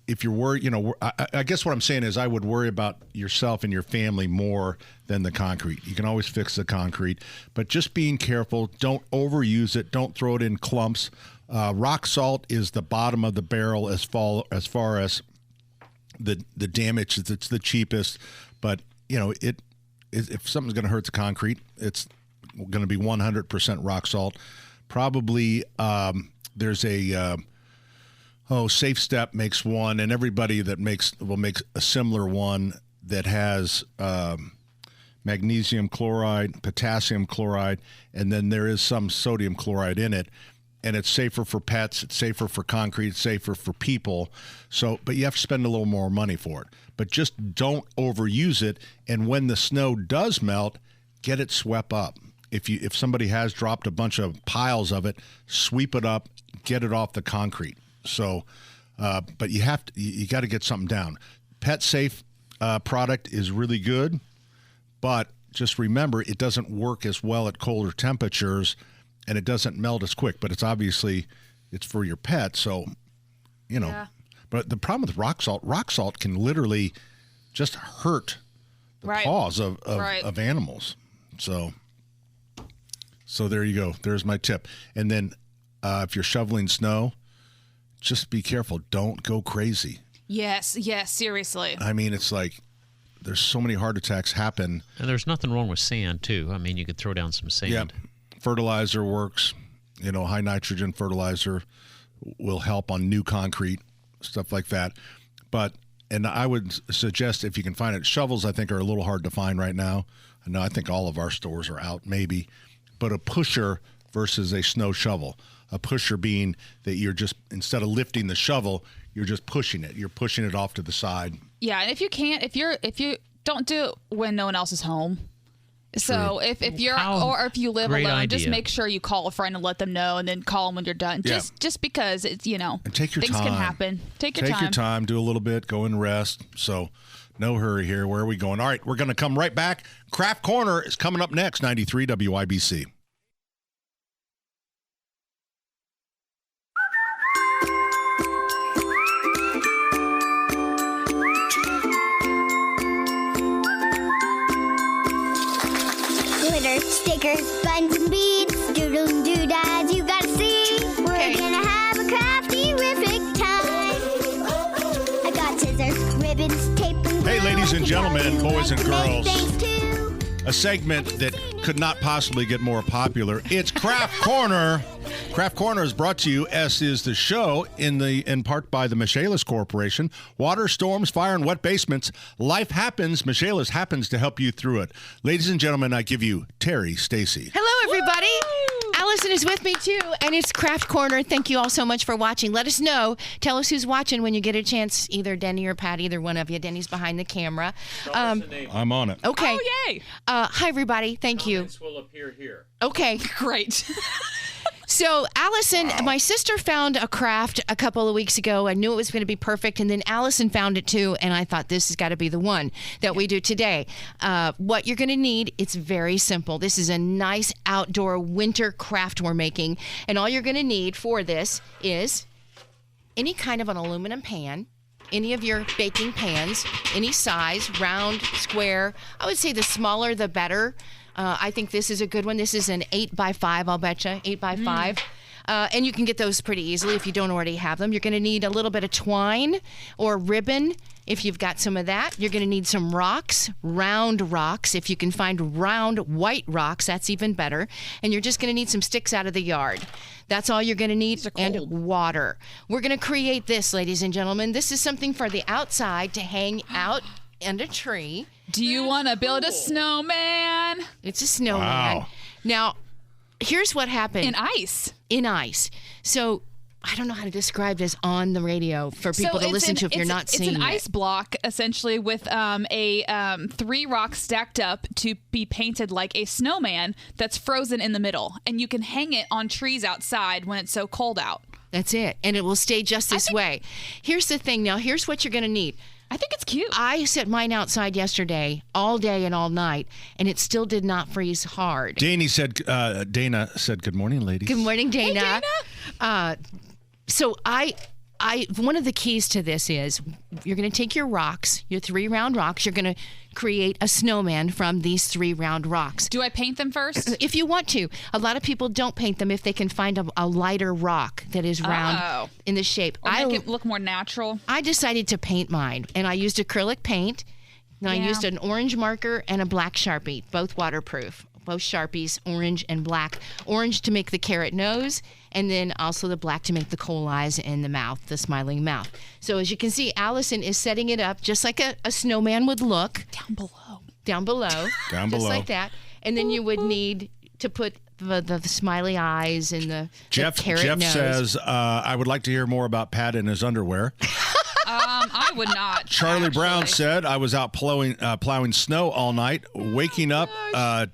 if you're worried, I guess what I'm saying is I would worry about yourself and your family more than the concrete. You can always fix the concrete, but just being careful. Don't overuse it. Don't throw it in clumps. Rock salt is the bottom of the barrel as far as the damage. It's the cheapest, but if something's going to hurt the concrete, it's going to be 100% rock salt. Probably there's a Safe Step makes one, and everybody that will make a similar one that has magnesium chloride, potassium chloride, and then there is some sodium chloride in it. And it's safer for pets, it's safer for concrete, it's safer for people. So, but you have to spend a little more money for it. But just don't overuse it. And when the snow does melt, get it swept up. If somebody has dropped a bunch of piles of it, sweep it up, get it off the concrete. So, but you got to get something down. Pet Safe product is really good, but just remember it doesn't work as well at colder temperatures. And it doesn't melt as quick, but it's for your pet. So, Yeah. But the problem with rock salt can literally just hurt the paws of animals. So there you go. There's my tip. And then if you're shoveling snow, just be careful. Don't go crazy. Yes, seriously. I mean, it's like there's so many heart attacks happen. And there's nothing wrong with sand, too. I mean, you could throw down some sand. Yeah. Fertilizer works, high nitrogen fertilizer will help on new concrete, stuff like that. But and I would suggest if you can find it, shovels I think are a little hard to find right now. I think all of our stores are out maybe, but a pusher versus a snow shovel. A pusher being that you're just, instead of lifting the shovel, you're just pushing it. You're pushing it off to the side. Yeah, and if you don't do it when no one else is home. So if you live alone, just make sure you call a friend and let them know, and then call them when you're done. Yeah. Just because it's and take your things time. can happen. Take your time. Do a little bit. Go and rest. So no hurry here. Where are we going? All right, we're going to come right back. Craft Corner is coming up next. 93 WIBC. Stickers, buttons, and beads, doodles and doodads, you gotta see. We're gonna have a crafty-rific time. I got scissors, ribbons, tape, and Hey, ladies and gentlemen, boys and girls, too. a segment that could not possibly get more popular. It's Craft Corner. Craft Corner is brought to you, as is the show, in part by the Michaelis Corporation. Water, storms, fire, and wet basements. Life happens. Michaelis happens to help you through it. Ladies and gentlemen, I give you Terry Stacy. Hello, everybody. Allison is with me, too, and it's Craft Corner. Thank you all so much for watching. Let us know. Tell us who's watching when you get a chance, either Denny or Pat, either one of you. Denny's behind the camera. I'm on it. Okay. Oh, yay. Hi, everybody. Thank you. Comments will appear here. Okay. Great. So, Allison, my sister found a craft a couple of weeks ago. I knew it was going to be perfect, and then Allison found it too, and I thought this has got to be the one that we do today. What you're going to need, it's very simple. This is a nice outdoor winter craft we're making, and all you're going to need for this is any kind of an aluminum pan, any of your baking pans, any size, round, square. I would say the smaller the better. I think this is a good one. This is an 8x5, I'll bet you, 8x5. And you can get those pretty easily if you don't already have them. You're going to need a little bit of twine or ribbon if you've got some of that. You're going to need some rocks, round rocks. If you can find round white rocks, that's even better. And you're just going to need some sticks out of the yard. That's all you're going to need, and water. We're going to create this, ladies and gentlemen. This is something for the outside to hang out and a tree. Do you want to build a snowman? It's a snowman. Wow. Now, here's what happened. In ice. So, I don't know how to describe this on the radio for people to listen to if you're not seeing it. It's an ice block, essentially, with 3 rocks stacked up to be painted like a snowman that's frozen in the middle. And you can hang it on trees outside when it's so cold out. That's it. And it will stay just this way. Here's the thing. Now, here's what you're going to need. I think it's cute. I set mine outside yesterday, all day and all night, and it still did not freeze hard. Dana said, good morning, ladies. Good morning, Dana. Hey, Dana. So one of the keys to this is you're going to take your rocks, your 3 round rocks. You're going to create a snowman from these 3 round rocks. Do I paint them first? If you want to. A lot of people don't paint them if they can find a lighter rock that is round in the shape. Or make it look more natural. I decided to paint mine, and I used acrylic paint. And I used an orange marker and a black Sharpie, both waterproof. Both Sharpies, orange and black. Orange to make the carrot nose, and then also the black to make the coal eyes and the mouth, the smiling mouth. So as you can see, Allison is setting it up just like a snowman would look. Down below. Down just below. like that. And then you would need to put the smiley eyes and the carrot Jeff nose. says, I would like to hear more about Pat in his underwear. I would not. Charlie Brown said, I was out plowing snow all night, waking up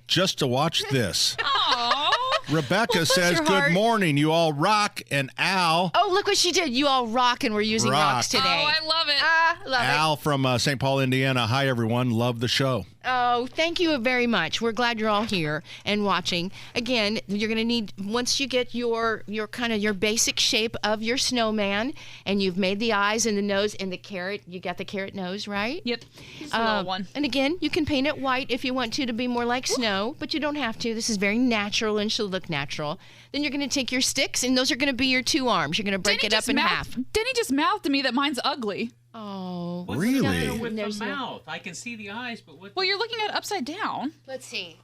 just to watch this. Aww. Rebecca says, good morning. You all rock. And Al. Oh, look what she did. You all rock, and we're using rocks today. Oh, I love it. Al from St. Paul, Indiana. Hi, everyone. Love the show. Oh, thank you very much. We're glad you're all here and watching. Again, you're going to need, once you get your kind of your basic shape of your snowman, and you've made the eyes and the nose and the carrot, you got the carrot nose, right? Yep. It's a little one. And again, you can paint it white if you want to be more like snow, but you don't have to. This is very natural and should look natural. Then you're going to take your sticks, and those are going to be your 2 arms. You're going to break it up in half. Denny just mouthed to me that mine's ugly. Oh, really? With the mouth, I can see the eyes, but what? Well, you're looking at it upside down. Let's see.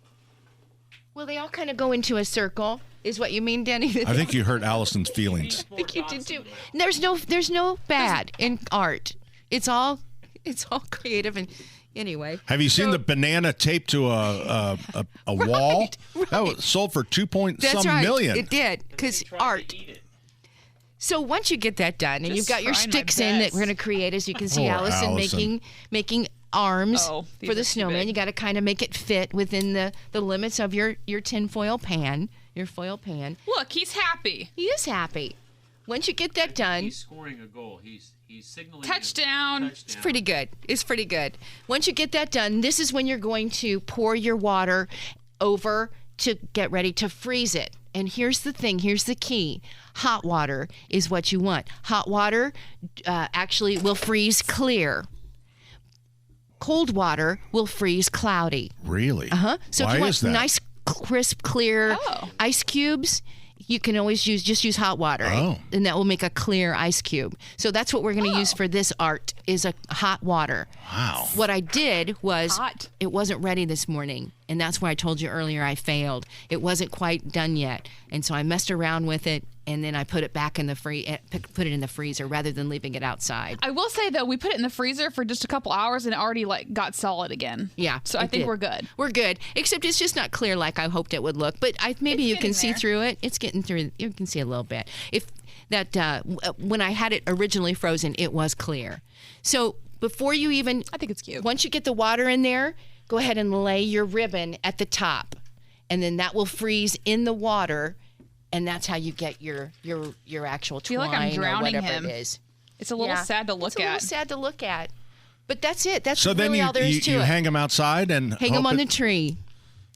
Well, they all kind of go into a circle, is what you mean, Denny? I think you hurt Allison's feelings. I think you did too. There's no bad in art. It's all It's all creative and anyway. Have you seen the banana taped to a wall? Right. That was sold for That's right. million. It did, because art. So once you get that done, and Just you've got your trying my sticks in that best. we're going to create, as you can see, Poor Allison Allison. making arms these for are the too snowman. big. You got to kind of make it fit within the limits of your tinfoil pan, your foil pan. Look, he's happy. He is happy. Once you get that done, He's scoring a goal. He's signaling Touchdown. it's pretty good. It's pretty good. Once you get that done, this is when you're going to pour your water over to get ready to freeze it. And here's the thing. Here's the key. Hot water is what you want. Hot water actually will freeze clear. Cold water will freeze cloudy. Really? Uh-huh. So Why if you is want that? nice, crisp, clear ice cubes, you can always use hot water, and that will make a clear ice cube. So that's what we're going to use for this art is a hot water. Wow. What I did was it wasn't ready this morning, and that's why I told you earlier I failed. It wasn't quite done yet, and so I messed around with it, and then I put it back in the put it in the freezer rather than leaving it outside. I will say though, we put it in the freezer for just a couple hours and it already got solid again. Yeah. So I think we're good. We're good, except it's just not clear like I hoped it would look. But maybe you can see through it. It's getting through. You can see a little bit. If that when I had it originally frozen, it was clear. So before you even, I think it's cute. Once you get the water in there, go ahead and lay your ribbon at the top, and then that will freeze in the water. And that's how you get your actual twine I feel like I'm drowning or whatever him. it is. It's a little sad to look It's a little at. sad to look at. But that's it. That's So then really all there is to you it. hang them outside and Hang them on the tree.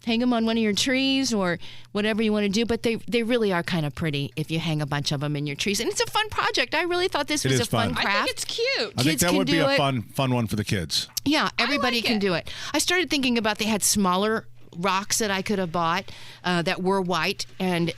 Hang them on one of your trees or whatever you want to do. But they really are kind of pretty if you hang a bunch of them in your trees. And it's a fun project. I really thought this It was is a fun fun. craft. I think it's cute. I think Kids that can would be do a it. fun one for the kids. Yeah, everybody like can it. do it. I started thinking about they had smaller rocks that I could have bought that were white, and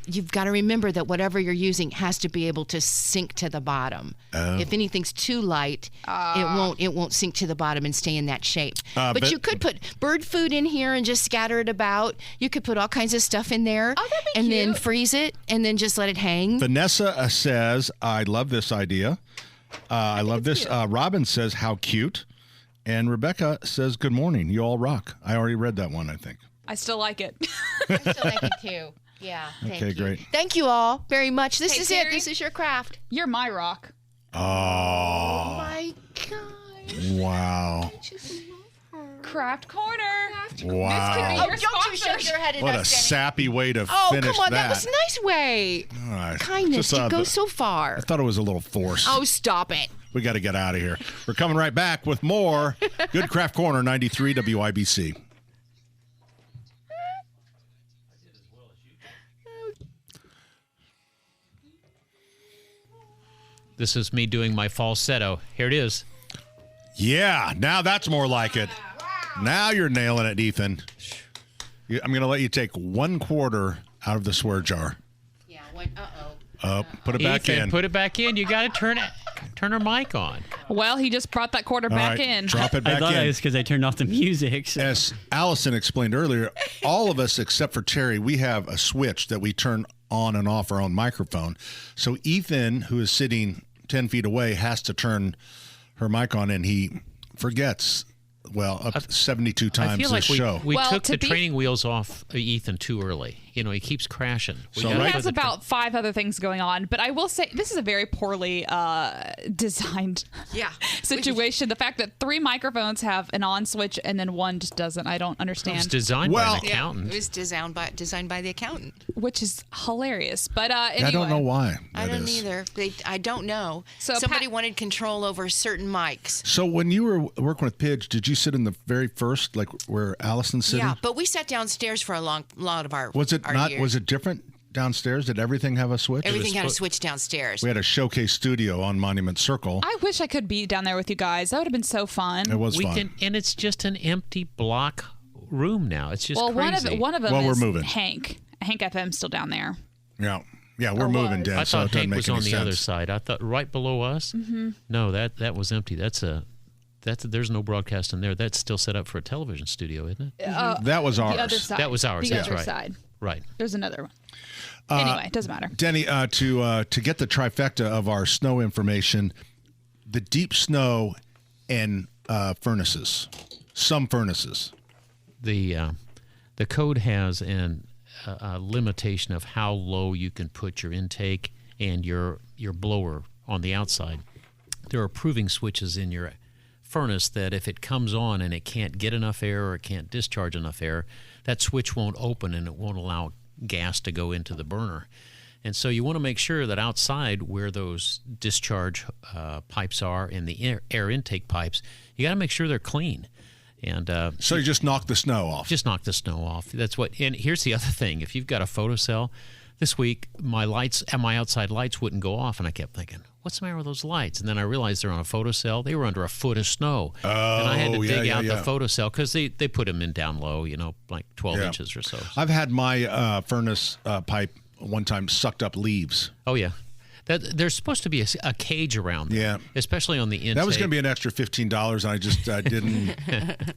you've got to remember that whatever you're using has to be able to sink to the bottom. If anything's too light, it won't sink to the bottom and stay in that shape. But you could put bird food in here and just scatter it about. You could put all kinds of stuff in there and then freeze it and then just let it hang. Vanessa says, I love this idea. I love this. Robin says, how cute. And Rebecca says, good morning. You all rock. I already read that one, I think. I still like it. I still like it too. Yeah. Thank Okay, you. great. Thank you all very much. This Hey, is Terry. it. This is your craft. You're my rock. Oh, My God. wow. Craft corner. Wow. This could be Oh, your don't you sponsor. shake your head at What a us, Jenny. sappy way to Oh, finish come on. that. That was a nice way. All right. Kindness. Just, You go the- so far. I thought it was a little forced. Oh, stop it. We got to get out of here. We're coming right back with more Good Craft Corner 93 WIBC. This is me doing my falsetto. Here it is. Yeah, now that's more like it. Now you're nailing it, Ethan. I'm going to let you take 1/4 out of the swear jar. Yeah. Uh-oh. Put it back Ethan, in. put it back in. You got to turn her mic on. Well, he just brought that quarter All back right, in. Drop it I back thought in. it was because I turned off the music. So. As Allison explained earlier, all of us except for Terry, we have a switch that we turn on and off our own microphone. So Ethan, who is sitting 10 feet away, has to turn her mic on, and he forgets, up to 72 times I feel this like show. we Well, took to the be- training wheels off Ethan too early. You know, he keeps crashing. So He right- has about 5 other things going on, but I will say this is a very poorly designed situation. The fact that 3 microphones have an on switch and then one just doesn't, I don't understand. It's designed by an accountant. It was designed by the accountant. Which is hilarious. But anyway. I don't know why I that don't is. either. I don't know. So Somebody wanted control over certain mics. So when you were working with Pidge, did you sit in the very first, like where Allison's sitting? Yeah, but we sat downstairs for a lot of our Was it our not? years. Was it different downstairs? Did everything have a switch? Everything had a switch downstairs. We had a showcase studio on Monument Circle. I wish I could be down there with you guys. That would have been so fun. It was fun. And it's just an empty block room now. It's just well, crazy. one of them Well, we're is moving. Hank. Hank FM's still down there. Yeah, we're moving, Dan. I so it thought doesn't Hank make was any on the sense. other side. I thought right below us. Mm-hmm. No, that was empty. There's no broadcast in there. That's still set up for a television studio, isn't it? That was ours. The other side. That was ours. The That's other right. side. Right. There's another one. Anyway, it doesn't matter. Denny, to get the trifecta of our snow information, the deep snow and furnaces. Some furnaces. The code has a limitation of how low you can put your intake and your blower on the outside. There are proving switches in your furnace that if it comes on and it can't get enough air or it can't discharge enough air, that switch won't open and it won't allow gas to go into the burner. And so you want to make sure that outside where those discharge pipes are and the air intake pipes, you got to make sure they're clean. And so you just knock the snow off. Just knock the snow off. That's what. And here's the other thing: if you've got a photocell, this week my outside lights wouldn't go off, and I kept thinking, "What's the matter with those lights?" And then I realized they're on a photocell. They were under a foot of snow, and I had to dig out the photocell because they put them in down low, like 12 inches or so. I've had my furnace pipe one time sucked up leaves. Oh yeah. There's supposed to be a cage around them, especially on the intake. That was going to be an extra $15, and I just didn't.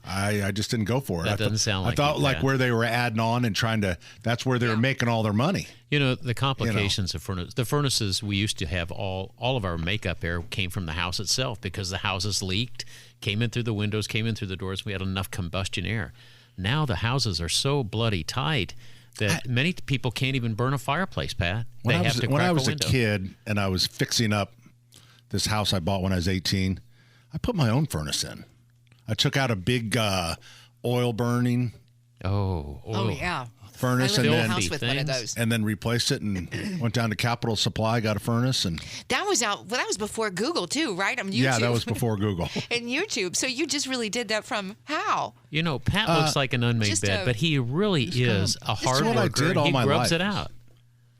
I just didn't go for it. That doesn't sound like I thought like where they were adding on and trying to. That's where they were making all their money. The complications of furnaces. The furnaces we used to have all of our makeup air came from the house itself because the houses leaked, came in through the windows, came in through the doors. We had enough combustion air. Now the houses are so bloody tight that many people can't even burn a fireplace, Pat. When I was a kid and I was fixing up this house I bought when I was 18, I put my own furnace in. I took out a big oil burning. Oh yeah. Furnace I lived in a house with one of those. And then replaced it and went down to Capital Supply, got a furnace, and that was out. Well, that was before Google too, right? On YouTube. Yeah, that was before Google. And YouTube. So you just really did that from how? Pat looks like an unmade bed, but he really is a hard worker. I did all he my grubs life. it out.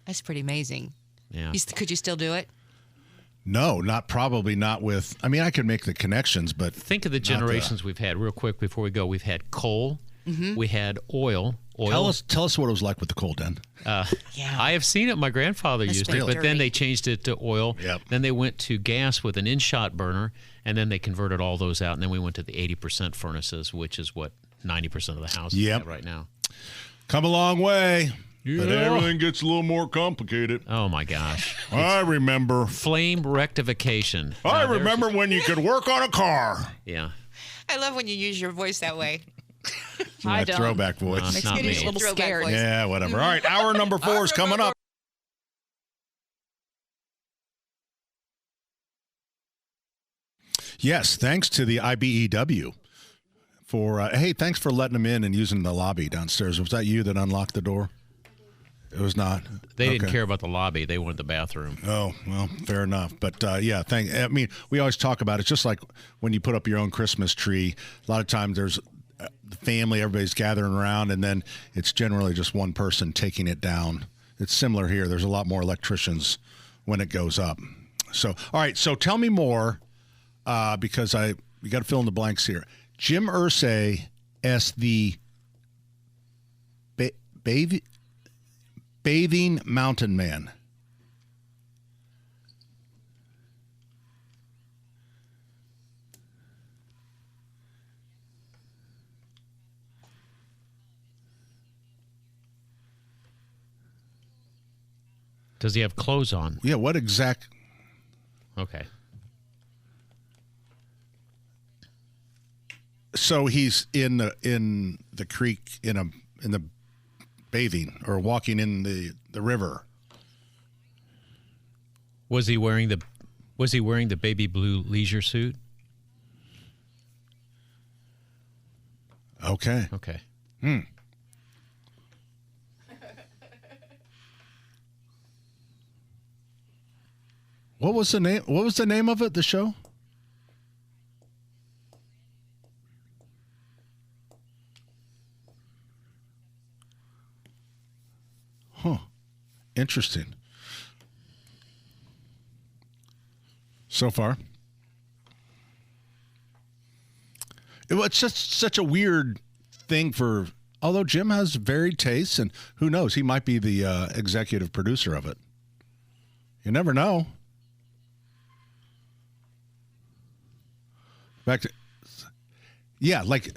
That's pretty amazing. Yeah. Could you still do it? No, probably not with. I mean, I could make the connections, but think of the generations we've had. Real quick before we go, we've had coal. Mm-hmm. We had oil. Tell us what it was like with the coal den. I have seen it. My grandfather used it, but then they changed it to oil. Yep. Then they went to gas with an in-shot burner, and then they converted all those out. And then we went to the 80% furnaces, which is what 90% of the houses have right now. Come a long way. But everything gets a little more complicated. Oh, my gosh. I remember. Flame rectification. I remember when you could work on a car. Yeah. I love when you use your voice that way. I don't. Throwback voice. Makes me a little scared. Yeah, whatever. All right, hour number 4 is coming up. Yes, thanks to the IBEW for, thanks for letting them in and using the lobby downstairs. Was that you that unlocked the door? It was not. They didn't care about the lobby. They wanted the bathroom. Oh, well, fair enough. But, I mean, we always talk about it, just like when you put up your own Christmas tree. A lot of times there's the family, everybody's gathering around, and then it's generally just one person taking it down. It's similar here. There's a lot more electricians when it goes up. So, all right, so tell me more, because we got to fill in the blanks here. Jim Irsay as the bathing mountain man. Does he have clothes on? Yeah, what exact? Okay. So he's in the creek in the bathing or walking in the river. Was he wearing the baby blue leisure suit? Okay. Okay. What was the name? What was the name of it? The show? Huh. Interesting. So far. It's just such a weird thing for, although Jim has varied tastes, and who knows, he might be the executive producer of it. You never know. Back to, like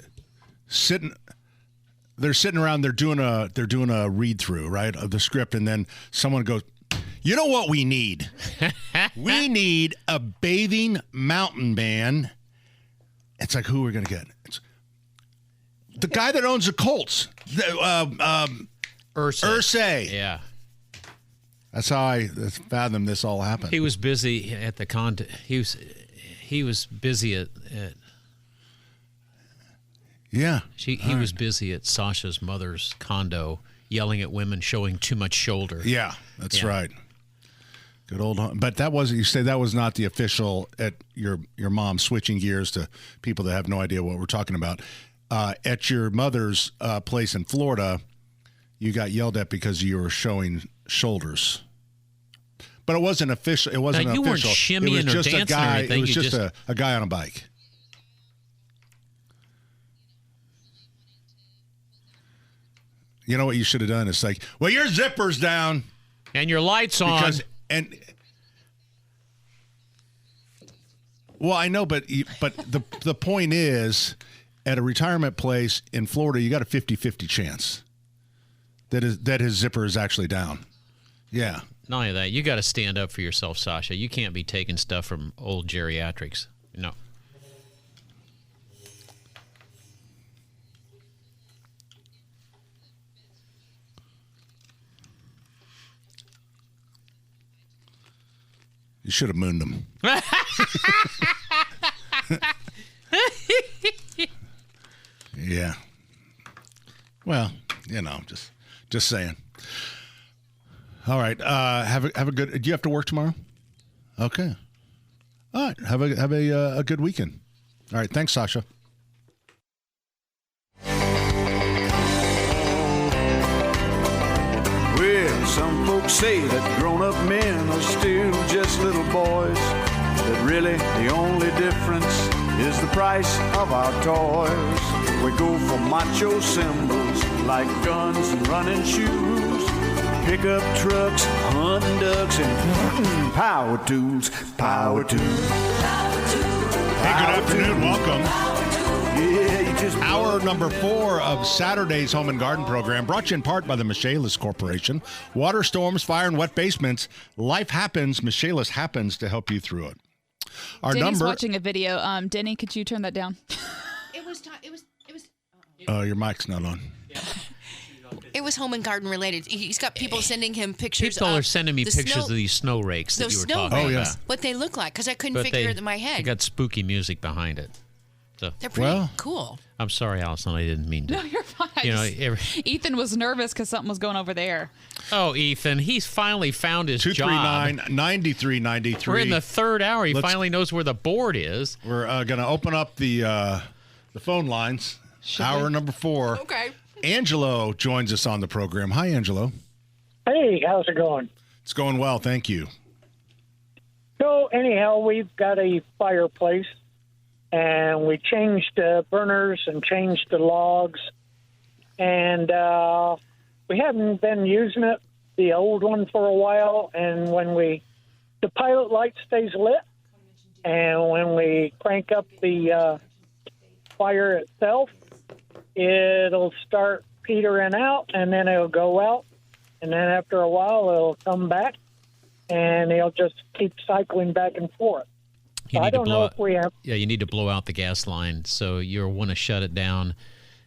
they're sitting around, they're doing a read through, right, of the script, and then someone goes, "You know what we need? We need a bathing mountain man It's like, who are we going to get? It's the guy that owns the Colts. Irsay. Yeah. That's how I fathom this all happened. He was busy at the condo. He was busy at yeah. He was busy at Sasha's mother's condo, yelling at women showing too much shoulder. Yeah, that's right. Good old. But that wasn't. You say that was not the official at your mom, switching gears to people that have no idea what we're talking about. At your mother's place in Florida, you got yelled at because you were showing shoulders. But it wasn't official. It wasn't you official. Weren't shimmying it was just or dancing a guy. or anything. It was just a guy on a bike. You know what you should have done? It's like, well, your zipper's down and your lights on. Well, I know, but the point is, at a retirement place in Florida, you got a 50-50 chance that his zipper is actually down. Yeah. Not only that, you got to stand up for yourself, Sasha. You can't be taking stuff from old geriatrics. No. You should have mooned him. Yeah. Well, just saying. All right. Have a good. Do you have to work tomorrow? Okay. All right. Have a good weekend. All right. Thanks, Sasha. Well, some folks say that grown-up men are still just little boys, that really the only difference is the price of our toys. We go for macho symbols like guns and running shoes, pickup trucks, hunting ducks, and power tools. Power tools. Hey, good afternoon. Welcome. Hour number 4 of Saturday's Home and Garden program, brought to you in part by the Michaelis Corporation. Water, storms, fire, and wet basements. Life happens. Michaelis happens to help you through it. Denny's watching a video. Denny, could you turn that down? It was. Oh, your mic's not on. It was home and garden related. He's got people sending him pictures. People are sending me pictures of these snow rakes that you were talking about. What they look like, because I couldn't figure it in my head. They got spooky music behind it. So. They're pretty cool. I'm sorry, Allison. I didn't mean to. No, you're fine. Ethan was nervous because something was going over there. Oh, Ethan, he's finally found his job. 239-9393. We're in the third hour. He finally knows where the board is. We're going to open up the phone lines. Hour number 4. Okay. Angelo joins us on the program. Hi, Angelo. Hey, how's it going? It's going well, thank you. So anyhow, we've got a fireplace, and we changed the burners and changed the logs, and we haven't been using it, the old one, for a while. And when the pilot light stays lit, and when we crank up the fire itself, it'll start petering out, and then it'll go out, and then after a while it'll come back, and it'll just keep cycling back and forth. So I don't know if we have. Yeah, you need to blow out the gas line, so you'll want to shut it down.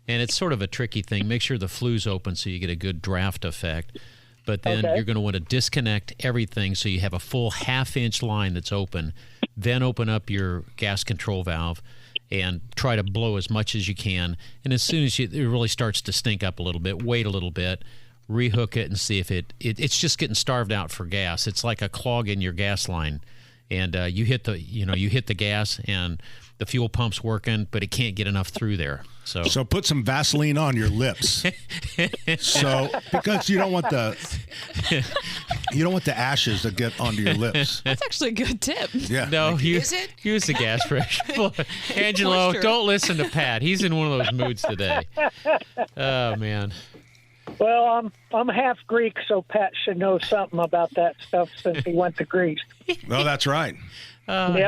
And it's sort of a tricky thing. Make sure the flue's open so you get a good draft effect. But then you're going to want to disconnect everything so you have a full half-inch line that's open. Then open up your gas control valve and try to blow as much as you can. And as soon as it really starts to stink up a little bit, wait a little bit, rehook it and see if it's just getting starved out for gas. It's like a clog in your gas line. And you hit the gas and the fuel pump's working, but it can't get enough through there. So put some Vaseline on your lips. Because you don't want the ashes to get onto your lips. That's actually a good tip. Yeah. No, use the gas pressure. Angelo, don't listen to Pat. He's in one of those moods today. Oh man. Well, I'm half Greek, so Pat should know something about that stuff since he went to Greece. Well, that's right. The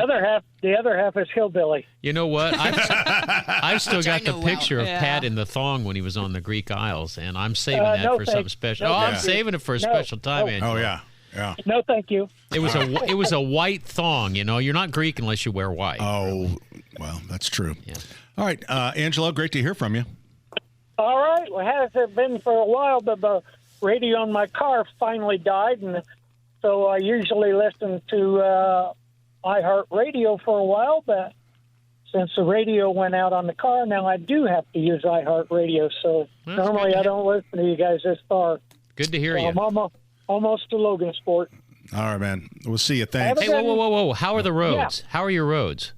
other half is hillbilly. You know what? I've still got the picture of Pat in the thong when he was on the Greek Isles, and I'm saving that for something special. I'm saving it for a special time, Angelo. Oh yeah. Yeah. No, thank you. It was a white thong. You're not Greek unless you wear white. Oh, Well, that's true. Yeah. All right, Angelo, great to hear from you. All right. Well, has it been for a while, but the radio in my car finally died, and so I usually listen to iHeartRadio for a while, but since the radio went out on the car, now I do have to use iHeartRadio, so normally I don't listen to you guys this far. Good to hear you. I'm almost to Logan Sport. All right, man. We'll see you. Thanks. Hey, whoa. How are the roads? Yeah. How are your roads?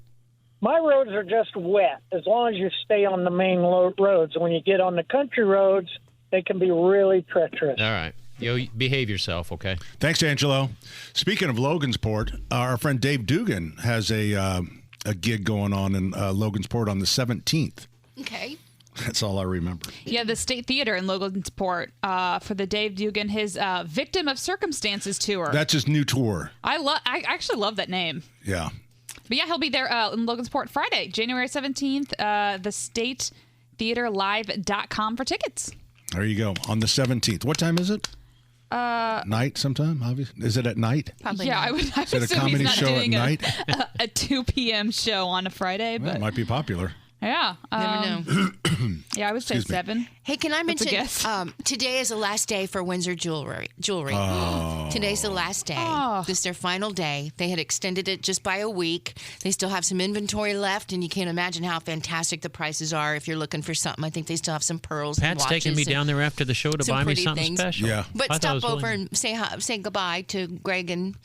My roads are just wet, as long as you stay on the main roads. When you get on the country roads, they can be really treacherous. All right. You behave yourself, okay? Thanks, Angelo. Speaking of Logansport, our friend Dave Dugan has a gig going on in Logansport on the 17th. Okay. That's all I remember. Yeah, the State Theater in Logansport for the Dave Dugan, his Victim of Circumstances tour. That's his new tour. I actually love that name. Yeah. But yeah, he'll be there in Logansport Friday, January 17th, the statetheaterlive.com for tickets. There you go. On the 17th. What time is it? Night sometime, obviously. Is it at night? Probably yeah, not. I would Is it a comedy he's not show doing at night? a 2 p.m. show on a Friday. Well, But it might be popular. yeah. Never know. Yeah, I would say 7. Hey, can I That's a mention guess. Today is the last day for Windsor Jewelry. Oh. Today's the last day. Oh. This is their final day. They had extended it just by a week. They still have some inventory left, and you can't imagine how fantastic the prices are if you're looking for something. I think they still have some pearls and Pat's watches. taking me down there after the show to some buy me pretty something things. special. Yeah. But I thought it stop was over really- and say goodbye to Greg and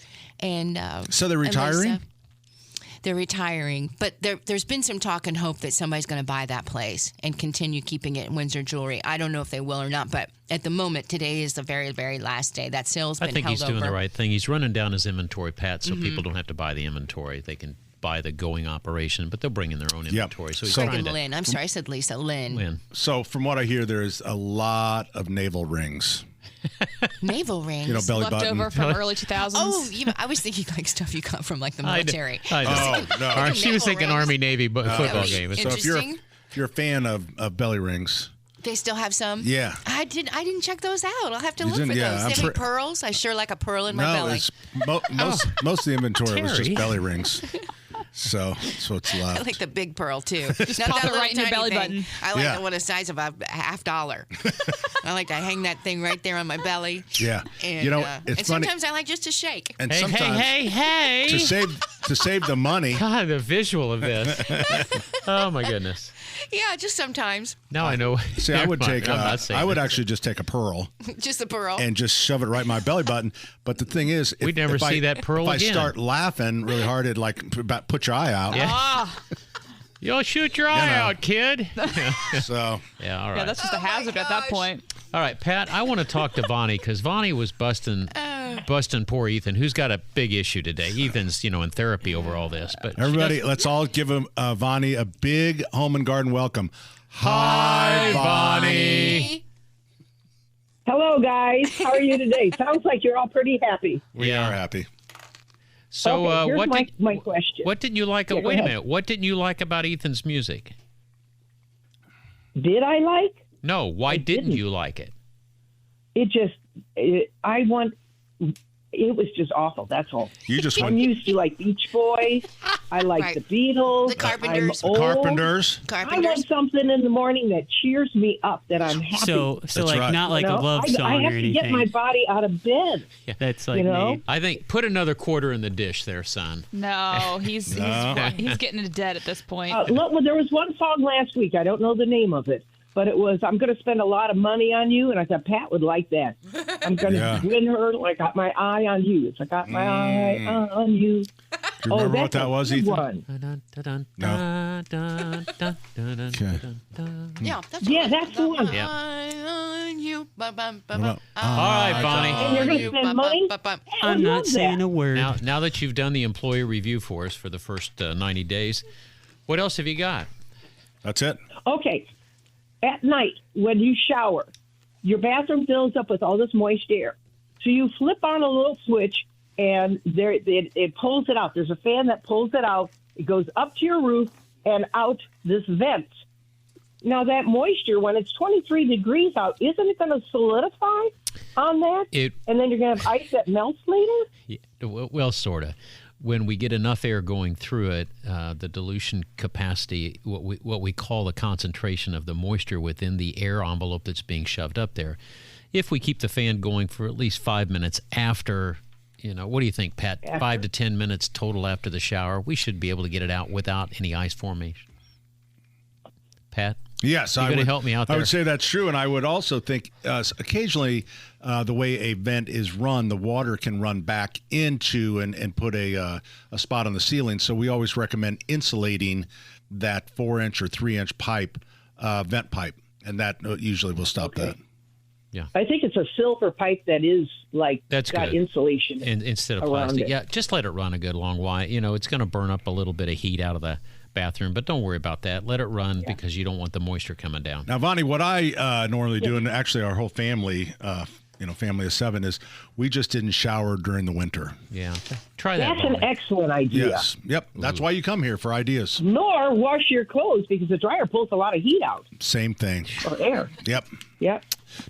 So they're retiring? Lisa. They're retiring, but there's been some talk and hope that somebody's going to buy that place and continue keeping it in Windsor Jewelry. I don't know if they will or not, but at the moment, today is the very, very last day. That sale's been I think held he's doing over. the right thing. He's running down his inventory, Pat, so people don't have to buy the inventory. They can buy the going operation, but they'll bring in their own inventory. So he's Greg trying and to Lynn. I'm sorry, I said Lisa. Lynn. So from what I hear, there's a lot of navel rings. Navel rings. You know, belly Left button. over from early 2000s. Oh, I was thinking like stuff you got from like the military. I know. Oh, no. All right, she was thinking rings. Army-Navy football game. So if you're a fan of belly rings, They still have some? Yeah. I didn't check those out. I'll have to You look for didn't? Yeah, those. I'm They have pre- pearls? I sure like a pearl in my no, belly. it's most of the inventory was just Terry. belly rings. So it's I left. like the big pearl too. Just Not pop that it little right in your tiny belly thing. button. I like Yeah. the one the size of a $50. I like to hang that thing right there on my belly. Yeah. And, You know, and it's funny. sometimes I like just to shake. And Hey, sometimes hey. to save the money. God, the visual of this. Oh, my goodness. Yeah, just sometimes. Now I know. See, I would Never mind. take. I'm not saying I would it. actually just take a pearl Just a pearl. and just shove it right in my belly button. But the thing is, We'd never see that pearl if again. I start laughing really hard, it like about put your eye out. Yeah. You'll shoot your eye out, kid. So yeah, all right. Yeah, that's just a hazard at that point. All right, Pat, I want to talk to Vonnie because Vonnie was busting poor Ethan, who's got a big issue today. Ethan's, in therapy over all this. But everybody, let's all give him Vonnie a big home and garden welcome. Hi, Vonnie. Hello, guys. How are you today? Sounds like you're all pretty happy. We are happy. So, Okay, here's what my question. What didn't you like? Yeah, go wait a ahead. minute. What didn't you like about Ethan's music? Did I like? No. Why didn't you like it? It was just awful. That's all. You just I'm used to like Beach Boys. I like Right. the Beatles. The Carpenters. I'm old. Carpenters. I want something in the morning that cheers me up, that I'm happy. So That's like right. not like You know? a love song I have or to anything. get my body out of bed. That's like you know? me. I think put another quarter in the dish there, son. No, he's No. he's getting into debt at this point. Look, well, there was one song last week. I don't know the name of it, but it was "I'm going to spend a lot of money on you," and I thought Pat would like that. I'm going to Yeah. win her like I got my eye on you. It's like I got my eye on you. Do you remember what that's that was, a good Ethan? one. Okay. Yeah, that's the one. Yeah. On you. Ba, ba, ba, Well, ba. All right, Bonnie. And you're going to You, spend ba, money? ba, ba, ba. I I'm love not saying that. a word. Now that you've done the employee review for us for the first 90 days, what else have you got? That's it. Okay. At night, when you shower, your bathroom fills up with all this moist air. So you flip on a little switch, and it pulls it out. There's a fan that pulls it out. It goes up to your roof and out this vent. Now, that moisture, when it's 23 degrees out, isn't it going to solidify on that? And then you're going to have ice that melts later? Yeah, well, sort of. when we get enough air going through it, the dilution capacity, what we call the concentration of the moisture within the air envelope that's being shoved up there, if we keep the fan going for at least 5 minutes after, what do you think, Pat? 5 to 10 minutes total after the shower, we should be able to get it out without any ice formation. Pat? Yes, you're going to help me out there. I would say that's true, and I would also think occasionally the way a vent is run, the water can run back into and put a spot on the ceiling. So we always recommend insulating that 4-inch or 3-inch pipe, vent pipe, and that usually will stop that. Yeah, I think it's a silver pipe that is that's got good. insulation Instead of plastic. Yeah, just let it run a good long while. It's going to burn up a little bit of heat out of the bathroom, but don't worry about that. Let it run because you don't want the moisture coming down. Now, Vonnie, what I normally do, and actually our whole family, family of 7, is we just didn't shower during the winter. Yeah, try that. That's an excellent idea. Yes, yep. That's why you come here, for ideas. Nor wash your clothes because the dryer pulls a lot of heat out. Same thing. Or air. Yep. Yep.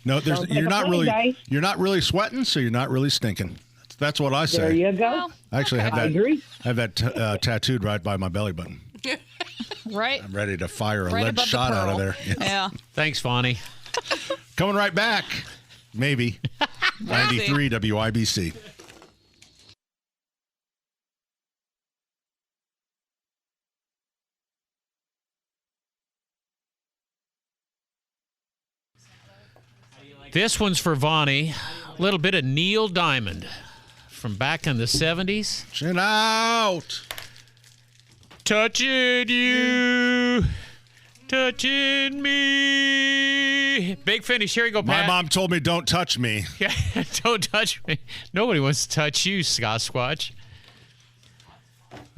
No, Sounds you're like not really sweating, so you're not really stinking. That's what I say. There you go. I actually I agree. have that tattooed right by my belly button. Right. I'm ready to fire a Right lead above the shot out of pearl. there. Yeah. Thanks, Vonnie. Coming right back. Maybe. 93 WIBC. This one's for Vonnie. A little bit of Neil Diamond from back in the 70s. Chin out. Touching you, touching me. Big finish. Here you go, Pat. My mom told me don't touch me. Yeah, don't touch me. Nobody wants to touch you, Sasquatch.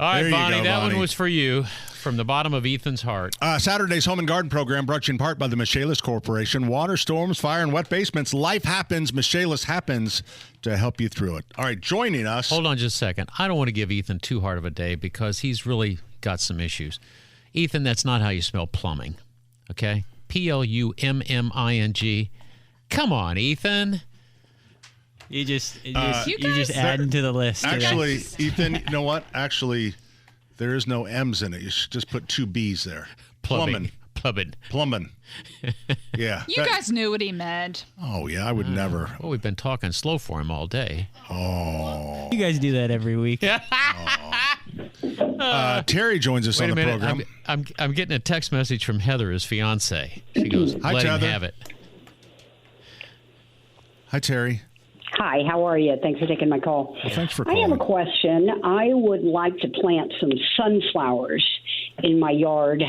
All right, There you Vonnie, go, that Vonnie. one was for you from the bottom of Ethan's heart. Saturday's Home and Garden program brought to you in part by the Michaelis Corporation. Water, storms, fire, and wet basements. Life happens. Michaelis happens to help you through it. All right, joining us. Hold on just a second. I don't want to give Ethan too hard of a day because he's really got some issues. Ethan, that's not how you spell plumbing, okay? Plumming. Come on, Ethan. You're just adding to the list. Actually, Ethan, you know what? Actually, there is no M's in it. You should just put 2 B's there. Plumbing. Yeah. You guys knew what he meant. Oh, yeah, I would never. Well, we've been talking slow for him all day. Oh. You guys do that every week. Terry joins us Wait on a the minute. program. I'm getting a text message from Heather, his fiance. She goes, Hi, let him Heather. have it. Hi, Terry. Hi, how are you? Thanks for taking my call. Well, thanks for I have calling. a question. I would like to plant some sunflowers in my yard.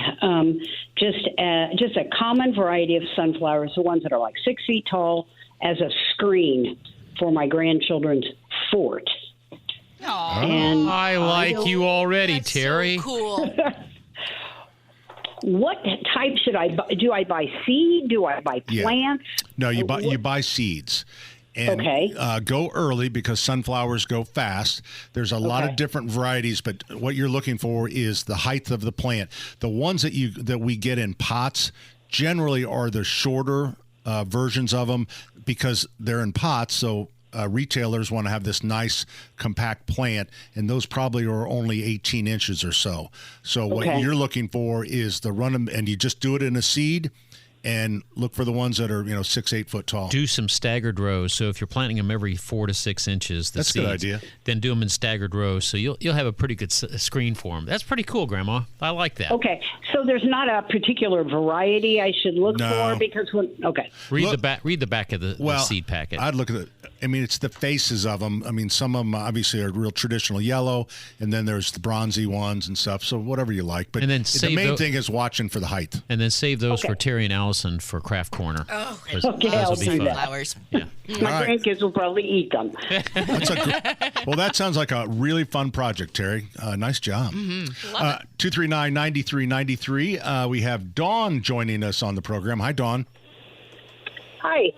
Just a common variety of sunflowers, the ones that are like 6 feet tall, as a screen for my grandchildren's fort. And I like you already, Terry. Cool. What type should I buy? Do I buy seed? Do I buy plants? No, you buy seeds. And go early because sunflowers go fast. There's a lot of different varieties, but what you're looking for is the height of the plant. The ones that we get in pots generally are the shorter versions of them because they're in pots. So retailers want to have this nice compact plant, and those probably are only 18 inches or so. So what you're looking for is the run them, and you just do it in a seed. And look for the ones that are 6, 8 foot tall. Do some staggered rows. So if you're planting them every 4 to 6 inches, That's a good idea. Then do them in staggered rows. So you'll have a pretty good screen for them. That's pretty cool, Grandma. I like that. Okay, so there's not a particular variety I should look for because read the back of the seed packet. I'd look at it. I mean, it's the faces of them. I mean, some of them obviously are real traditional yellow, and then there's the bronzy ones and stuff. So whatever you like. But and then the main thing is watching for the height. And then save those for Terry and Allison for Craft Corner. Oh, those I'll will be do fun. that. Yeah. My grandkids will probably eat them. Well, that sounds like a really fun project, Terry. Nice job. 239-9393. We have Dawn joining us on the program. Hi, Dawn. Hi.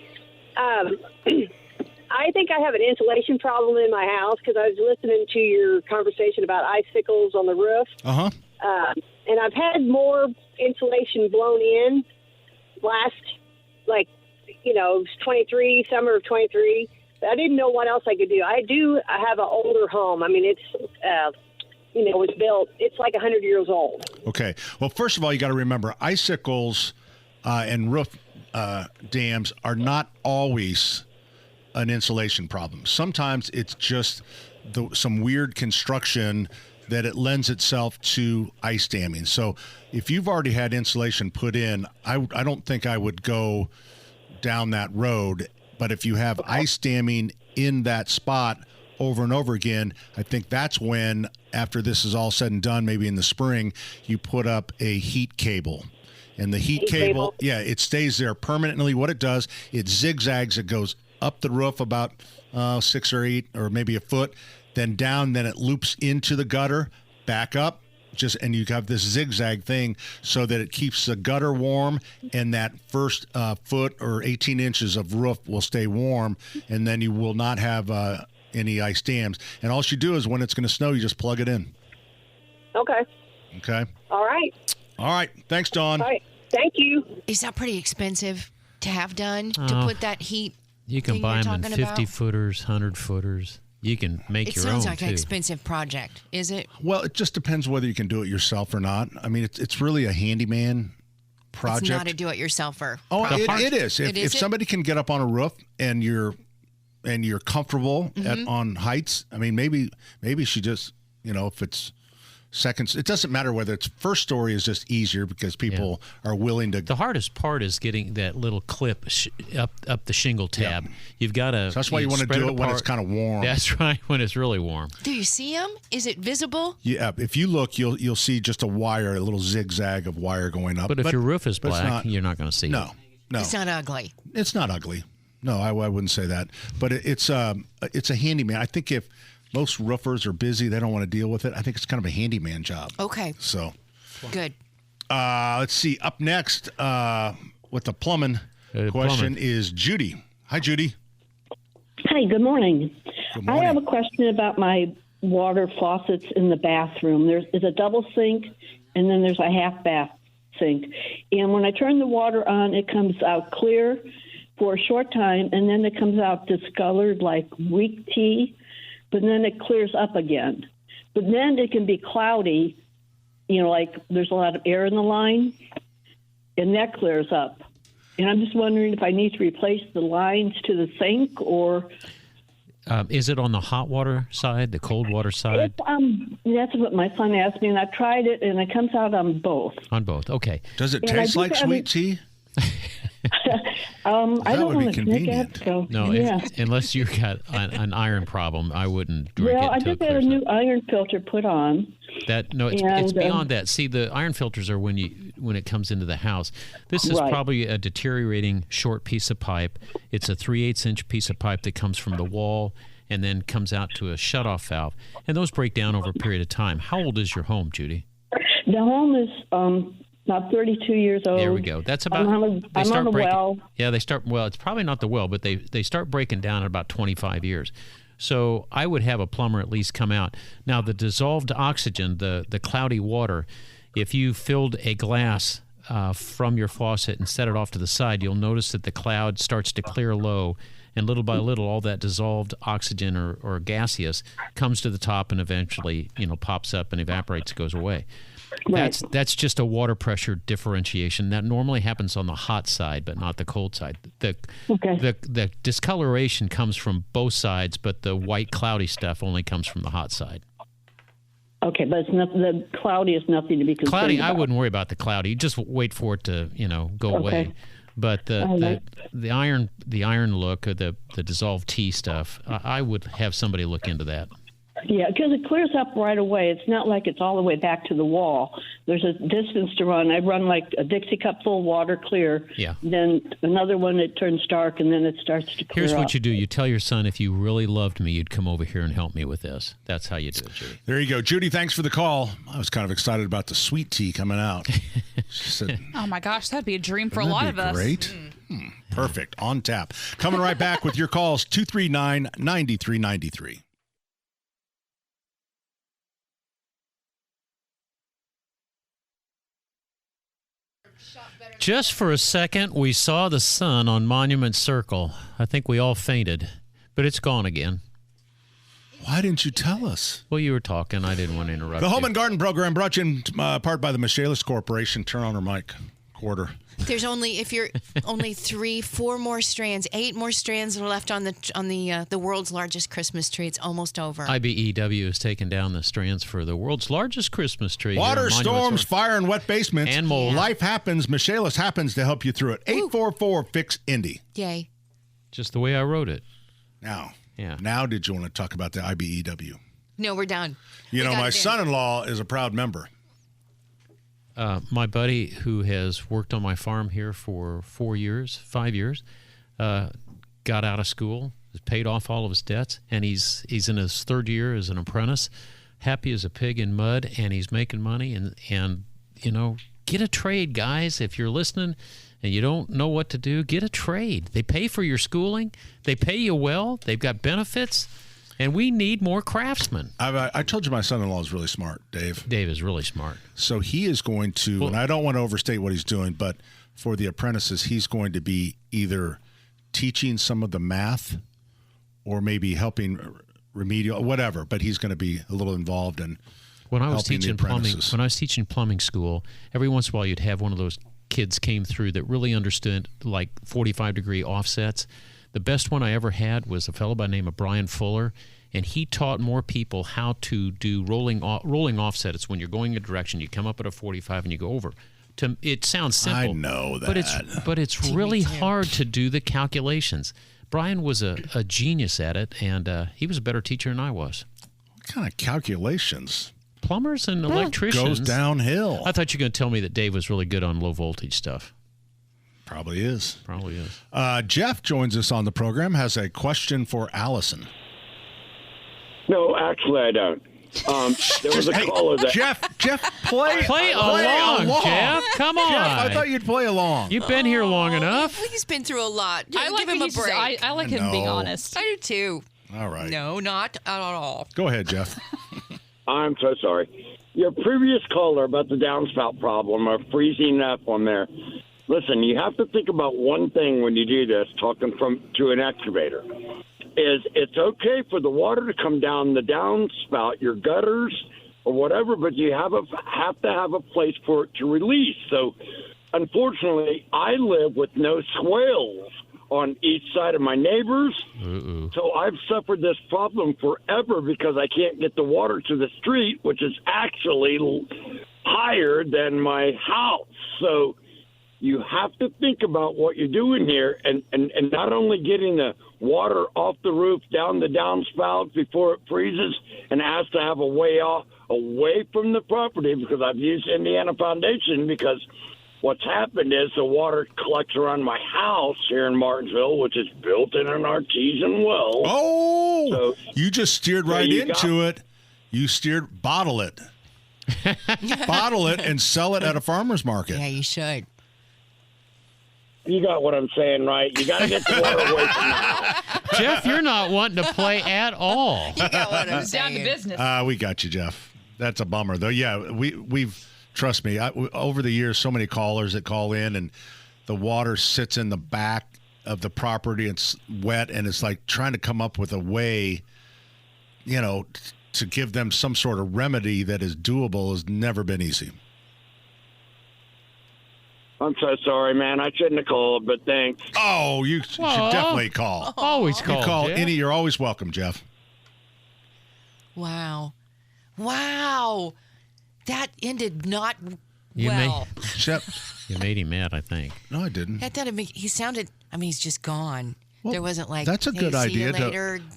I think I have an insulation problem in my house because I was listening to your conversation about icicles on the roof. And I've had more insulation blown in last, 23, summer of 23. I didn't know what else I could do. I have an older home. I mean, it's, it was built, it's like 100 years old. Okay. Well, first of all, you got to remember icicles and roof dams are not always an insulation problem. Sometimes it's just some weird construction that it lends itself to ice damming. So if you've already had insulation put in, I don't think I would go down that road. But if you have ice damming in that spot over and over again, I think that's when, after this is all said and done, maybe in the spring, you put up a heat cable. And the heat cable, yeah, it stays there permanently. What it does, it zigzags. It goes up the roof about 6 or 8 or maybe a foot, then down, then it loops into the gutter, back up, and you have this zigzag thing so that it keeps the gutter warm, and that first foot or 18 inches of roof will stay warm, and then you will not have any ice dams. And all you do is when it's going to snow, you just plug it in. Okay. Okay. All right. All right. Thanks, Dawn. All right. Thank you. Is that pretty expensive to have done, to put that heat? You can buy them in 50-footers, 100-footers. You can make your own, It sounds like too. an expensive project, is it? Well, it just depends whether you can do it yourself or not. I mean, it's really a handyman project. It's not a do-it-yourselfer. Oh, it is. If somebody can get up on a roof and you're comfortable on heights, I mean, maybe she just, if it's seconds, it doesn't matter whether it's first story is just easier because people are willing to. The hardest part is getting that little clip up the shingle tab. Yeah. You've got to. So that's why you want to do it when it's kind of warm. That's right, when it's really warm. Do you see them? Is it visible? Yeah, if you look, you'll see just a wire, a little zigzag of wire going up. But if your roof is black, you're not going to see it. No. It's not ugly. It's not ugly. No, I wouldn't say that. But it's a handyman. I think if most roofers are busy, they don't want to deal with it. I think it's kind of a handyman job. Okay. So good. Let's see. Up next with the plumbing question is Judy. Hi, Judy. Hi, good morning. Good morning. I have a question about my water faucets in the bathroom. There's a double sink, and then there's a half bath sink. And when I turn the water on, it comes out clear for a short time, and then it comes out discolored like weak tea, but then it clears up again. But then it can be cloudy, like there's a lot of air in the line, and that clears up. And I'm just wondering if I need to replace the lines to the sink or... Is it on the hot water side, the cold water side? That's what my son asked me, and I've tried it, and it comes out on both. On both, okay. Does it taste like sweet tea? I don't want to drink it. So, no, yeah. Unless you've got an iron problem, I wouldn't drink it. Well, I just had a new iron filter put on. It's beyond that. See, the iron filters are when it comes into the house. This is probably a deteriorating short piece of pipe. It's a 3/8-inch piece of pipe that comes from the wall and then comes out to a shutoff valve. And those break down over a period of time. How old is your home, Judy? The home is about 32 years old. There we go. That's about. I'm on the well. Yeah, they start. Well, it's probably not the well, but they start breaking down at about 25 years. So I would have a plumber at least come out. Now the dissolved oxygen, the cloudy water, if you filled a glass from your faucet and set it off to the side, you'll notice that the cloud starts to clear low, and little by little, all that dissolved oxygen or gaseous comes to the top and eventually, pops up and evaporates, goes away. Right. That's just a water pressure differentiation. That normally happens on the hot side, but not the cold side. The discoloration comes from both sides, but the white cloudy stuff only comes from the hot side. Okay, but it's not, the cloudy is nothing to be concerned about. about. I wouldn't worry about the cloudy. Just wait for it to go away. But the iron look or the dissolved tea stuff, I would have somebody look into that. Yeah, because it clears up right away. It's not like it's all the way back to the wall. There's a distance to run. I run like a Dixie cup full of water clear. Yeah. Then another one, it turns dark, and then it starts to clear Here's up. what you do. You tell your son, if you really loved me, you'd come over here and help me with this. That's how you do it, Judy. There you go. Judy, thanks for the call. I was kind of excited about the sweet tea coming out. She said, oh, my gosh. That'd be a dream for a lot of us. Great. Perfect. On tap. Coming right back with your calls, 239-9393. Just for a second, we saw the sun on Monument Circle. I think we all fainted But it's gone again. Why didn't you tell us? Well, you were talking. I didn't want to interrupt The you. Home and Garden Program brought to you in part by the Michaelis Corporation. Turn on her mic. Quarter. There's only 4 more strands, 8 more strands are left on the world's largest Christmas tree. It's almost over. IBEW has taken down the strands for the world's largest Christmas tree. Water, storms, fire, and wet basements. And mold. Life happens. Michaelis happens to help you through it. 844-FIX-INDY. Yay. Just the way I wrote it. Now did you want to talk about the IBEW? No, we're done. My son-in-law is a proud member. My buddy who has worked on my farm here for 5 years, got out of school, has paid off all of his debts, and he's in his 3rd year as an apprentice, happy as a pig in mud, and he's making money. And get a trade, guys. If you're listening and you don't know what to do, get a trade. They pay for your schooling. They pay you well. They've got benefits. And we need more craftsmen. I told you my son-in-law is really smart, Dave. Dave is really smart. So he is going to, and I don't want to overstate what he's doing, but for the apprentices, he's going to be either teaching some of the math or maybe helping remedial, whatever. But he's going to be a little involved in when I was helping teaching the apprentices. When I was teaching plumbing school, every once in a while you'd have one of those kids came through that really understood like 45-degree offsets. The best one I ever had was a fellow by the name of Brian Fuller, and he taught more people how to do rolling offset. It's when you're going a direction, you come up at a 45 and you go over. It sounds simple. I know that. But it's really hard to do the calculations. Brian was a genius at it, and he was a better teacher than I was. What kind of calculations? Plumbers and electricians. Goes downhill. I thought you were going to tell me that Dave was really good on low-voltage stuff. Probably is. Jeff joins us on the program, has a question for Allison. No, actually, I don't. There was a caller that... Jeff, play along, Jeff. Come on. Jeff, I thought you'd play along. You've been here long enough. He's been through a lot. I like Give him a break. I like him being honest. I do too. All right. No, not at all. Go ahead, Jeff. I'm so sorry. Your previous caller about the downspout problem of freezing up on there. Listen, you have to think about one thing when you do this, talking to an excavator, is it's okay for the water to come down the downspout, your gutters or whatever, but you have to have a place for it to release. So, unfortunately, I live with no swales on each side of my neighbors. So I've suffered this problem forever because I can't get the water to the street, which is actually higher than my house. So you have to think about what you're doing here and not only getting the water off the roof down the downspout before it freezes and has to have a way away from the property, because I've used Indiana Foundation, because what's happened is the water collects around my house here in Martinsville, which is built in an artesian well. Oh, so, you just steered right into it. You steered, bottle it. Bottle it and sell it at a farmer's market. Yeah, you should. You got what I'm saying, right? You got to get the water away from the house. Jeff, you're not wanting to play at all. You got what I'm saying. Down to business. We got you, Jeff. That's a bummer, though. Yeah, we've trust me. Over the years, so many callers that call in, and the water sits in the back of the property. It's wet, and it's like trying to come up with a way, to give them some sort of remedy that is doable has never been easy. I'm so sorry, man. I shouldn't have called, but thanks. Oh, you should definitely call. Always call. You call Jeff. you're always welcome, Jeff. Wow. That ended not well. You made him mad, I think. No, I didn't. That didn't make. He sounded. He's just gone. There wasn't like. That's a good idea.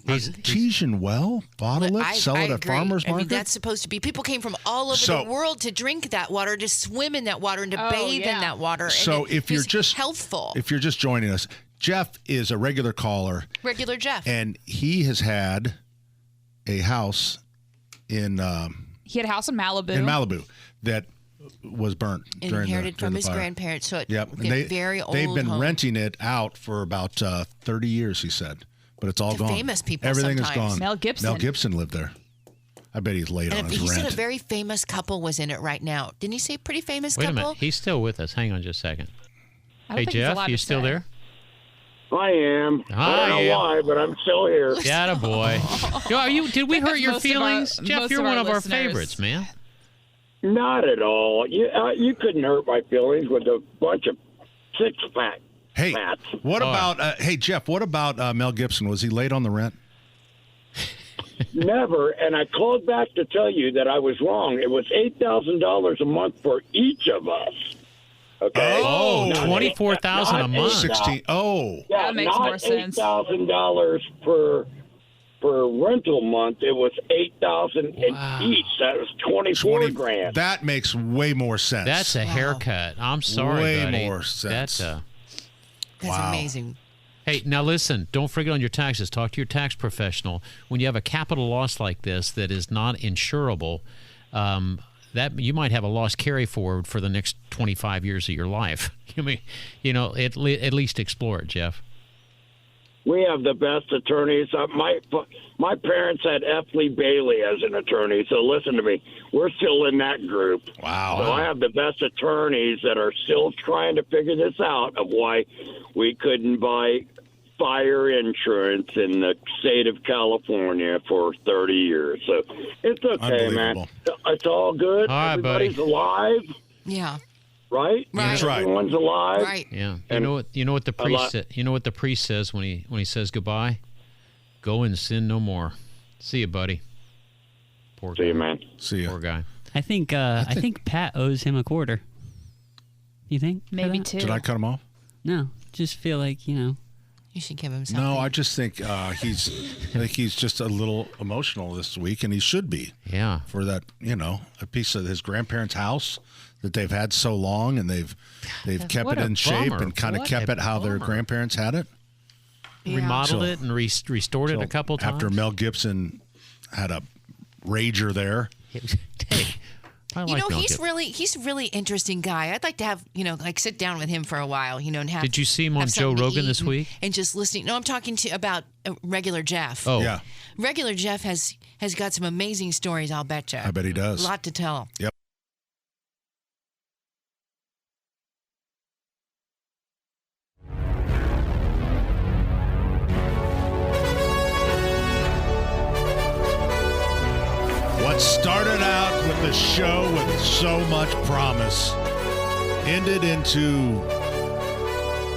Artesian well, bottle it, sell it at farmers market. That's supposed to be. People came from all over the world to drink that water, to swim in that water, and to bathe in that water. So and if you're just healthful, if you're just joining us, Jeff is a regular caller. Regular Jeff, and he has had a house in. He had a house in Malibu. That was burnt. Inherited from his fire. grandparents. So very old. They've been home. renting it out for about 30 years, he said. But it's all gone. Famous people. Everything sometimes. is gone. Mel Gibson lived there. I bet he's late on his he rent. said a very famous couple was in it right now. Didn't he say a pretty famous Wait couple? a minute. He's still with us. Hang on just a second. I don't Hey, think he's Jeff, allowed you to still say. there? I am. I don't know why, but I'm still here. Yeah, boy. Did we hurt your feelings? Jeff, you're one of our listeners. favorites, man. Not at all. You couldn't hurt my feelings with a bunch of six-pack. Hey, Pats. what about? Hey, Jeff, what about Mel Gibson? Was he late on the rent? Never, and I called back to tell you that I was wrong. It was $8,000 a month for each of us. Okay. Oh, $24,000 a month. 16. Oh, yeah, That makes more sense. $8,000 per rental month. It was $8,000 each. That was 24 grand. That makes way more sense. That's a haircut. I'm sorry, way buddy. more sense. That's amazing. Hey, now listen, don't forget on your taxes. Talk to your tax professional. When you have a capital loss like this that is not insurable, that you might have a loss carry forward for the next 25 years of your life. At least explore it, Jeff. We have the best attorneys. My parents had F. Lee Bailey as an attorney, so listen to me. We're still in that group. Wow. So I have the best attorneys that are still trying to figure this out of why we couldn't buy fire insurance in the state of California for 30 years. So it's okay, man. It's all good. All right, Everybody's buddy. alive. Yeah. Right? That's right. Everyone's alive. Right. Yeah. You know what the priest you know what the priest says when he says goodbye? Go and sin no more. See you, buddy. Poor guy. See you, man. See you. Poor guy. I think Pat owes him a quarter. You think? for Maybe that? two. Did I cut him off? No, just feel like You should give him something. No, I just think he's just a little emotional this week, and he should be. Yeah. For that, a piece of his grandparents' house that they've had so long, and they've kept What it a in shape bummer. and kind of What kept a it how their bummer. grandparents had it. Remodeled So- it and restored it a couple times. After Mel Gibson had a rager there. Hey, I like Mel he's Gibson. he's a really interesting guy. I'd like to have sit down with him for a while. And have. Did you see him on have Joe something to Rogan eat this week? And just listening. No, I'm talking about regular Jeff. Oh. Yeah, Regular Jeff has got some amazing stories. I'll bet you. I bet he does. A lot to tell. Yep. What started out with a show with so much promise ended into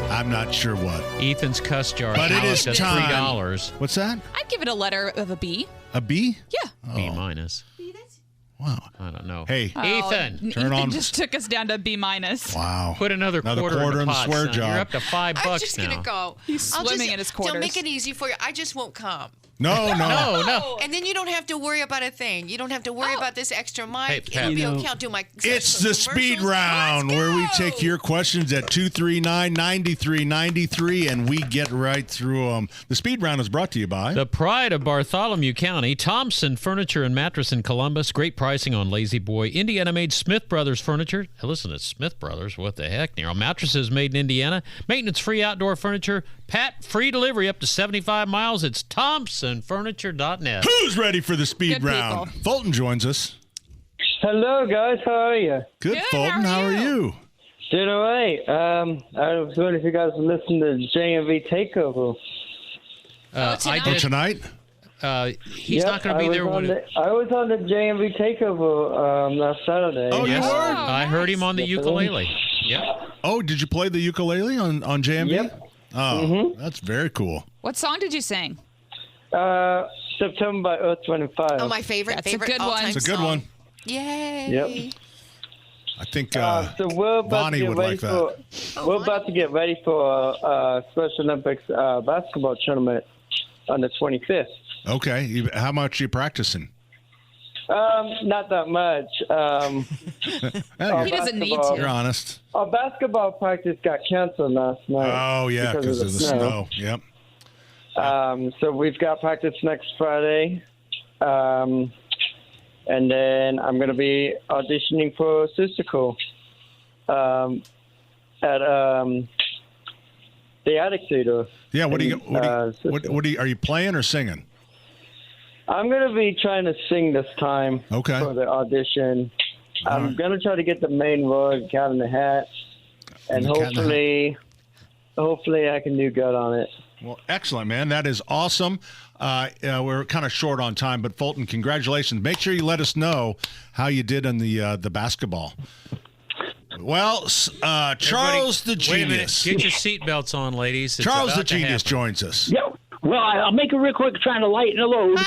I'm not sure what. Ethan's cuss jar. But it now is just time. $3. What's that? I'd give it a letter of a B. A B? Yeah. B minus. Wow. I don't know. Hey, Ethan, turn Ethan on. just took us down to B minus. Wow. put another quarter quarter in in the the pot, swear son. jar. You're up to $5 I'm just now. gonna go. He's swimming in his quarters. They'll make it easy for you. I just won't come. No. No. And then you don't have to worry about a thing. You don't have to worry about this extra mic. Hey, Pat. It'll be You know, okay. I'll do my. It's the speed round where we take your questions at 239-9393 and we get right through them. The speed round is brought to you by The pride of Bartholomew County, Thompson Furniture and Mattress in Columbus. Great pricing on Lazy Boy. Indiana-made Smith Brothers Furniture. Hey, listen, it's Smith Brothers. What the heck, Nero? Mattresses made in Indiana. Maintenance-free outdoor furniture. Pat, free delivery up to 75 miles. It's ThompsonFurniture.net. Who's ready for the speed Good round? people. Fulton joins us. Hello, guys. How are you? Good, Good, Fulton. How are you? Doing all right. I was wondering if you guys listen to JMV Takeover. I Oh, did. tonight? He's not going to be there when I was on the JMV Takeover last Saturday. Oh, you Yes. were? I heard him on the ukulele. Yep. Oh, did you play the ukulele on JMV? Yep. Oh, that's very cool. What song did you sing? September by Earth, 25. Oh, my favorite. That's a favorite good one. all-time It's a good song. one. Yay. Yep. I think So we're about Bonnie to get would ready like that. we're about to get ready for Special Olympics basketball tournament on the 25th. Okay. How much are you practicing? Not that much. He doesn't need to. You're honest. Our basketball practice got canceled last night. Oh, yeah, because of the snow. Yep. So we've got practice next Friday. And then I'm going to be auditioning for Sistical at the Attic Theater. Yeah, what are you playing or singing? I'm going to be trying to sing this time Okay. for the audition. I'm going to try to get the main role, Cat in the Hat. And The Cat in the hopefully hopefully I can do good on it. Well, excellent, man. That is awesome. We're kind of short on time, but Fulton, congratulations. Make sure you let us know how you did on the basketball. Well, Charles the Genius. Wait a minute. Get your seatbelts on, ladies. It's Charles the about to Genius happen. joins us. Yep. Well, I'll make it real quick, trying to lighten the load.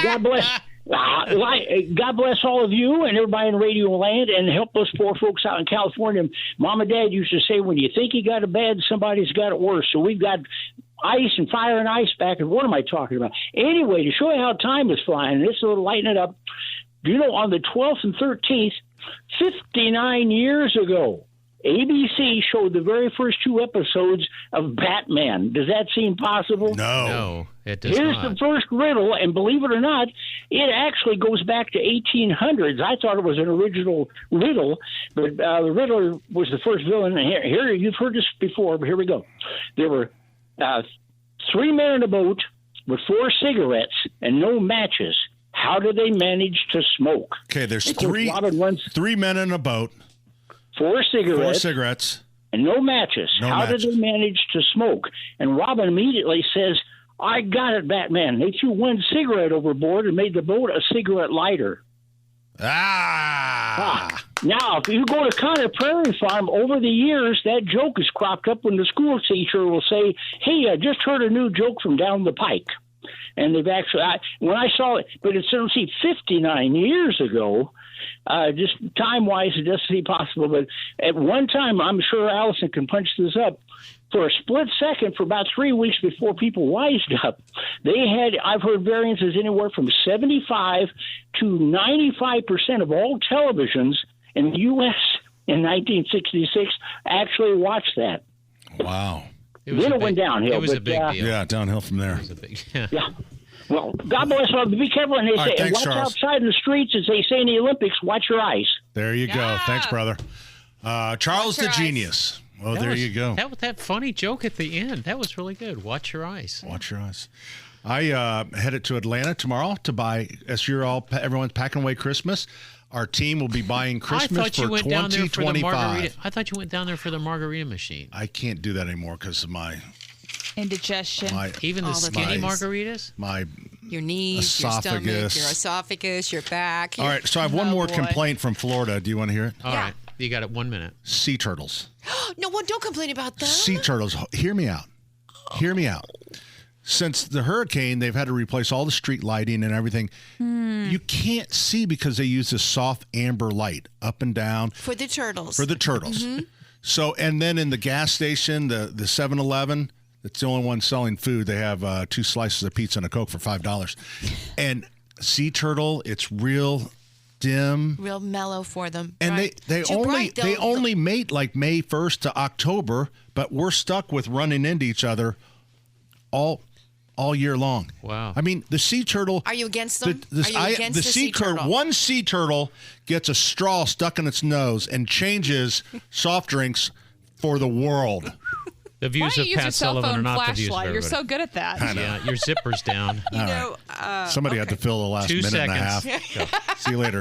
God bless. God bless all of you and everybody in radio land, and help those poor folks out in California. Mom and Dad used to say, when you think you got it bad, somebody's got it worse. So we've got ice and fire and ice back. And what am I talking about? Anyway, to show you how time is flying, this will lighten it up. You know, on the 12th and 13th, 59 years ago, ABC showed the very first 2 episodes of Batman. Does that seem possible? No, it does Here's not. the first riddle, and believe it or not, it actually goes back to 1800s. I thought it was an original riddle, but the Riddler was the first villain. And here, you've heard this before, but here we go. There were 3 men in a boat with 4 cigarettes and no matches. How did they manage to smoke? Okay, there's 3 men in a boat. 4 cigarettes. 4 cigarettes. And no matches. How did they manage to smoke? And Robin immediately says, I got it, Batman. They threw 1 cigarette overboard and made the boat a cigarette lighter. Now, if you go to Connor Prairie Farm, over the years, that joke has cropped up when the school teacher will say, hey, I just heard a new joke from down the pike. And they've actually, when I saw it, but it's, 59 years ago, just time-wise, it doesn't seem possible. But at one time, I'm sure Allison can punch this up, for a split second, for about 3 weeks before people wised up, they had, I've heard variances anywhere from 75 to 95% of all televisions in the U.S. in 1966 actually watched that. Wow. Then it went downhill. It was a big deal. Yeah, downhill from there. Yeah. Well, God bless all. Be careful. And they say, thanks, watch Charles. outside in the streets, as they say in the Olympics, watch your eyes. There you go. Thanks, brother. Charles the Genius. Well, there you go. That funny joke at the end, that was really good. Watch your eyes. Watch your eyes. I headed to Atlanta tomorrow to buy, as everyone's packing away Christmas, our team will be buying Christmas for 2025. I thought you went down there for the margarita machine. I can't do that anymore because of my indigestion. Even the skinny margaritas? Your knees, your stomach, your esophagus, your back. All right, so I have one more complaint from Florida. Do you want to hear it? All right. You got it 1 minute. Sea turtles. No, well, don't complain about them. Sea turtles. Hear me out. Hear me out. Since the hurricane, they've had to replace all the street lighting and everything. You can't see because they use this soft amber light up and down. For the turtles. Mm-hmm. So, and then in the gas station, the 7-Eleven, it's the only one selling food. They have 2 slices of pizza and a Coke for $5. And sea turtle, it's real dim, real mellow for them, and they only mate like May 1st to October, but we're stuck with running into each other all year long. Wow! Oh. I mean, the sea turtle. Are you against them? Are you against the sea turtle? One sea turtle gets a straw stuck in its nose and changes soft drinks for the world. The views of Pat Sullivan are not the views of everybody. You're so good at that. I know. Yeah, your zipper's down. Somebody had to fill the last 2 minute seconds. and a half. See you later.